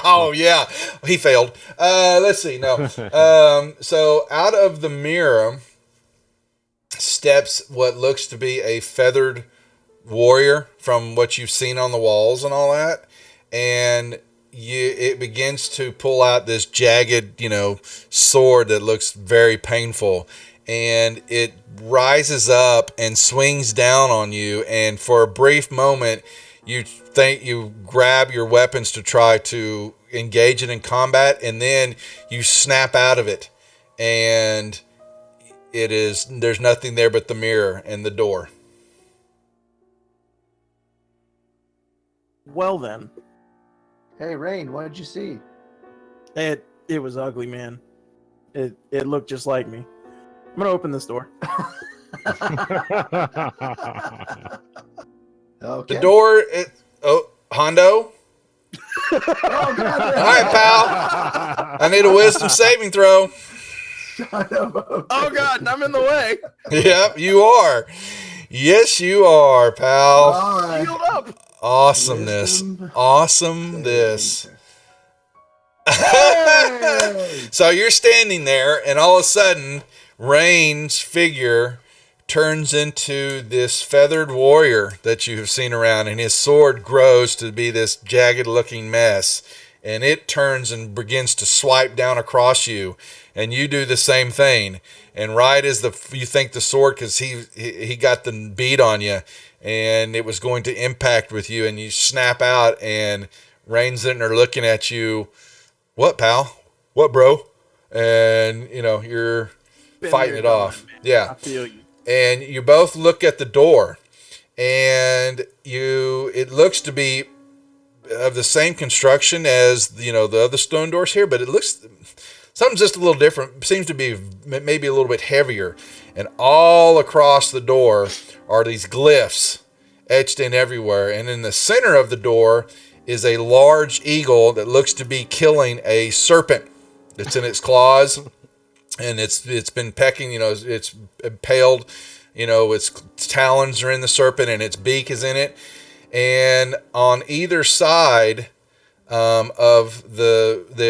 Oh, yeah. He failed. Let's see. No. So out of the mirror steps what looks to be a feathered warrior from what you've seen on the walls and all that, and it begins to pull out this jagged, sword that looks very painful, and it rises up and swings down on you, and for a brief moment you think you grab your weapons to try to engage it in combat, and then you snap out of it, and there's nothing there but the mirror and the door. Well then, Hey, Rain, what did you see? it was ugly, man. It looked just like me. I'm gonna open this door. Okay. The door, Hondo? Oh, God, All right, pal. I need a wisdom saving throw. Oh God, I'm in the way. Yep, you are. Yes, you are, pal. All right. Shield up. Awesomeness. Wisdom Awesome this. Hey! So you're standing there, and all of a sudden, Rain's figure turns into this feathered warrior that you have seen around, and his sword grows to be this jagged-looking mess, and it turns and begins to swipe down across you, and you do the same thing. And right as you think the sword, because he got the bead on you, and it was going to impact with you, and you snap out, and Rain's sitting there looking at you. What, pal? What, bro? And you're Been fighting there, it done off. that, man. Yeah. I feel you. And you both look at the door, and it looks to be of the same construction as the other stone doors here, but it looks something's just a little different. Seems to be maybe a little bit heavier, and all across the door are these glyphs etched in everywhere, and in the center of the door is a large eagle that looks to be killing a serpent that's in its claws. And it's been pecking, it's impaled, its talons are in the serpent and its beak is in it. And on either side there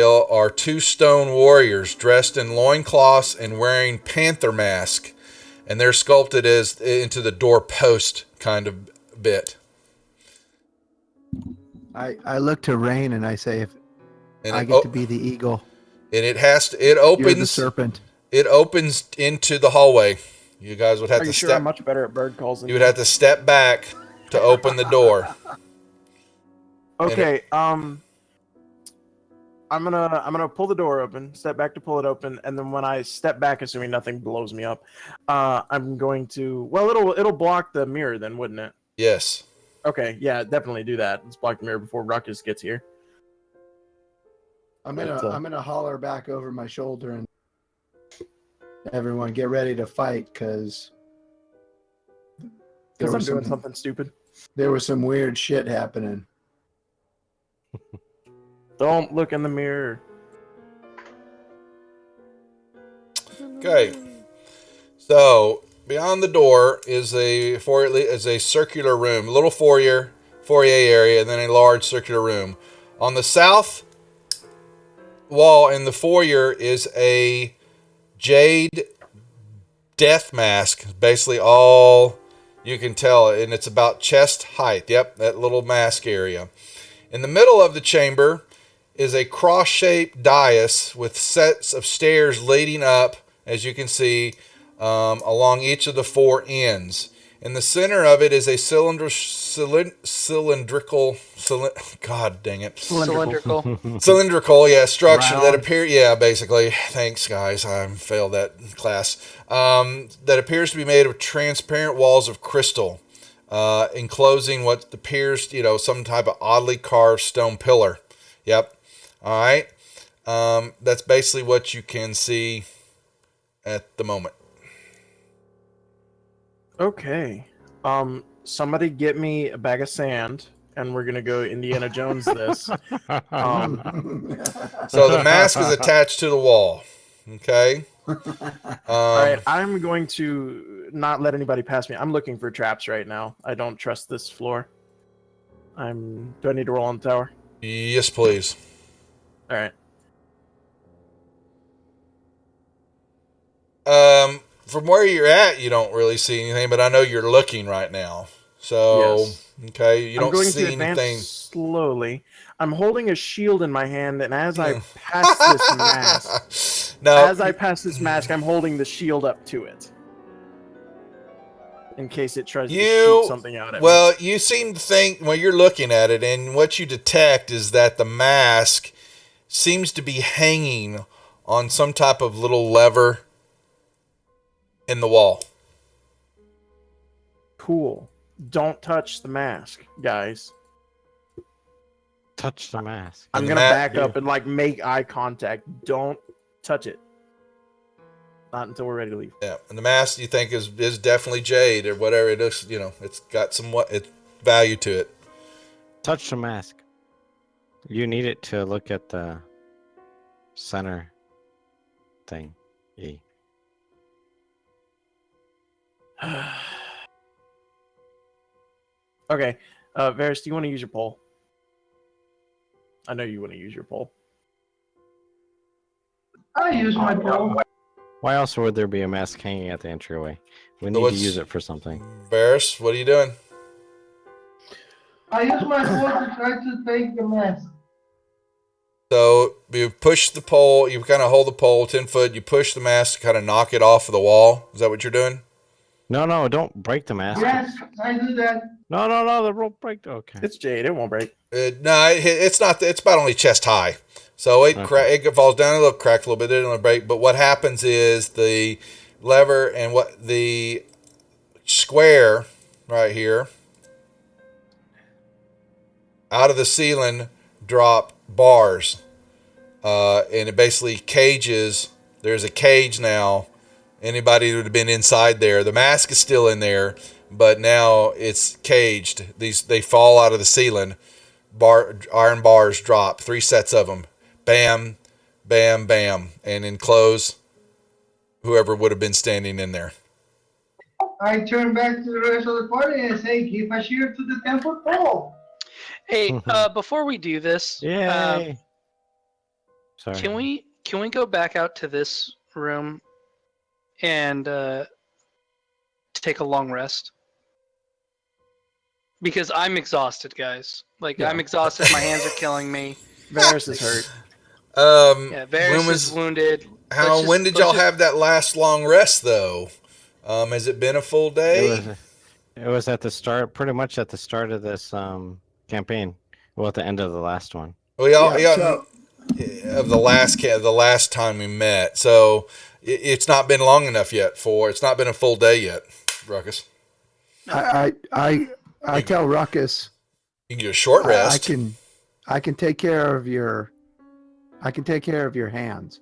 are two stone warriors dressed in loincloths and wearing panther mask. And they're sculpted as into the doorpost kind of bit. I look to Rain and I say, if And I get to be the eagle, and it you're the opens. serpent. It opens into the hallway. You guys would have Are to you step. sure I'm much better at bird calls than You would have to step back to open the door. Okay, I'm gonna pull the door open, step back to pull it open, and then when I step back, assuming nothing blows me up, I'm going to. Well, it'll block the mirror then, wouldn't it? Yes. Okay, yeah, definitely do that. Let's block the mirror before Ruckus gets here. I'm That's, gonna holler back over my shoulder and everyone get ready to fight because Because I'm doing something stupid. there was some weird shit happening. Don't look in the mirror. Okay. So beyond the door is a circular room, a little foyer area, and then a large circular room. On the south wall in the foyer is a jade death mask. Basically all you can tell, and it's about chest height. Yep, that little mask area. In the middle of the chamber is a cross-shaped dais with sets of stairs leading up, as you can see, along each of the four ends. In the center of it is a cylindrical, God dang it. Cylindrical, yeah, structure that appears, basically. Thanks, guys. I failed that class. That appears to be made of transparent walls of crystal, enclosing what appears, some type of oddly carved stone pillar. Yep. All right. That's basically what you can see at the moment. Okay. Somebody get me a bag of sand, and we're gonna go Indiana Jones this. So the mask is attached to the wall. Okay. All right, I'm going to not let anybody pass me. I'm looking for traps right now. I don't trust this floor. Do I need to roll on the tower? Yes, please. All right. From where you're at, you don't really see anything, but I know you're looking right now. So, Yes. okay, you I'm don't going see to advance anything. slowly. I'm holding a shield in my hand, and as I pass this mask, No, I'm holding the shield up to it. In case it tries to shoot you, something out at me. well, you seem to think, when you're looking at it, and what you detect is that the mask seems to be hanging on some type of little lever in the wall. Cool. Don't touch the mask, guys. Touch the mask. I'm And gonna the back up and like make eye contact. Don't touch it. Not until we're ready to leave. Yeah, and the mask you think is definitely jade or whatever it is. You know, it's got somewhat it's value to it. Touch the mask. You need it to look at the center thing. E. Okay. Varys, do you want to use your pole? I know you want to use your pole. I use my pole. Why else would there be a mask hanging at the entryway? We So need to what's- use it for something. Varys, what are you doing? I use my pole to try to take the mask. So you push the pole, you kind of hold the pole 10 foot, you push the mask to kind of knock it off of the wall. Is that what you're doing? No, don't break the mask. Yes, I do that. No, the rope break. Okay. It's jade. It won't break. No, it's not. It's about only chest high. So it falls down a little, crack a little bit, it doesn't break. But what happens is the lever and what the square right here out of the ceiling drop bars, and it basically cages. There's a cage now. Anybody who would have been inside there, the mask is still in there, but now it's caged. They fall out of the ceiling. Iron bars drop, 3 sets of them. Bam, bam, bam, and enclose whoever would have been standing in there. I turn back to the rest of the party and say, "Keep a shield to the 10-foot pole." Hey, before we do this, Yay! Sorry. can we go back out to this room and take a long rest? Because I'm exhausted, guys. Like Yeah. I'm exhausted. My hands are killing me. Varys is hurt. Yeah, Varys When was is wounded. when did y'all have that last long rest though? Has it been a full day? It was at the start, pretty much at the start of this campaign. Well, at the end of the last one. Well, so of the last time we met. So it's not been long enough yet it's not been a full day yet, Ruckus. I tell Ruckus You can get a short rest. I can take care of your hands.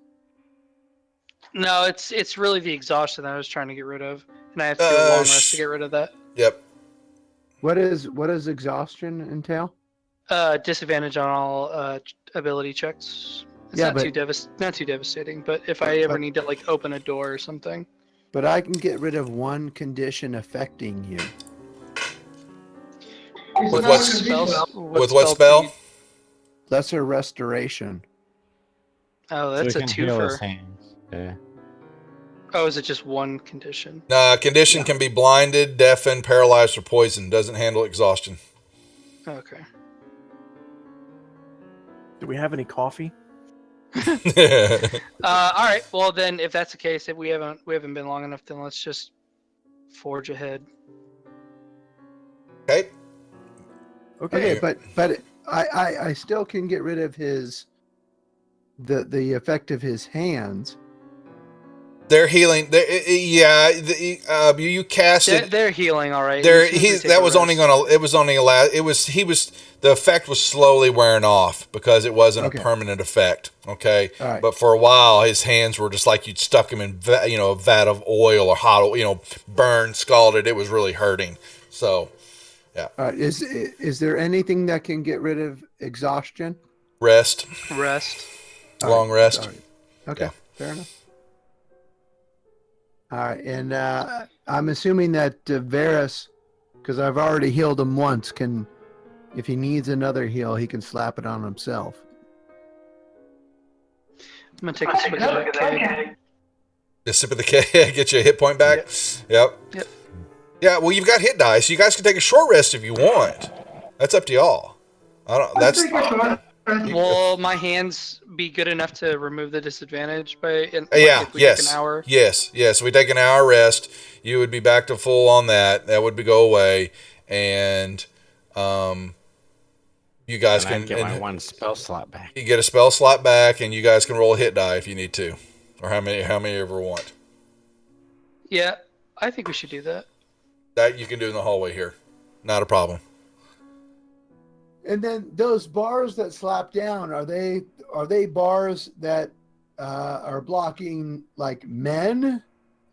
No, it's really the exhaustion that I was trying to get rid of, and I have to do a long rest to get rid of that. Yep. What does exhaustion entail? Disadvantage on all ability checks. It's Yeah, not but- not too devastating, but if I ever need to like open a door or something. But I can get rid of one condition affecting you. It's With not what a spells? condition. With what spell? do you- Lesser restoration. Oh, So that's he a can heal his twofer. hands. Yeah. Oh, is it just one condition? Condition can be blinded, deafened, paralyzed, or poisoned. Doesn't handle exhaustion. Okay. Do we have any coffee? All right. Well, then, if that's the case, if we haven't been long enough, then let's just forge ahead. Okay. Okay, but I still can get rid of the effect of his hands. They're healing. You casted. They're healing, all right. There, We just need to take that a was only rest. gonna. It was only allowed. The effect was slowly wearing off because it wasn't Okay. a permanent effect. Okay, All right. but for a while, his hands were just like you'd stuck him in, a vat of oil or hot, burned, scalded. It was really hurting. So, Is there anything that can get rid of exhaustion? rest, Rest. long rest. All right. Okay, Yeah. fair enough. All right, and I'm assuming that Varys, because I've already healed him once, can, if he needs another heal, he can slap it on himself. I'm gonna take a swig of that keg. Just sip of the K, get you a hit point back. Yep. Yep. Yeah, well, you've got hit dice. You guys can take a short rest if you want. That's up to y'all. I don't. Let's That's take a short rest. Will my hands be good enough to remove the disadvantage yeah. if we take an Yes. hour? Yes. Yes. We take an hour rest. You would be back to full on that. That would go away, and you guys And I can get my one spell slot back. you get a spell slot back, and you guys can roll a hit die if you need to, or how many you ever want. Yeah, I think we should do that. That you can do in the hallway here. Not a problem. And then those bars that slap down, are they bars that are blocking like men?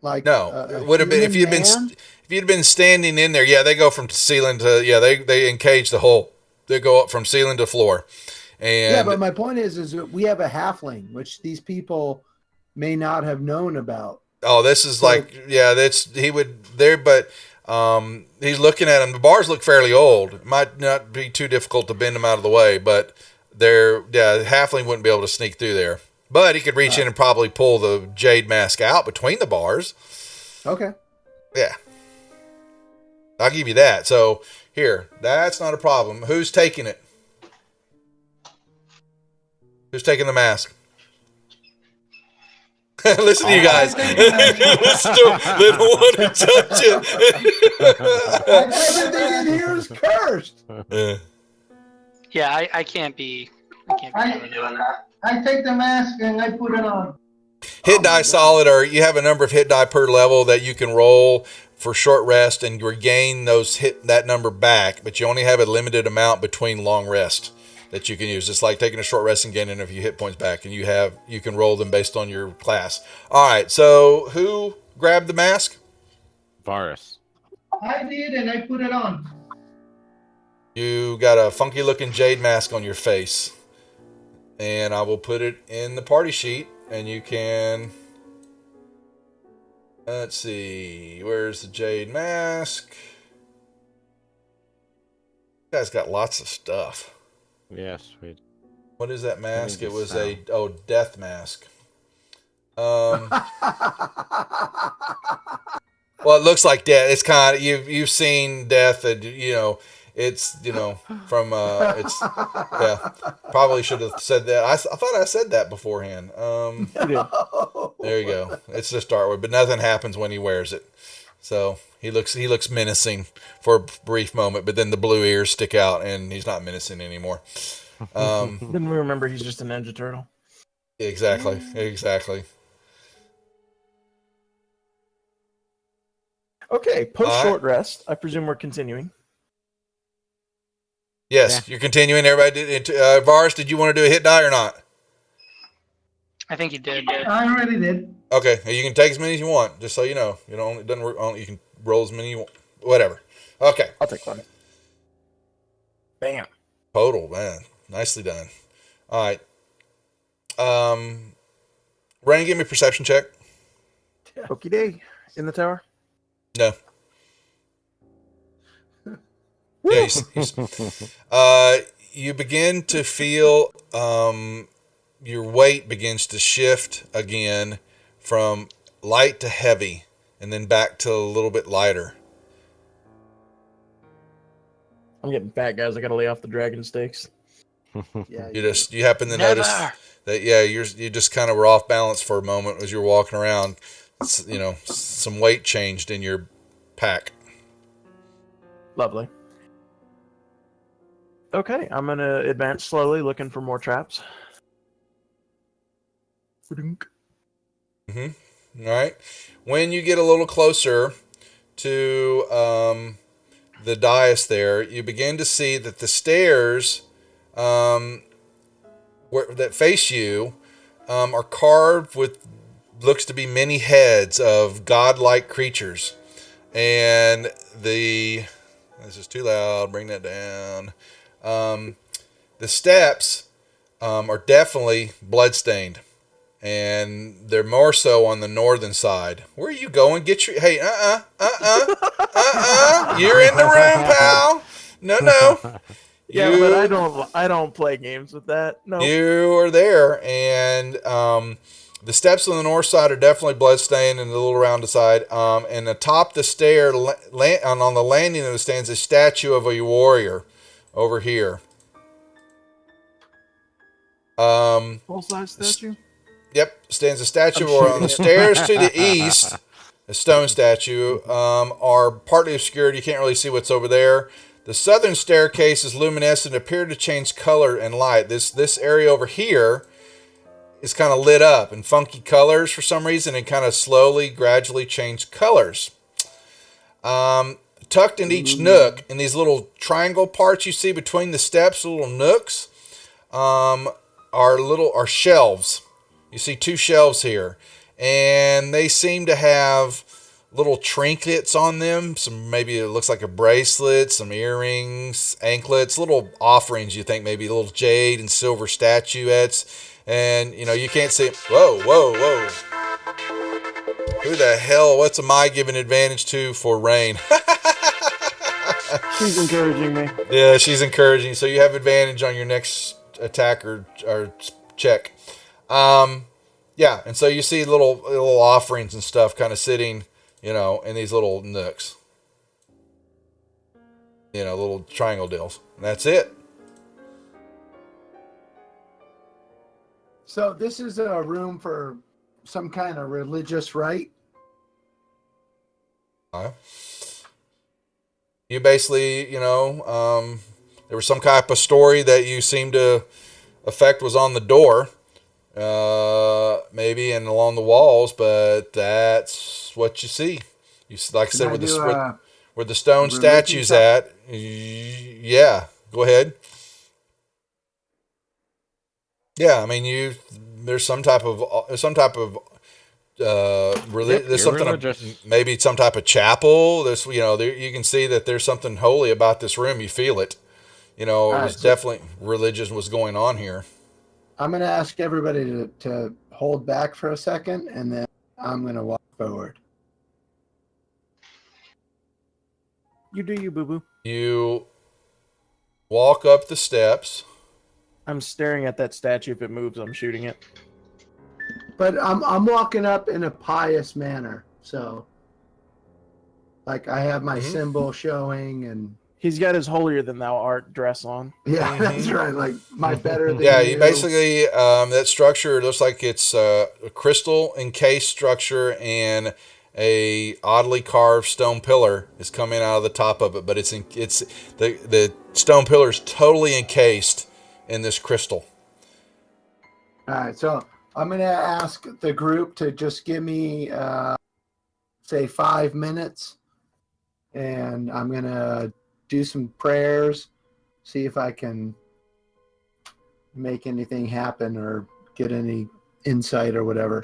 Like No, a it would have been if human you'd man? if you'd been standing in there. Yeah, they go from ceiling to they encage the whole. They go up from ceiling to floor, and Yeah, but my point is that we have a halfling, which these people may not have known about. oh, this is So- like that's he would there, but he's looking at them. The bars look fairly old. It might not be too difficult to bend them out of the way, but halfling wouldn't be able to sneak through there. But he could reach in and probably pull the jade mask out between the bars. Okay. Yeah. I'll give you that. So here, that's not a problem. Who's taking it? Who's taking the mask? Listen to you guys. They don't want to touch it. Everything in here is cursed. Yeah. Yeah, I can't be. I can't be doing that. I take the mask and I put it on. Hit die solid, or you have a number of hit die per level that you can roll for short rest and regain that number back, but you only have a limited amount between long rest that you can use. It's like taking a short rest and gaining a few hit points back, and you can roll them based on your class. All right, so who grabbed the mask? Varus. I did and I put it on. You got a funky looking jade mask on your face, and I will put it in the party sheet, and you can. Let's see, where's the jade mask? You guys got lots of stuff. Yes, we. What is that mask? need It to was sound. death mask. Well, it looks like death. It's kind of you've seen death, and it's from it's yeah. Probably should have said that. I thought I said that beforehand. There you go. It's just artwork, but nothing happens when he wears it. So he looks menacing for a brief moment, but then the blue ears stick out, and he's not menacing anymore. Then we remember he's just a Ninja Turtle. Exactly. Okay, post All right. short rest. I presume we're continuing. Yes, you're continuing. Everybody did. Varus, did you want to do a hit die or not? I think you did. I already did. Okay, you can take as many as you want. Just so you know, it doesn't work. You can roll as many you want. Whatever. Okay. I'll take one. Bam. Total, man. Nicely done. All right. Rain, give me a perception check. Okie day. In the tower. No. Yeah, you begin to feel your weight begins to shift again from light to heavy, and then back to a little bit lighter. I'm getting fat, guys. I gotta lay off the dragon steaks. Yeah, You happen to notice that you just kind of were off balance for a moment as you're walking around. Some weight changed in your pack. Lovely. Okay, I'm gonna advance slowly, looking for more traps. All right. When you get a little closer to the dais there, you begin to see that the stairs that face you are carved with looks to be many heads of godlike creatures. And this is too loud. Bring that down. The steps are definitely bloodstained, and they're more so on the northern side. Where are you going? You're in the room, pal. No. Yeah, but I don't play games with that. No. You are there, and The steps on the north side are definitely bloodstained and a little around the side. And atop the stair, on the landing of the stands, a statue of a warrior over here. Full size statue. Yep, stands a statue I'm or on shooting the it. stairs to the east. A stone statue are partly obscured. You can't really see what's over there. The southern staircase is luminescent, appeared to change color and light. This area over here is kind of lit up in funky colors for some reason, and kind of slowly, gradually change colors. Tucked in each nook, in these little triangle parts you see between the steps, little nooks, are shelves. You see 2 shelves here, and they seem to have little trinkets on them. Maybe it looks like a bracelet, some earrings, anklets, little offerings. You think maybe little jade and silver statuettes, and you can't see. Whoa, whoa, whoa! Who the hell? What's Amai giving advantage to for rain? She's encouraging me. Yeah, she's encouraging. So you have advantage on your next attack or check. Yeah, and so you see little offerings and stuff kind of sitting, in these little nooks. Little triangle deals. And that's it. So this is a room for some kind of religious rite. You basically, there was some type of story that you seem to affect was on the door, maybe, and along the walls, but that's what you see. Like I said, where the stone statue's at. Yeah, go ahead. Yeah, I mean, there's some type of there's something, maybe some type of chapel. There's you can see that there's something holy about this room. You feel it. It was definitely religion was going on here. I'm going to ask everybody to hold back for a second, and then I'm going to walk forward. You do you, boo-boo. You walk up the steps. I'm staring at that statue. If it moves, I'm shooting it. But I'm walking up in a pious manner, so like I have my symbol showing, and he's got his holier than thou art dress on. Yeah, that's right. Like my better than you basically that structure looks like it's a crystal encased structure, and a oddly carved stone pillar is coming out of the top of it, but it's the stone pillar is totally encased in this crystal. All right, so I'm going to ask the group to just give me, say, 5 minutes, and I'm going to do some prayers, see if I can make anything happen or get any insight or whatever.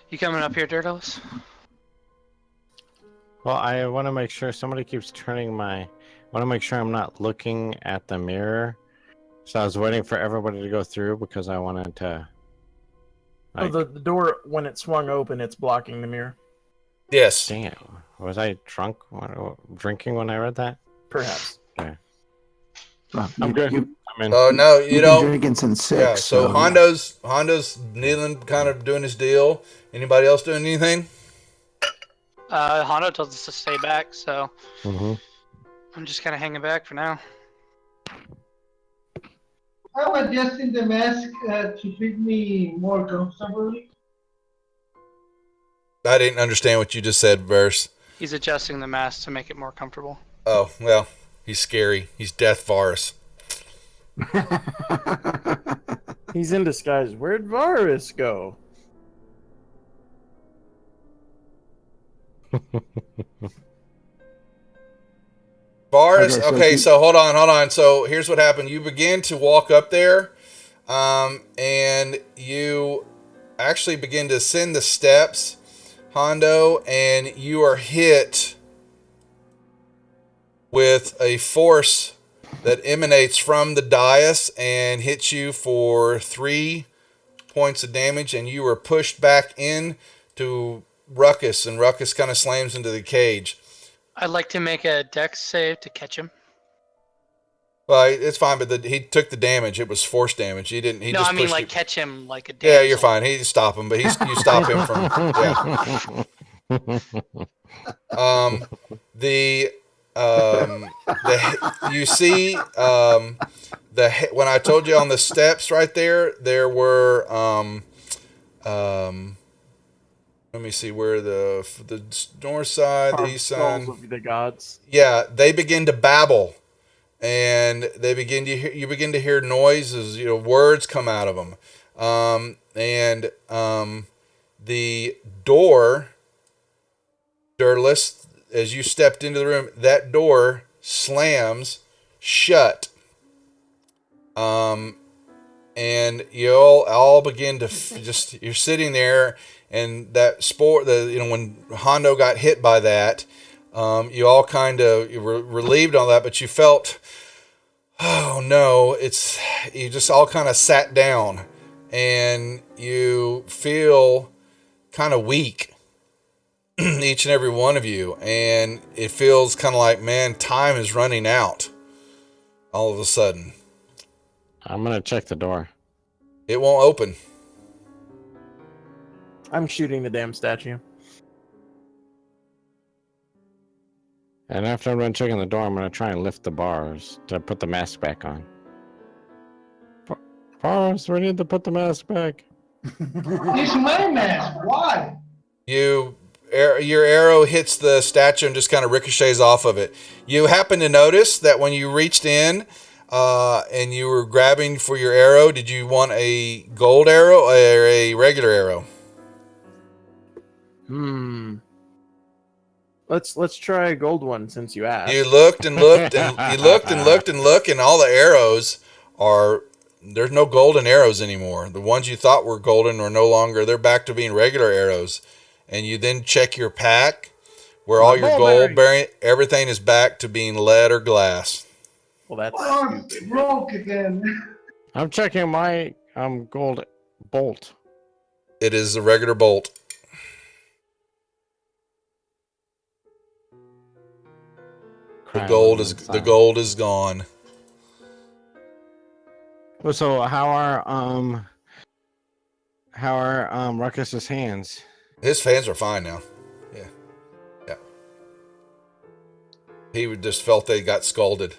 You coming up here, Dirtless? Well, I want to make sure somebody keeps turning I want to make sure I'm not looking at the mirror. So I was waiting for everybody to go through because I wanted to. The door, when it swung open, it's blocking the mirror. Yes. Damn. Was I drinking when I read that? Perhaps. Okay. Well, I'm good. Oh no, you You've don't. been drinking since 6. Yeah. So Hondo's kneeling, kind of doing his deal. Anybody else doing anything? Hondo told us to stay back, so I'm just kind of hanging back for now. I'm adjusting the mask to fit me more comfortably. I didn't understand what you just said, Verse. He's adjusting the mask to make it more comfortable. Oh, well, he's scary. He's Death Varus. He's in disguise. Where'd Varus go? Varus, okay, so hold on. So here's what happened. You begin to walk up there, and you actually begin to ascend the steps, Hondo, and you are hit with a force that emanates from the dais and hits you for 3 points of damage, and you are pushed back in to Ruckus, and Ruckus kind of slams into the cage. I'd like to make a dex save to catch him. Well, it's fine, but he took the damage. It was force damage. He didn't. He No, just I mean pushed like you. catch him like a Yeah, damsel. you're fine. He stop him, but you stop him from. Yeah. The you see when I told you on the steps right there were let me see where the north side, the Carved east skulls side. of the gods. Yeah, they begin to babble, and they begin to hear, you begin to hear noises. Words come out of them, and the door, Dirtless, as you stepped into the room, that door slams shut. And you all begin to just, you're sitting there, and that sport, when Hondo got hit by that, you all kind of, you were relieved on that, but you felt, oh no, you just all kind of sat down, and you feel kind of weak, each and every one of you, and it feels kind of like, man, time is running out all of a sudden. I'm gonna check the door. It won't open. I'm shooting the damn statue. And after I'm done checking the door, I'm gonna try and lift the bars to put the mask back on. Bars, we need to put the mask back. It's my mask. Why? Your arrow hits the statue and just kind of ricochets off of it. You happen to notice that when you reached in and you were grabbing for your arrow, did you want a gold arrow or a regular arrow? Let's try a gold one since you asked. You looked and looked and you looked and looked and looked, and all the arrows there's no golden arrows anymore. The ones you thought were golden are no longer. They're back to being regular arrows. And you then check your pack where all your gold bearing, everything is back to being lead or glass. Well, that's I'm stupid. broke again. I'm checking my gold bolt. It is a regular bolt. The gold is gone. Well, so how are Ruckus's hands? His hands are fine now. Yeah. He just felt they got scalded.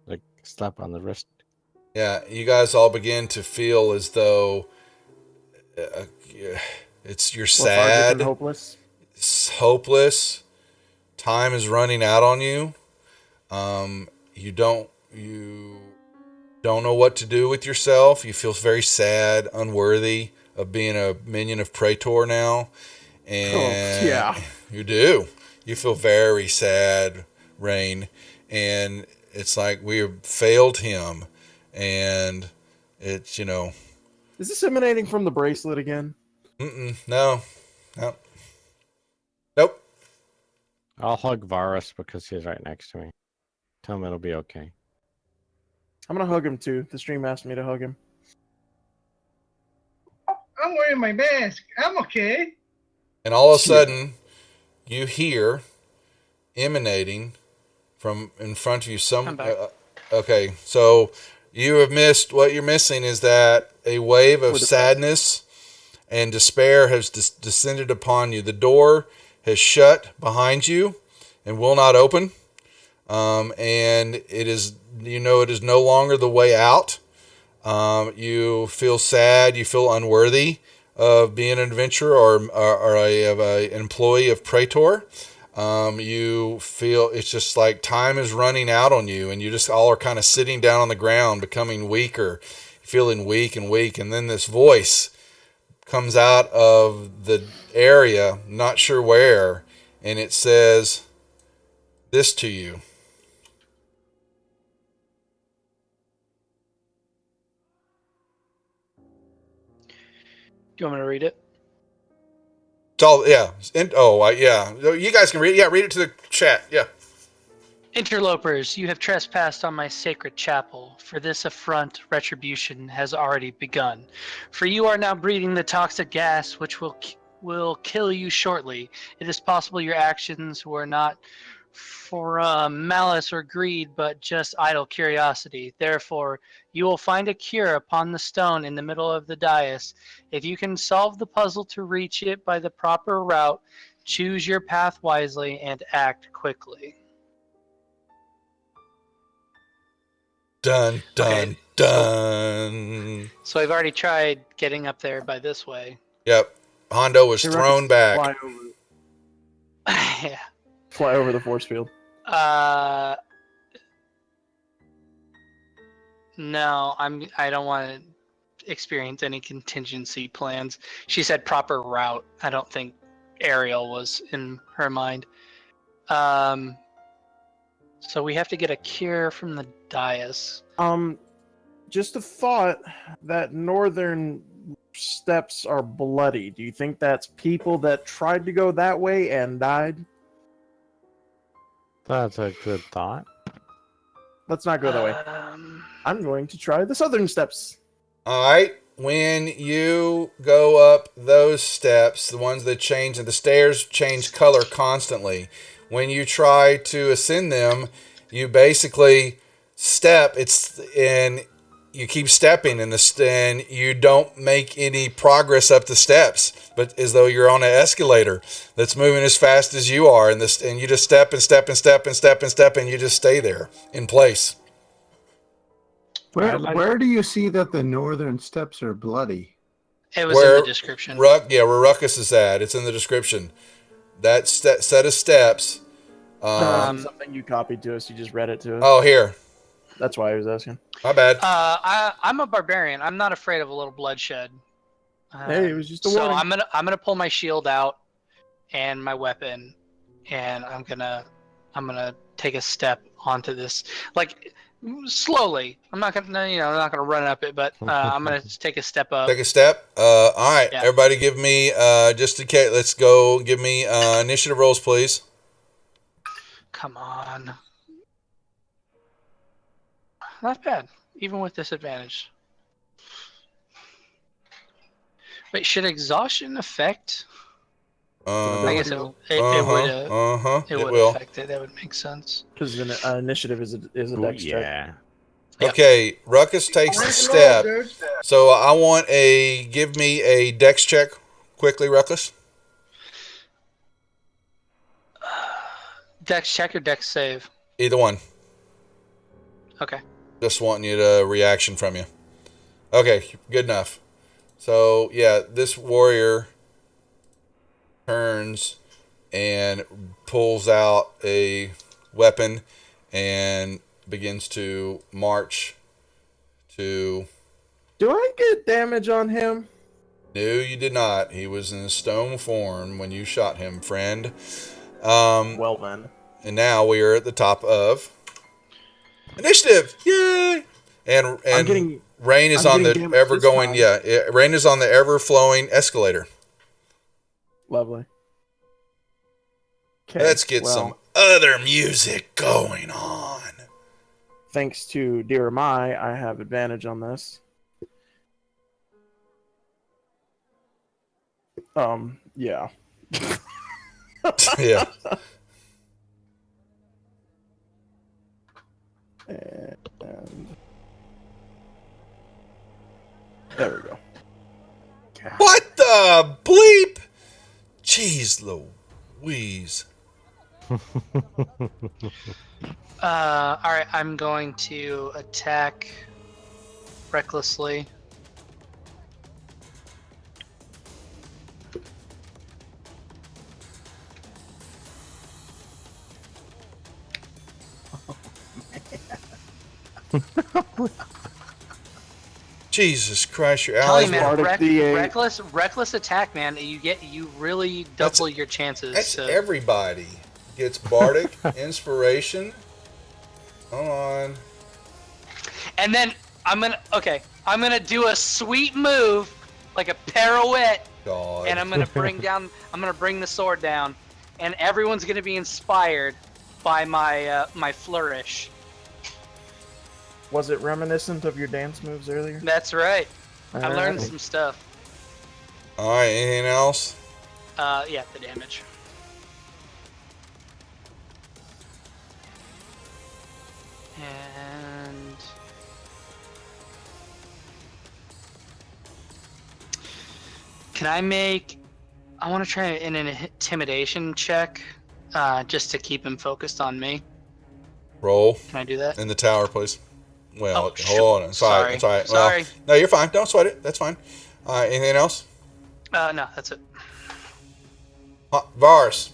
Like slap on the wrist. Yeah, you guys all begin to feel as though you're sad, And hopeless. it's hopeless. Time is running out on you. You don't know what to do with yourself. You feel very sad, unworthy of being a minion of Praetor now. And yeah. You do. You feel very sad, Rain. And it's like we have failed him. And it's, Is this emanating from the bracelet again? No. Nope. I'll hug Varus because he's right next to me. Tell him it'll be okay. I'm gonna hug him too. The stream asked me to hug him. I'm wearing my mask. I'm okay. And all of a sudden, you hear emanating from in front of you I'm back. Okay, so you have missed. What you're missing is that a wave of sadness and despair has descended upon you. The door has shut behind you and will not open. And it is, it is no longer the way out. You feel sad. You feel unworthy of being an adventurer or an employee of Praetor. You feel it's just like time is running out on you, and you just all are kind of sitting down on the ground, becoming weaker, feeling weak. And then this voice comes out of the area, not sure where, and it says this to you. Do you want me to read it? It's all, yeah. Yeah. You guys can read it. Yeah, read it to the chat. Yeah. Interlopers, you have trespassed on my sacred chapel. For this affront, retribution has already begun. For you are now breathing the toxic gas which will kill you shortly. It is possible your actions were not from malice or greed, but just idle curiosity. Therefore, you will find a cure upon the stone in the middle of the dais. If you can solve the puzzle to reach it by the proper route, choose your path wisely and act quickly. Dun Okay, dun dun. so I've already tried getting up there by this way. Yep. Hondo was Hey, Ruckus, thrown back. Yeah. Fly over the force field. No, I don't want to experience any contingency plans. She said proper route. I don't think aerial was in her mind. So we have to get a cure from the dais. Just a thought that northern steps are bloody. Do you think that's people that tried to go that way and died? That's a good thought. Let's not go that way. I'm going to try the southern steps. All right. When you go up those steps, the ones that change, and the stairs change color constantly. When you try to ascend them, you basically step. And you keep stepping, and you don't make any progress up the steps, but as though you're on an escalator that's moving as fast as you are, and you just step and step and step and step and step, and you just stay there in place. Where do you see that the northern steps are bloody? It was in the description. Where Ruckus is at. It's in the description. That set of steps. Something you copied to us. You just read it to us. Oh, here. That's why I was asking. My bad. I'm a barbarian. I'm not afraid of a little bloodshed. Hey, it was just a so warning. I'm gonna pull my shield out and my weapon, and I'm gonna take a step onto this, like slowly. I'm not gonna run up it, but I'm gonna take a step up. Take a step. All right, Yeah. Everybody, give me just in case. Let's go. Give me initiative rolls, please. Come on. Not bad, even with disadvantage. Wait, should exhaustion affect? I guess it would will affect it. That would make sense. Because initiative is a dex check. Yeah. Yep. Okay, Ruckus takes a step. So I want give me a dex check quickly, Ruckus. Dex check or dex save? Either one. Okay. Just wanting you to reaction from you. Okay, good enough. So yeah, this warrior turns and pulls out a weapon and begins to march to... Do I get damage on him? No, you did not. He was in stone form when you shot him, friend. Well then. And now we are at the top of initiative. Yay! And Rain is on the ever going. Yeah, Rain is on the ever flowing escalator. Lovely. Okay, Let's get some other music going on. Thanks to Dear Mai, I have advantage on this. Yeah. Yeah. And there we go. What the bleep? Jeez Louise. Alright, I'm going to attack recklessly. Jesus Christ, your Tell allies. you, man, reckless attack, man. You really double your chances. That's everybody gets bardic inspiration. Hold on. And then I'm gonna do a sweet move, like a pirouette, God. and I'm gonna bring the sword down, and everyone's gonna be inspired by my my flourish. Was it reminiscent of your dance moves earlier? That's right. I learned Alright. some stuff. All right, anything else? Yeah, the damage. Can I make? I want to try an intimidation check, just to keep him focused on me. Roll Can I do that? in the tower, please. Well, Oh, hold on. Sorry. It's all right. Well, Sorry. no, you're fine. Don't sweat it. That's fine. Anything else? No, that's it. Vars.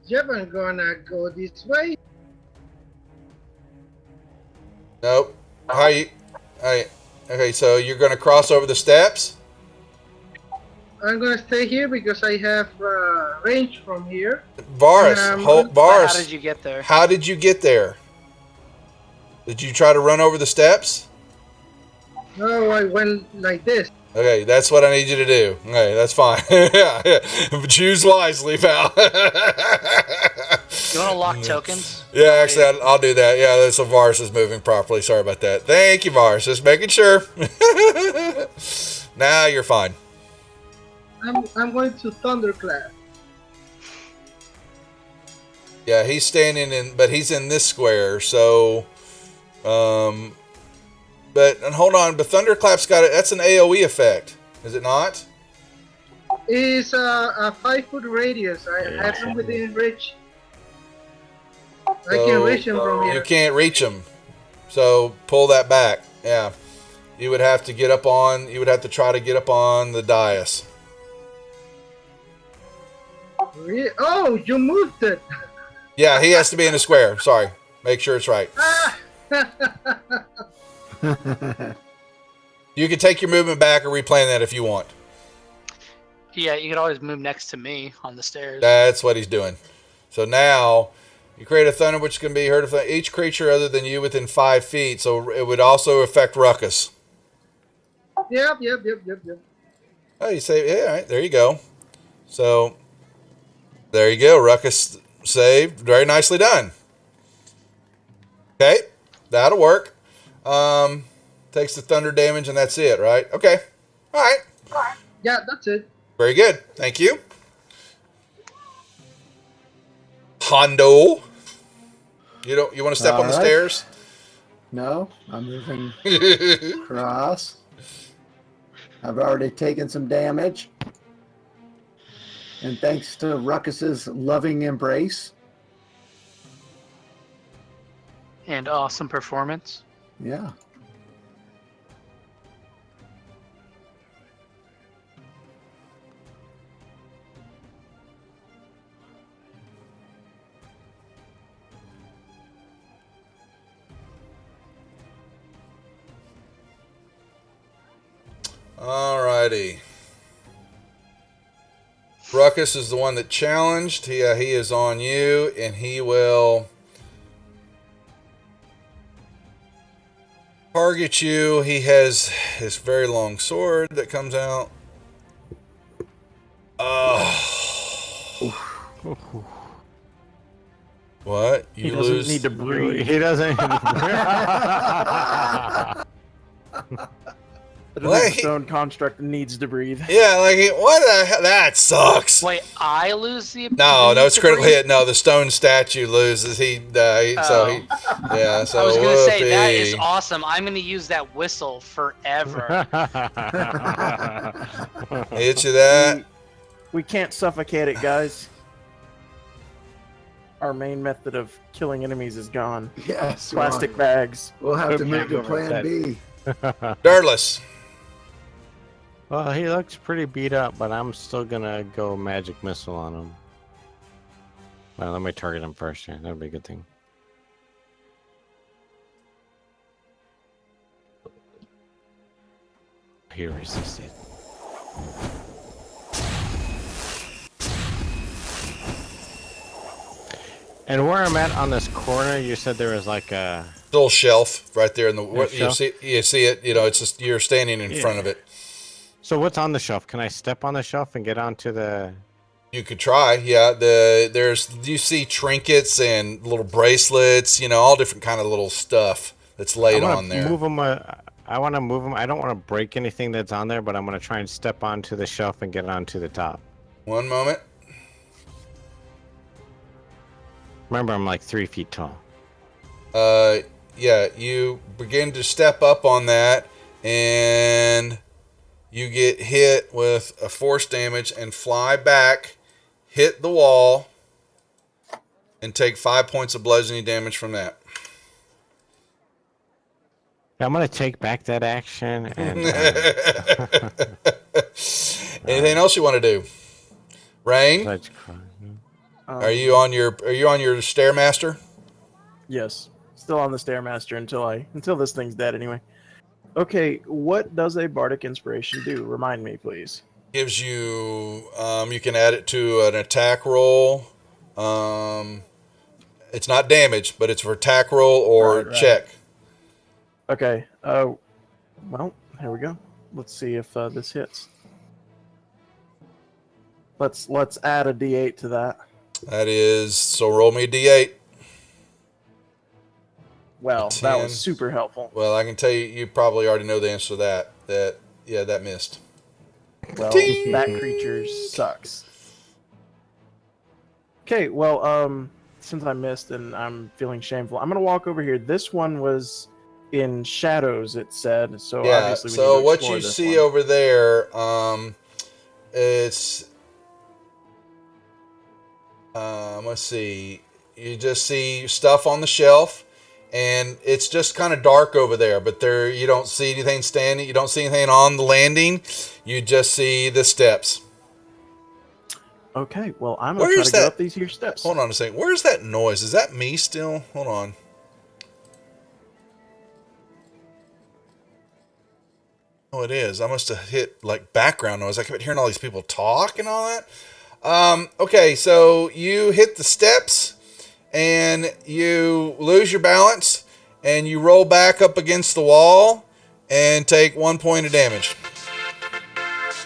Yep, I'm gonna go this way. Nope. How you? Okay, so you're gonna cross over the steps. I'm gonna stay here because I have range from here. Vars. But Vars. how did you get there? How did you get there? Did you try to run over the steps? No, I went like this. Okay, that's what I need you to do. Okay, that's fine. Yeah. Choose wisely, pal. You want to lock tokens? Yeah, actually, I'll do that. Yeah, so Vars is moving properly. Sorry about that. Thank you, Vars. Just making sure. Now you're fine. I'm going to Thunderclap. Yeah, he's standing in, but he's in this square. So, and hold on, but Thunderclap's got it. That's an AOE effect, is it not? It's a 5-foot radius. I have him within reach. I can reach him from You here. can't reach him. So pull that back. Yeah. You would have to get up on, you would have to try to get up on the dais. Oh, you moved it. Yeah, he has to be in the square. Sorry. Make sure it's right. You can take your movement back or replan that if you want. Yeah, you could always move next to me on the stairs. That's what he's doing. So now you create a thunder which can be heard of each creature other than you within 5 feet. So it would also affect Ruckus. Yep. Oh, you say, yeah, all right, there you go. So there you go. Ruckus saved. Very nicely done. Okay, that'll work. Takes the thunder damage and that's it, right? Okay. All right. Yeah, that's it. Very good. Thank you. Hondo. You want to step on the All right. stairs? No, I'm moving across. I've already taken some damage. And thanks to Ruckus's loving embrace. And awesome performance. Yeah. Alrighty. Ruckus is the one that challenged. He is on you, and he will target you. He has his very long sword that comes out. What? You He doesn't lose. need to breathe. He doesn't. What? The stone construct needs to breathe. Yeah, like what the hell? That sucks. Wait, I lose the No, ability it's to critical breathe? hit. No, the stone statue loses. He died. So he, yeah. So I was gonna say that whoopee. is awesome. I'm gonna use that whistle forever. Hit you that. We can't suffocate it, guys. Our main method of killing enemies is gone. Yes. Plastic bags. We'll have to Okay, move to go with Plan that. B. Dirtless. Well, he looks pretty beat up, but I'm still gonna go magic missile on him. Well, let me target him first. Yeah, that'd be a good thing. He resisted. And where I'm at on this corner, you said there was like a. Little shelf right there in the. Yeah, You shelf? see it. You know, it's just you're standing in front of it. So what's on the shelf? Can I step on the shelf and get onto the? You could try. Yeah. You see trinkets and little bracelets. You know, all different kind of little stuff that's laid on there. Move them. I want to move them. I don't want to break anything that's on there, but I'm going to try and step onto the shelf and get onto the top. One moment. Remember, I'm like 3 feet tall. Yeah, you begin to step up on that, and you get hit with a force damage and fly back, hit the wall, and take 5 points of bludgeoning damage from that. I'm gonna take back that action and. Anything else you want to do? Rain, Let's cry. are you on your stairmaster? Yes, still on the stairmaster until this thing's dead anyway. Okay, what does a bardic inspiration do? Remind me, please. Gives you you can add it to an attack roll. It's not damage, but it's for attack roll or Right. check. Okay. Well, here we go. Let's see if this hits. Let's add a D8 to that. That is, so roll me a d8. Well, that 10. was super helpful. Well, I can tell you, you probably already know the answer to that. That missed. Well, Ting! that creature sucks. Okay, well, since I missed and I'm feeling shameful, I'm gonna walk over here. This one was in shadows, it said. So Yeah. obviously we need So to what explore you this see one. over there, it's let's see. You just see stuff on the shelf, and it's just kind of dark over there. But there, you don't see anything standing. You don't see anything on the landing. You just see the steps. Okay, well, I'm gonna Where try is to go that? up these here steps. Hold on a second. Where's that noise? Is that me still? Hold on. Oh, it is. I must have hit like background noise. I kept hearing all these people talk and all that. Okay, so you hit the steps and you lose your balance and you roll back up against the wall and take 1 point of damage.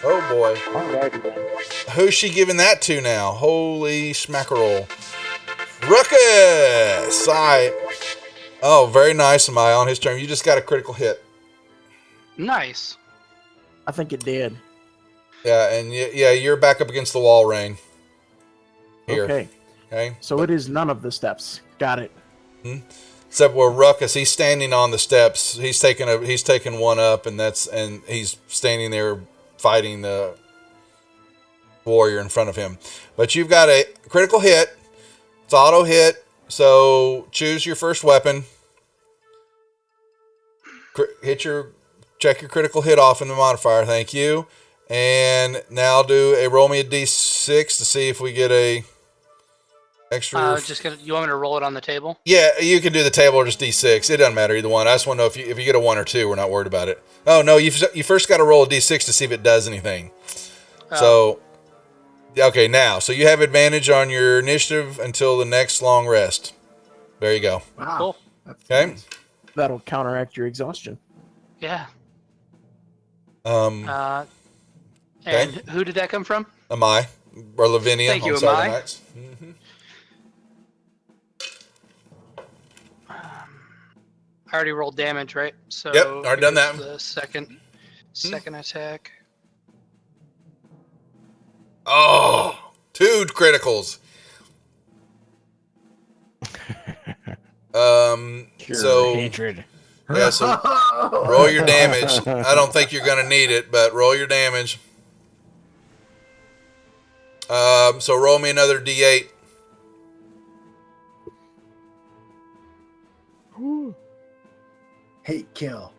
Oh boy. Alrighty then. Who's she giving that to now? Holy smackerel. Ruckus! Oh, very nice, Amaya, on his turn. You just got a critical hit. Nice. I think it did. Yeah, and you're back up against the wall, Rain. Here. Okay, Okay. so it is none of the steps. Got it. Except where Ruckus, he's standing on the steps. He's taking one up, and he's standing there fighting the warrior in front of him. But you've got a critical hit. It's auto hit. So choose your first weapon. Check your critical hit off in the modifier. Thank you. And now roll me a d6 to see if we get a extra. You want me to roll it on the table? Yeah, you can do the table or just d6. It doesn't matter either one. I just want to know if you get a 1 or 2, we're not worried about it. Oh no, you first got to roll a d6 to see if it does anything. So, okay, now so you have advantage on your initiative until the next long rest. There you go. Wow. Cool. That's Okay. nice. That'll counteract your exhaustion. Yeah. Um, And who did that come from? Amai or Lavinia Thank you, on Saturday Amai. nights. Mm-hmm. I already rolled damage, right? So Yep, already done that. here's the second attack. Oh, 2 criticals. So hatred. yeah, so roll your damage. I don't think you're gonna need it, but roll your damage. So roll me another d8. Hate kill.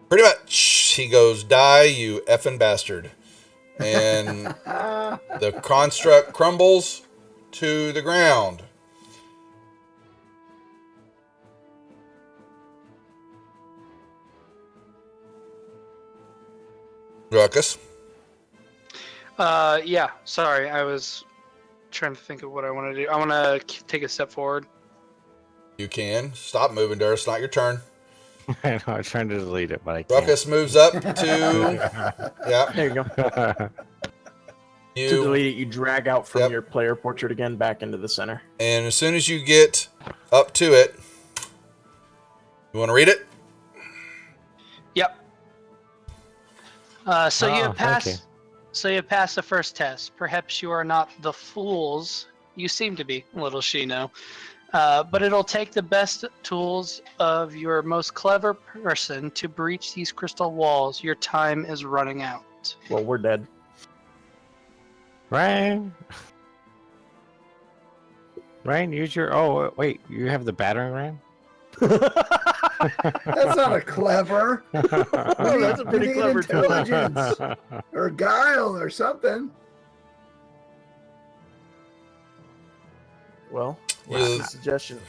Pretty much, he goes, "Die, you effing bastard," and the construct crumbles to the ground. Ruckus. Yeah. Sorry, I was trying to think of what I want to do. I want to take a step forward. You can stop moving, there. It's not your turn. I know, I'm trying to delete it, but I can't. Ruckus moves up to. Yeah. There you go. To You delete it, you drag out from Yep. your player portrait again back into the center. and as soon as you get up to it, you want to read it? Yep. So you Oh, have thank you. passed. So you have passed the first test. Perhaps you are not the fools you seem to be. Little she know. But it'll take the best tools of your most clever person to breach these crystal walls. Your time is running out. Well, we're dead. Ryan. Ryan, use your. Oh wait, you have the battering ram. That's not a clever. Oh, that's a pretty You need clever tool. intelligence or guile or something. Well, Yeah. what's the suggestion?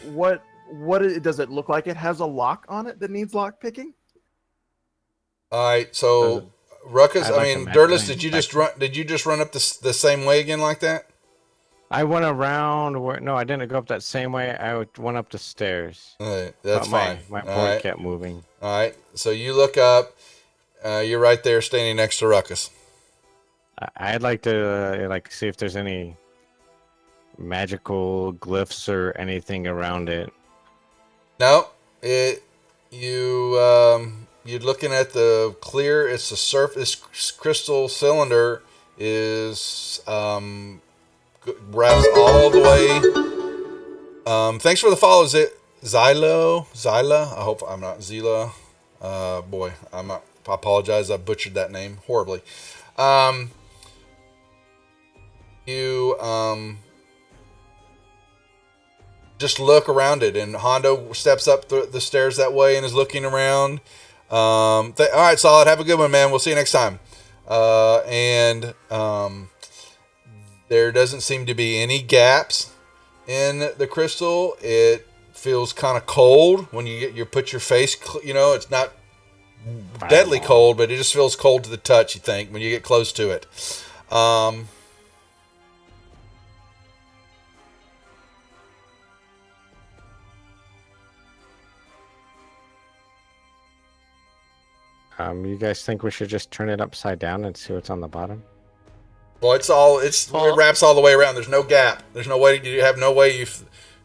Does it look like it has a lock on it that needs lock picking? All right, Does so it- Ruckus, I'd I like mean, to match Dirtless, mine. did you just run up the same way again like that? I went around. No, I didn't go up that same way. I went up the stairs. All right, that's But fine. My All board right, kept moving. all right. So you look up. You're right there, standing next to Ruckus. I'd like to see if there's any magical glyphs or anything around it. No, you're looking at the clear. It's a surface crystal cylinder is wraps all the way. Thanks for the follow. Is it Zyla? I hope I'm not Zila. Boy, I'm not. I apologize. I butchered that name horribly. You just look around it, and Hondo steps up the stairs that way and is looking around. All right, Solid. Have a good one, man. We'll see you next time. There doesn't seem to be any gaps in the crystal. It feels kind of cold when you put your face. It's not deadly cold, but it just feels cold to the touch. You think when you get close to it. You guys think we should just turn it upside down and see what's on the bottom? Well, it wraps all the way around. There's no gap. There's no way you have no way you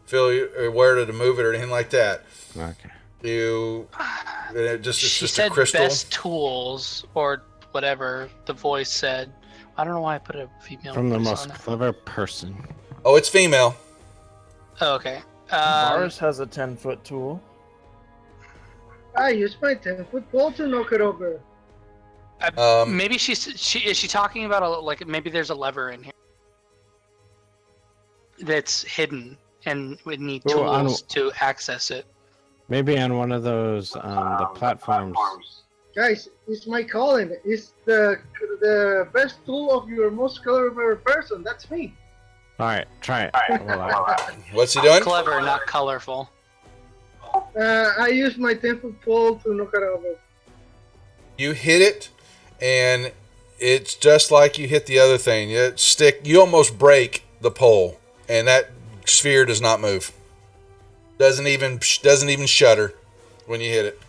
feel where to move it or anything like that. Okay. It's She just said a crystal. best tools or whatever the voice said. I don't know why I put a female From the voice most on it. clever person. Oh, it's female. Oh, okay. Boris has a 10-foot tool. I use my 10-foot pole to knock it over. Maybe is she talking about maybe there's a lever in here that's hidden and we need tools to access it. Maybe on one of those the platforms. Guys, it's my calling. It's the best tool of your most clever person. That's me. All right, try it. What's he doing? Clever, not colorful. I use my 10-foot pole to knock it over. You hit it, and it's just like you hit the other thing. You almost break the pole, and that sphere does not move. Doesn't even shudder when you hit it.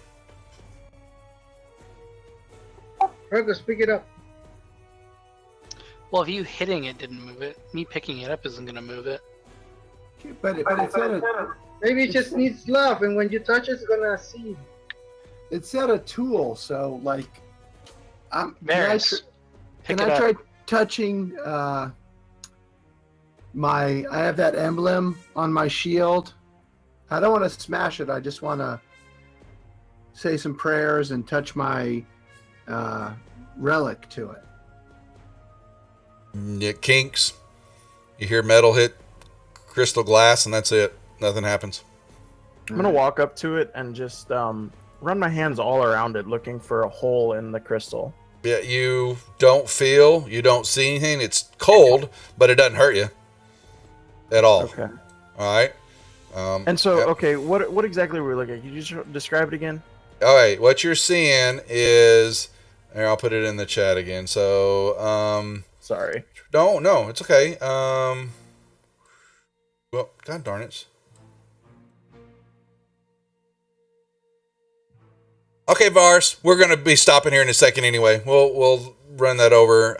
Marcus, pick it up. Well, if you hitting it didn't move it, me picking it up isn't going to move it. But it said a, Maybe it just needs love, and when you touch it, it's gonna see. it said a tool, so like, Varys, can I try touching I have that emblem on my shield. I don't want to smash it. I just want to say some prayers and touch my relic to it. It kinks. You hear metal hit crystal glass, and that's it. Nothing happens. I'm gonna walk up to it and just run my hands all around it, looking for a hole in the crystal. Yeah, you don't see anything. It's cold, but it doesn't hurt you at all. Okay. All right. And so, yep. okay, what exactly were we looking at? Can you just describe it again? All right. What you're seeing is, here, I'll put it in the chat again. So, Sorry. no, it's okay. Well, God darn it. Okay, Vars, we're gonna be stopping here in a second anyway. We'll run that over.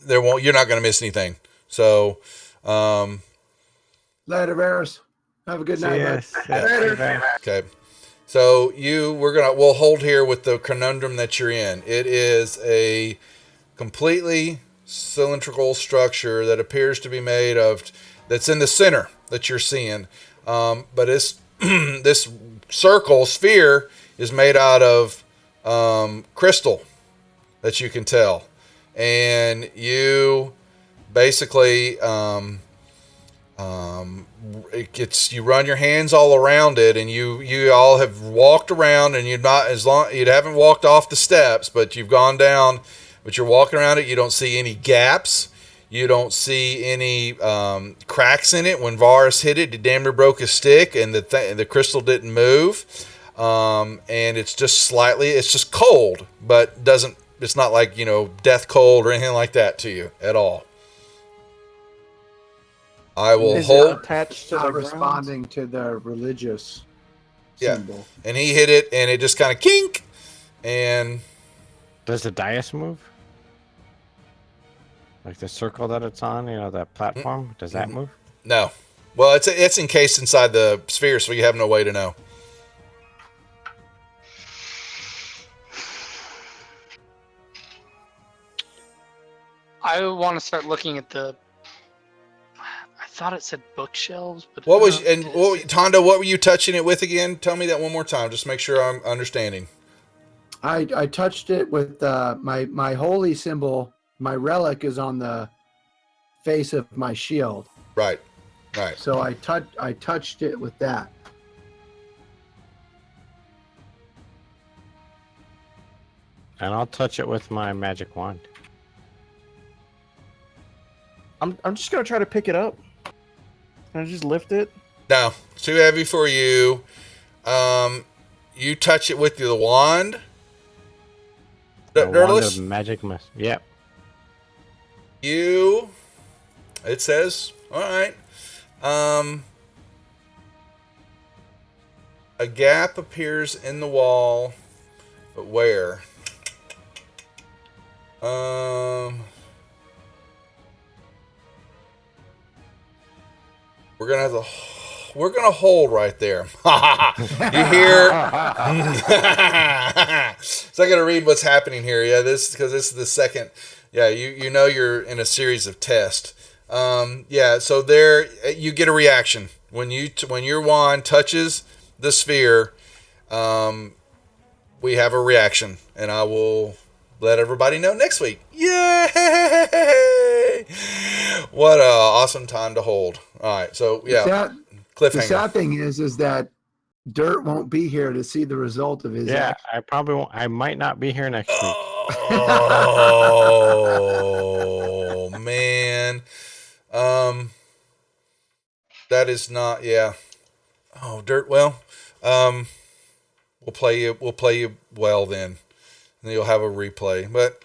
You're not gonna miss anything. So, Later, Varys. Have a good night, bud. okay. So we'll hold here with the conundrum that you're in. It is a completely cylindrical structure that appears to be made of, that's in the center that you're seeing. But this this circle sphere is made out of crystal that you can tell, and you basically it gets, you run your hands all around it, and you all have walked around, and you're not, as long, you haven't walked off the steps, but you've gone down, but you're walking around it. You don't see any gaps. You don't see any cracks in it. When Varus hit it, he damn near broke his stick, and the crystal didn't move. And it's just it's just cold, but it's not like, death cold or anything like that to you at all. I will Is hold. it attached to Not the ground? responding to the religious Yeah. symbol. And he hit it, and it just kind of kink, and Does the dais move? Like the circle that it's on, that platform, does that move? no. Well, it's encased inside the sphere, so you have no way to know. I want to start looking at the. I thought it said bookshelves, but Tondo, what were you touching it with again? Tell me that one more time, just make sure I'm understanding. I touched it with my holy symbol. My relic is on the face of my shield. Right. So I touched it with that. And I'll touch it with my magic wand. I'm just gonna try to pick it up. Can I just lift it? No, it's too heavy for you. You touch it with the wand. The wand Dirtless? of magic mist. Yep. It says, all right. A gap appears in the wall, but where? We're gonna hold right there. You hear? So I gotta read what's happening here. Yeah, because this is the second. Yeah, you know you're in a series of tests. Yeah, so there you get a reaction when your wand touches the sphere. We have a reaction, and I will let everybody know next week. Yay! What a awesome time to hold. All right, so yeah, The cliffhanger. sad thing is that Dirt won't be here to see the result of his action. I probably won't. I might not be here next week. Oh man, that is not. Yeah. Oh, Dirt. Well, we'll play you. We'll play you well then, and you'll have a replay. But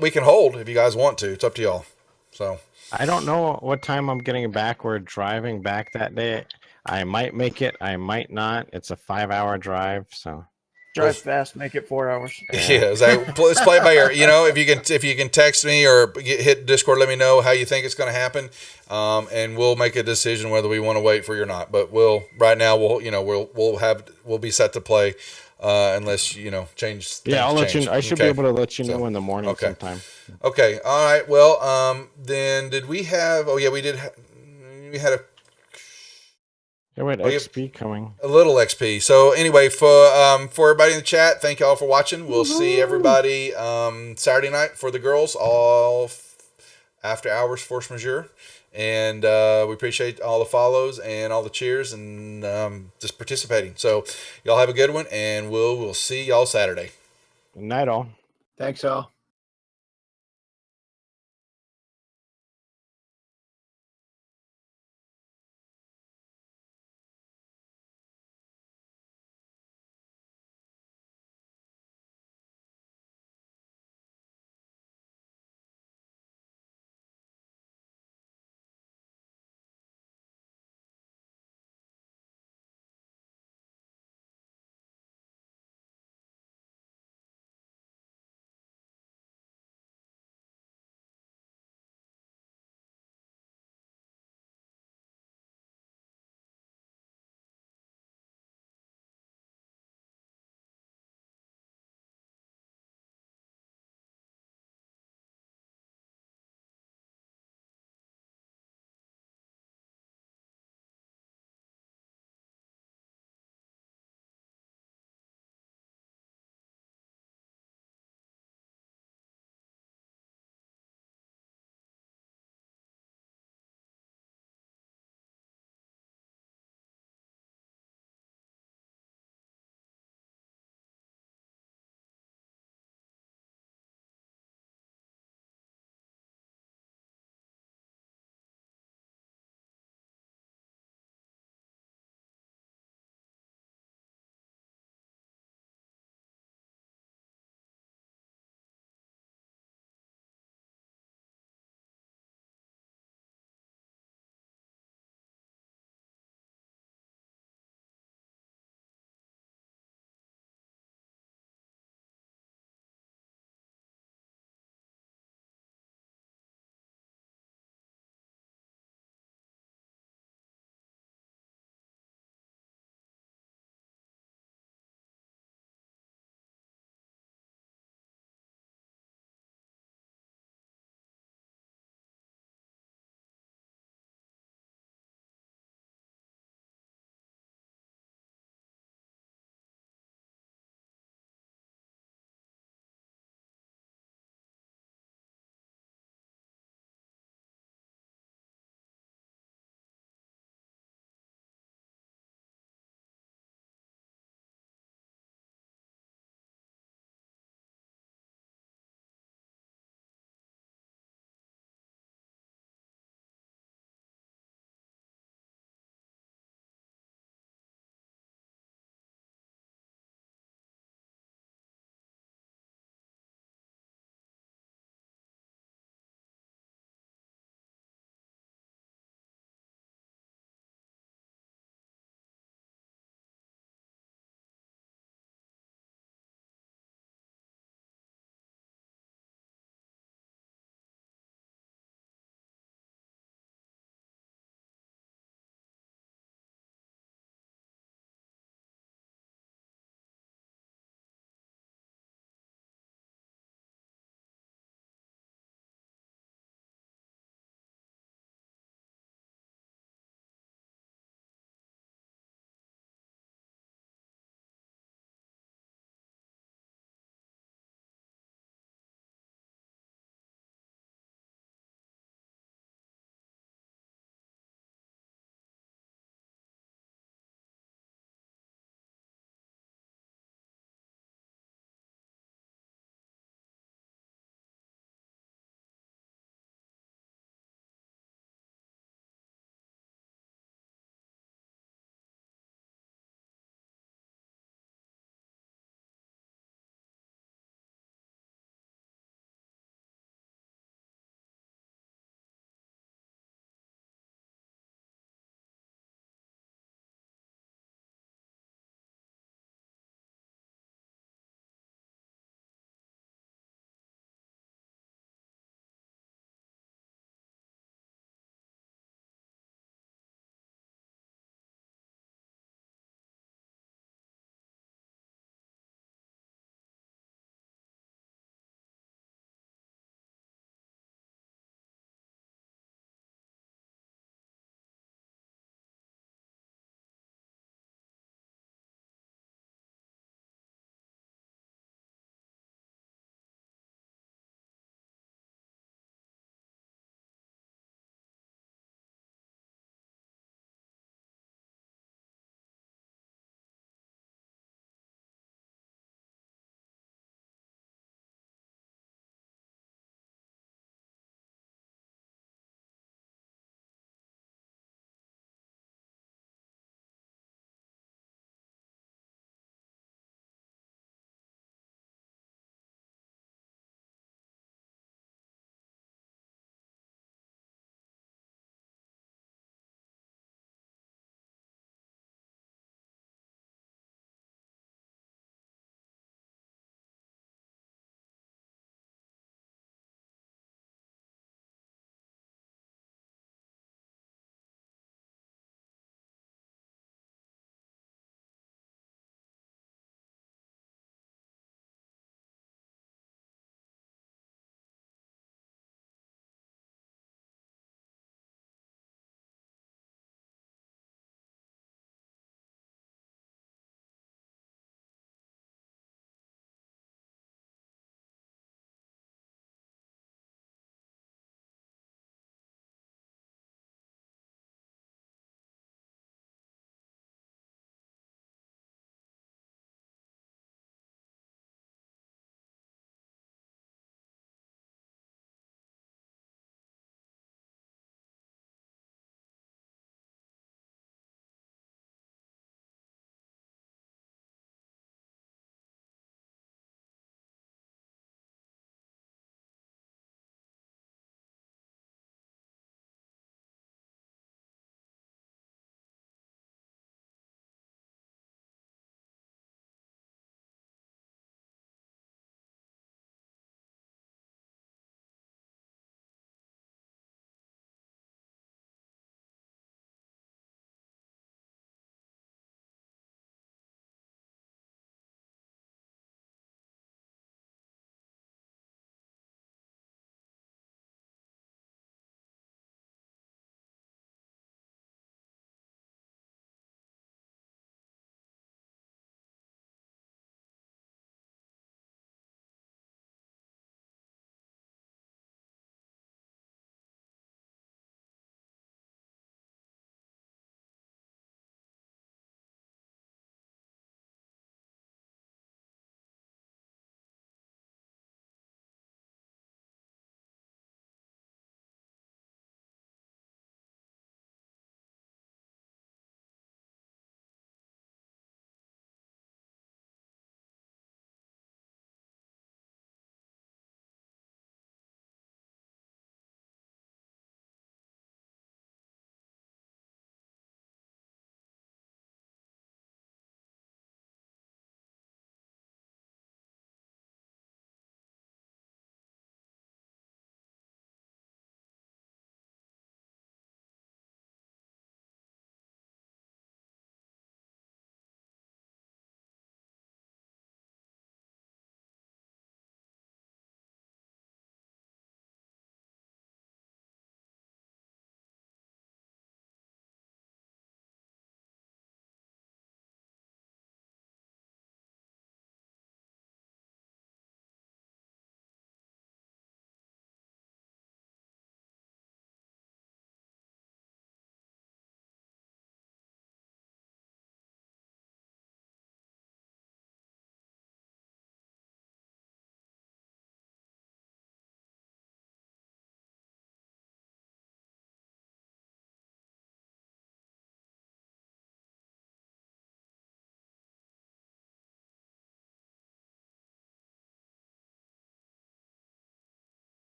we can hold if you guys want to. It's up to y'all. So I don't know what time I'm getting back. We're driving back that day. I might make it. I might not. It's a 5-hour drive, so Drive fast, make it 4 hours. yeah, let's play it by ear. If you can text me or hit Discord, let me know how you think it's going to happen, and we'll make a decision whether we want to wait for you or not. But we'll be set to play, unless change. Yeah, I'll let you know. I should be able to let you know So, in the morning okay. sometime. Okay, all right. Well, then did we have? Oh yeah, we did. We had Yeah, we had XP coming. a little XP. So anyway, for everybody in the chat, thank you all for watching. We'll see everybody Saturday night for the girls, all after hours force majeure, and we appreciate all the follows and all the cheers and just participating. So y'all have a good one, and we'll see y'all Saturday. Good night, all. Thanks, all.